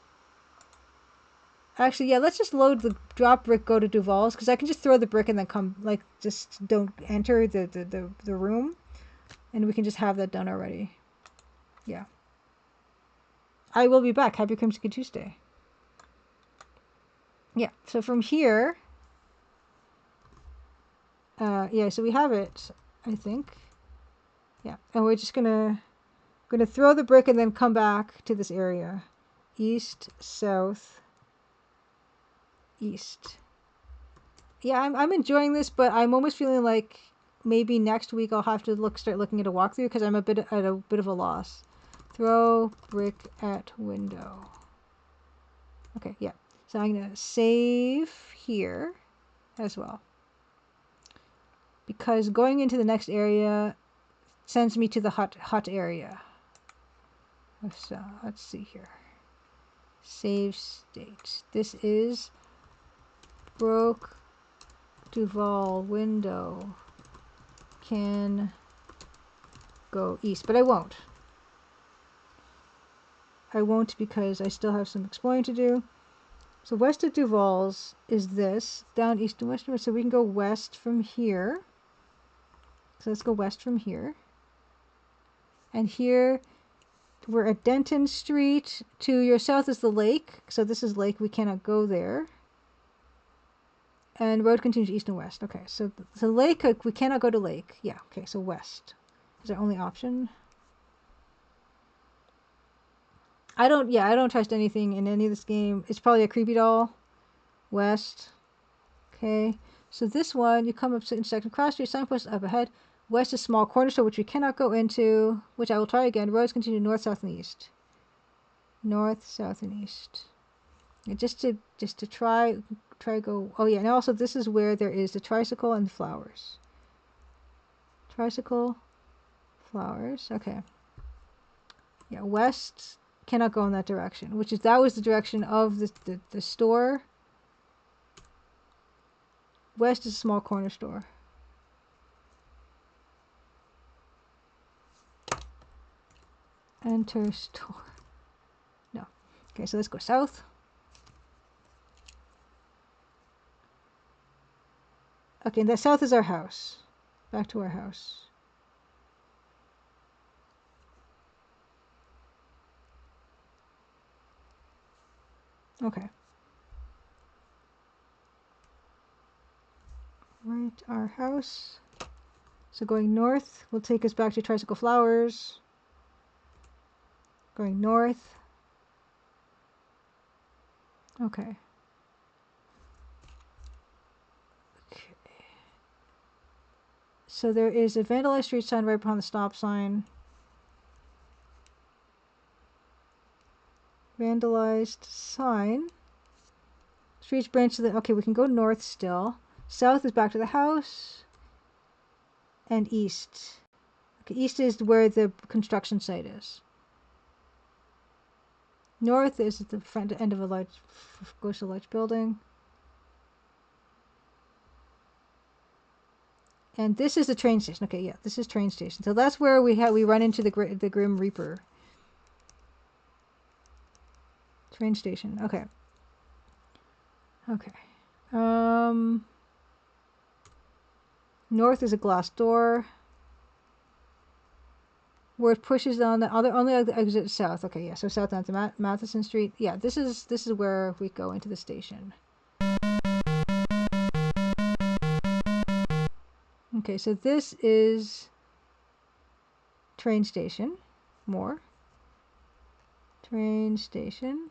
Actually, yeah, let's just load the drop brick, go to Duval's, because I can just throw the brick and then come, like, just don't enter the room, and we can just have that done already. Yeah. I will be back. Happy Crimson Tuesday. Yeah, so from here, yeah, so we have it, I think. Yeah, and we're just gonna throw the brick and then come back to this area. East, south, east. Yeah, I'm enjoying this, but I'm almost feeling like maybe next week I'll have to start looking at a walkthrough, because I'm at a bit of a loss. Throw brick at window. Okay, yeah. So I'm gonna save here as well, because going into the next area sends me to the hot area. So let's see here. Save state. This is broke Duval window. Can go east, but I won't. I won't, because I still have some exploring to do. So west of Duval's is this, down east and west. So we can go west from here. So let's go west from here. And here we're at Denton Street. To your south is the lake. So this is lake. We cannot go there. And road continues east and west. Okay, so lake, we cannot go to lake. Yeah, okay, so west is our only option. I don't trust anything in any of this game. It's probably a creepy doll. West. Okay, so this one, you come up to intersect across street, signpost up ahead. West is small corner store, which we cannot go into, which I will try again. Roads continue north, south, and east. North, south, and east. And just to try go. Oh yeah, and also this is where there is the tricycle and flowers. Tricycle, flowers. Okay. Yeah, west cannot go in that direction, that was the direction of the store. West is a small corner store. Enter store. No. Okay, so let's go south. Okay, and the south is our house. Back to our house. Okay. Right, our house. So going north will take us back to Tricycle Flowers. Going north. Okay. So there is a vandalized street sign right behind the stop sign. Vandalized sign. Streets branch to the... Okay, we can go north still. South is back to the house. And east. Okay, east is where the construction site is. North is at the front end of a large... goes to a large building. And this is the train station. Okay, yeah, this is train station. So that's where we run into the Grim Reaper. Train station. Okay. Okay. North is a glass door. where it pushes on the other only exit south. Okay, yeah. So south down to Matheson Street. Yeah, this is where we go into the station. Okay, so this is train station. More. Train station.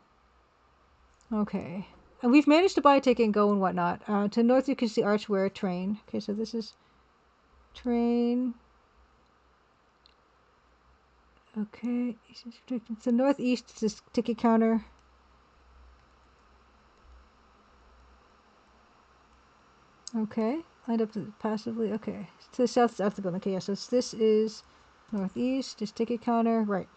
Okay. And we've managed to buy a ticket and go and whatnot. To north you can see Archware train. Okay, so this is train. Okay. To northeast is ticket counter. Okay. Lined up passively. Okay. To the south is after the building. Okay, yeah, so this is northeast, is ticket counter. Right.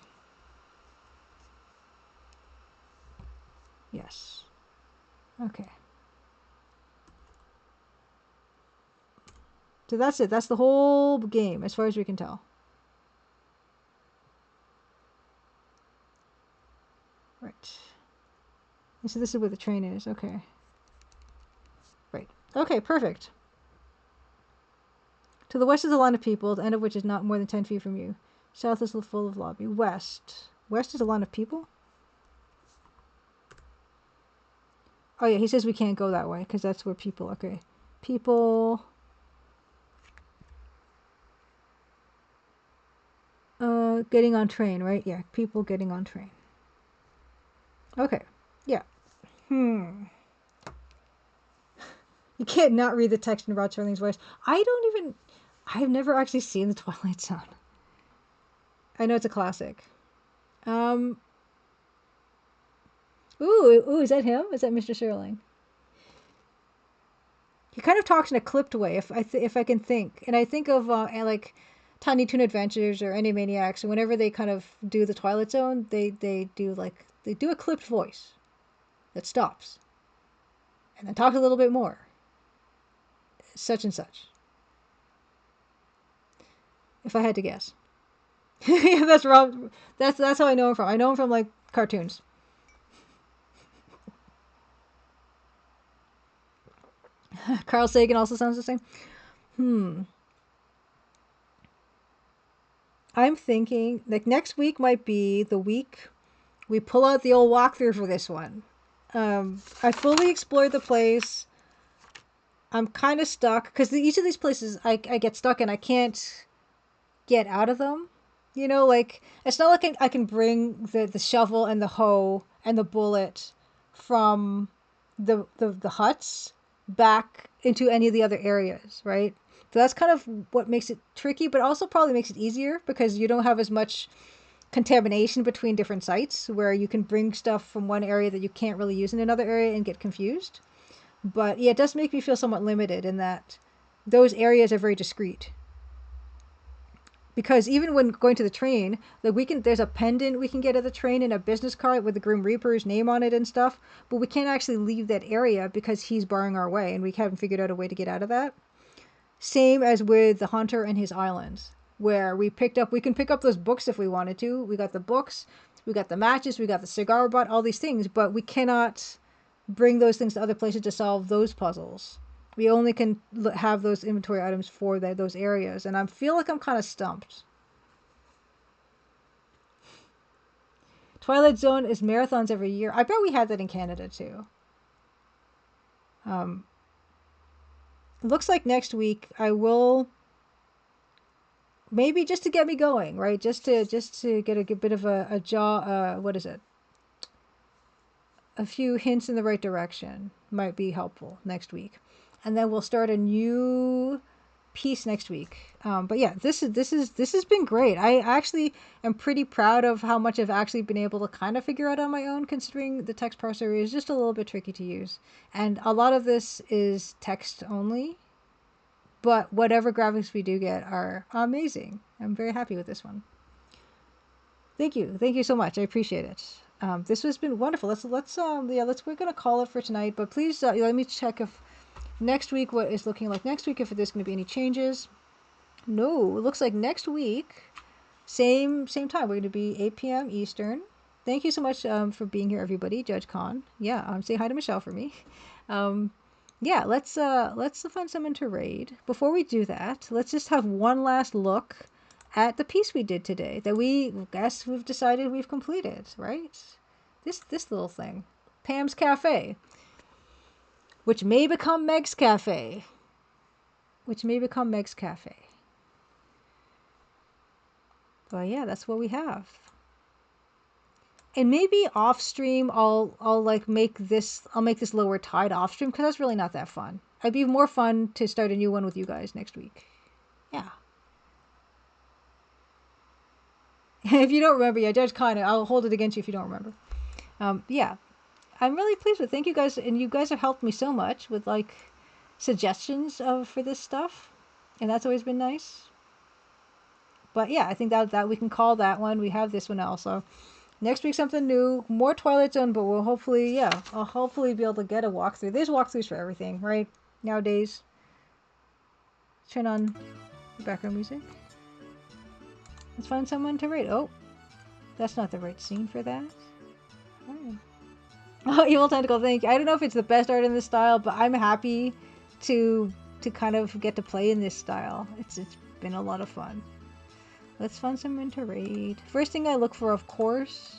Yes. Okay. So that's it. That's the whole game, as far as we can tell. Right. And so this is where the train is. Okay. Right. Okay, perfect. To the west is a line of people, the end of which is not more than 10 feet from you. South is full of lobby. West. West is a line of people? Oh, yeah, he says we can't go that way, because that's where people... Okay. People... getting on train, right? Yeah, people getting on train. Okay. Yeah. You can't not read the text in Rod Serling's voice. I've never actually seen The Twilight Zone. I know it's a classic. Ooh, is that him? Is that Mr. Serling? He kind of talks in a clipped way, if I can think. And I think of like Tiny Toon Adventures or Animaniacs, and whenever they kind of do the Twilight Zone, they do a clipped voice that stops and then talks a little bit more. Such and such. If I had to guess. Yeah, that's Rob. That's how I know him from. I know him from like cartoons. Carl Sagan also sounds the same. I'm thinking like next week might be the week we pull out the old walkthrough for this one. I fully explored the place. I'm kind of stuck because each of these places I get stuck in. I can't get out of them. You know, like it's not like I can bring the shovel and the hoe and the bullet from the huts back into any of the other areas, right? So that's kind of what makes it tricky, but also probably makes it easier because you don't have as much contamination between different sites where you can bring stuff from one area that you can't really use in another area and get confused. But yeah, it does make me feel somewhat limited in that those areas are very discreet. Because even when going to the train, like there's a pendant we can get at the train and a business card with the Grim Reaper's name on it and stuff, but we can't actually leave that area because he's barring our way and we haven't figured out a way to get out of that. Same as with the Hunter and his islands, where we can pick up those books if we wanted to. We got the books, we got the matches, we got the cigar butt, all these things, but we cannot bring those things to other places to solve those puzzles. We only can have those inventory items for those areas, and I feel like I'm kind of stumped. Twilight Zone is marathons every year. I bet we had that in Canada too. Looks like next week I will, maybe just to get me going, right? Just to get a bit of a what is it? A few hints in the right direction might be helpful next week. And then we'll start a new piece next week. But yeah, this has been great. I actually am pretty proud of how much I've actually been able to kind of figure out on my own, considering the text parser is just a little bit tricky to use. And a lot of this is text only, but whatever graphics we do get are amazing. I'm very happy with this one. Thank you so much. I appreciate it. This has been wonderful. We're gonna call it for tonight. But please let me check if next week what is looking like next week, if there's going to be any changes. No, it looks like next week same time we're going to be 8 p.m. Eastern. Thank you so much for being here, everybody. Judge Khan, yeah, say hi to Michelle for me. Yeah, let's find someone to raid. Before we do that, let's just have one last look at the piece we did today that we've decided we've completed, right? This little thing. Pam's Cafe. Which may become Meg's Cafe. But yeah, that's what we have. And maybe off stream I'll like make this Lower Tide off stream, because that's really not that fun. It'd be more fun to start a new one with you guys next week. Yeah. If you don't remember, yeah, Judge Khan, I'll hold it against you if you don't remember. Yeah. I'm really pleased with it. Thank you guys, and you guys have helped me so much with like suggestions for this stuff, and that's always been nice. But yeah, I think that we can call that one. We have this one also. Next week something new, more Twilight Zone, but we'll hopefully, yeah, I'll hopefully be able to get a walkthrough. There's walkthroughs for everything, right? Nowadays. Turn on the background music. Let's find someone to raid. Oh, that's not the right scene for that. Right. Oh, Evil Tentacle, thank you. I don't know if it's the best art in this style, but I'm happy to kind of get to play in this style. It's been a lot of fun. Let's find someone to raid. First thing I look for, of course,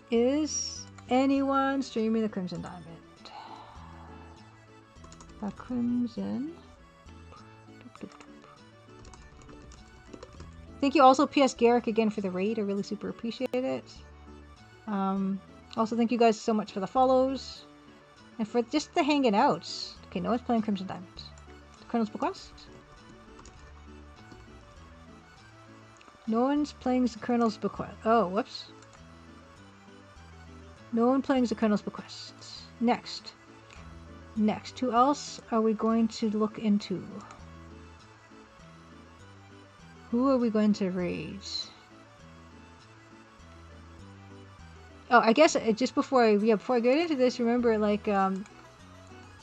is anyone streaming the Crimson Diamond. The Crimson. Thank you also, P.S. Garrick, again for the raid. I really super appreciate it. Also, thank you guys so much for the follows. And for just the hanging out. Okay, no one's playing Crimson Diamond. Colonel's Bequest? No one's playing the Colonel's Bequest. Oh, whoops. No one playing the Colonel's Bequest. Next. Who else are we going to look into? Who are we going to raid? Oh, I guess just before I get into this, remember, like,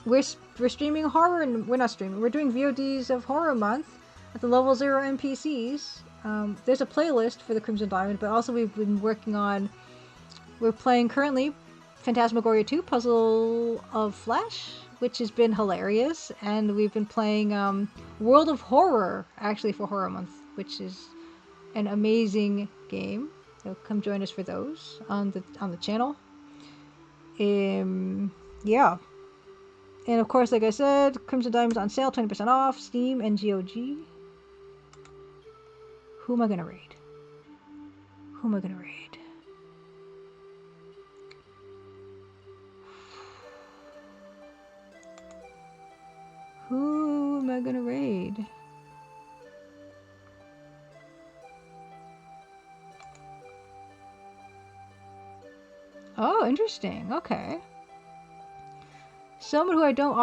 we're streaming horror, and we're not streaming. We're doing VODs of Horror Month at the Level 0 NPCs. There's a playlist for the Crimson Diamond, but also we've been working on. We're playing currently Phantasmagoria 2: Puzzle of Flesh, which has been hilarious, and we've been playing World of Horror actually for Horror Month, which is an amazing game. So come join us for those on the channel. Yeah. And of course, like I said, Crimson Diamond's on sale, 20% off, Steam and GOG. Who am I gonna raid? Who am I gonna raid? Who am I gonna raid? Oh, interesting. Okay. Someone who I don't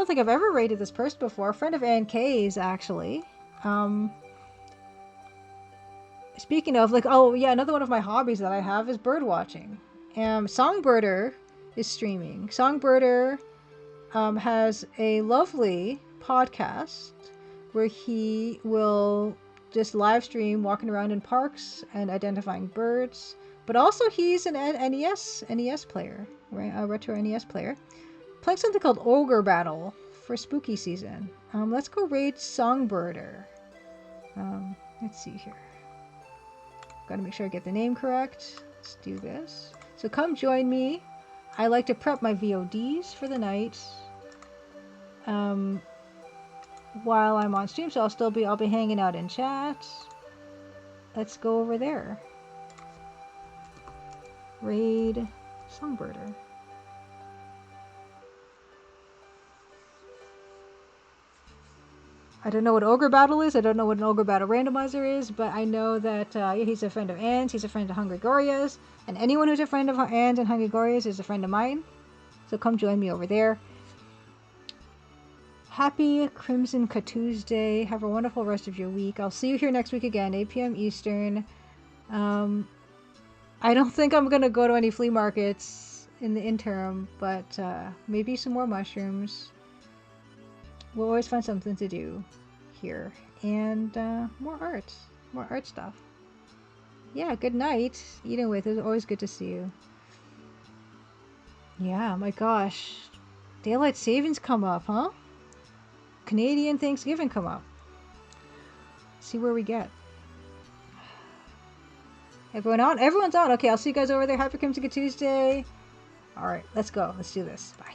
think I've ever raided this person before. A friend of Ann K's, actually. Speaking of, like, oh yeah, another one of my hobbies that I have is bird watching. Songbirder is streaming. Songbirder has a lovely podcast where he will just live stream walking around in parks and identifying birds. But also he's an NES player, right? A retro NES player. Playing something called Ogre Battle for spooky season. Let's go raid Songbirder. Let's see here. Gotta make sure I get the name correct. Let's do this. So come join me. I like to prep my VODs for the night. While I'm on stream, so I'll be hanging out in chat. Let's go over there. Raid Songbirder. I don't know what Ogre Battle is. I don't know what an Ogre Battle randomizer is, but I know that he's a friend of Anne's. He's a friend of Hungry Goria's, and anyone who's a friend of Anne's and Hungry Goria's is a friend of mine. So come join me over there. Happy Crimson Tuesday. Have a wonderful rest of your week. I'll see you here next week again, 8 p.m. Eastern. I don't think I'm going to go to any flea markets in the interim, but maybe some more mushrooms. We'll always find something to do here. And more art stuff. Yeah, good night. Eating with, it's always good to see you. Yeah, my gosh. Daylight savings come up, huh? Canadian Thanksgiving come up. see where we get. Everyone on? Everyone's on. Okay, I'll see you guys over there. Happy Kimchica Tuesday. All right, let's go. Let's do this. Bye.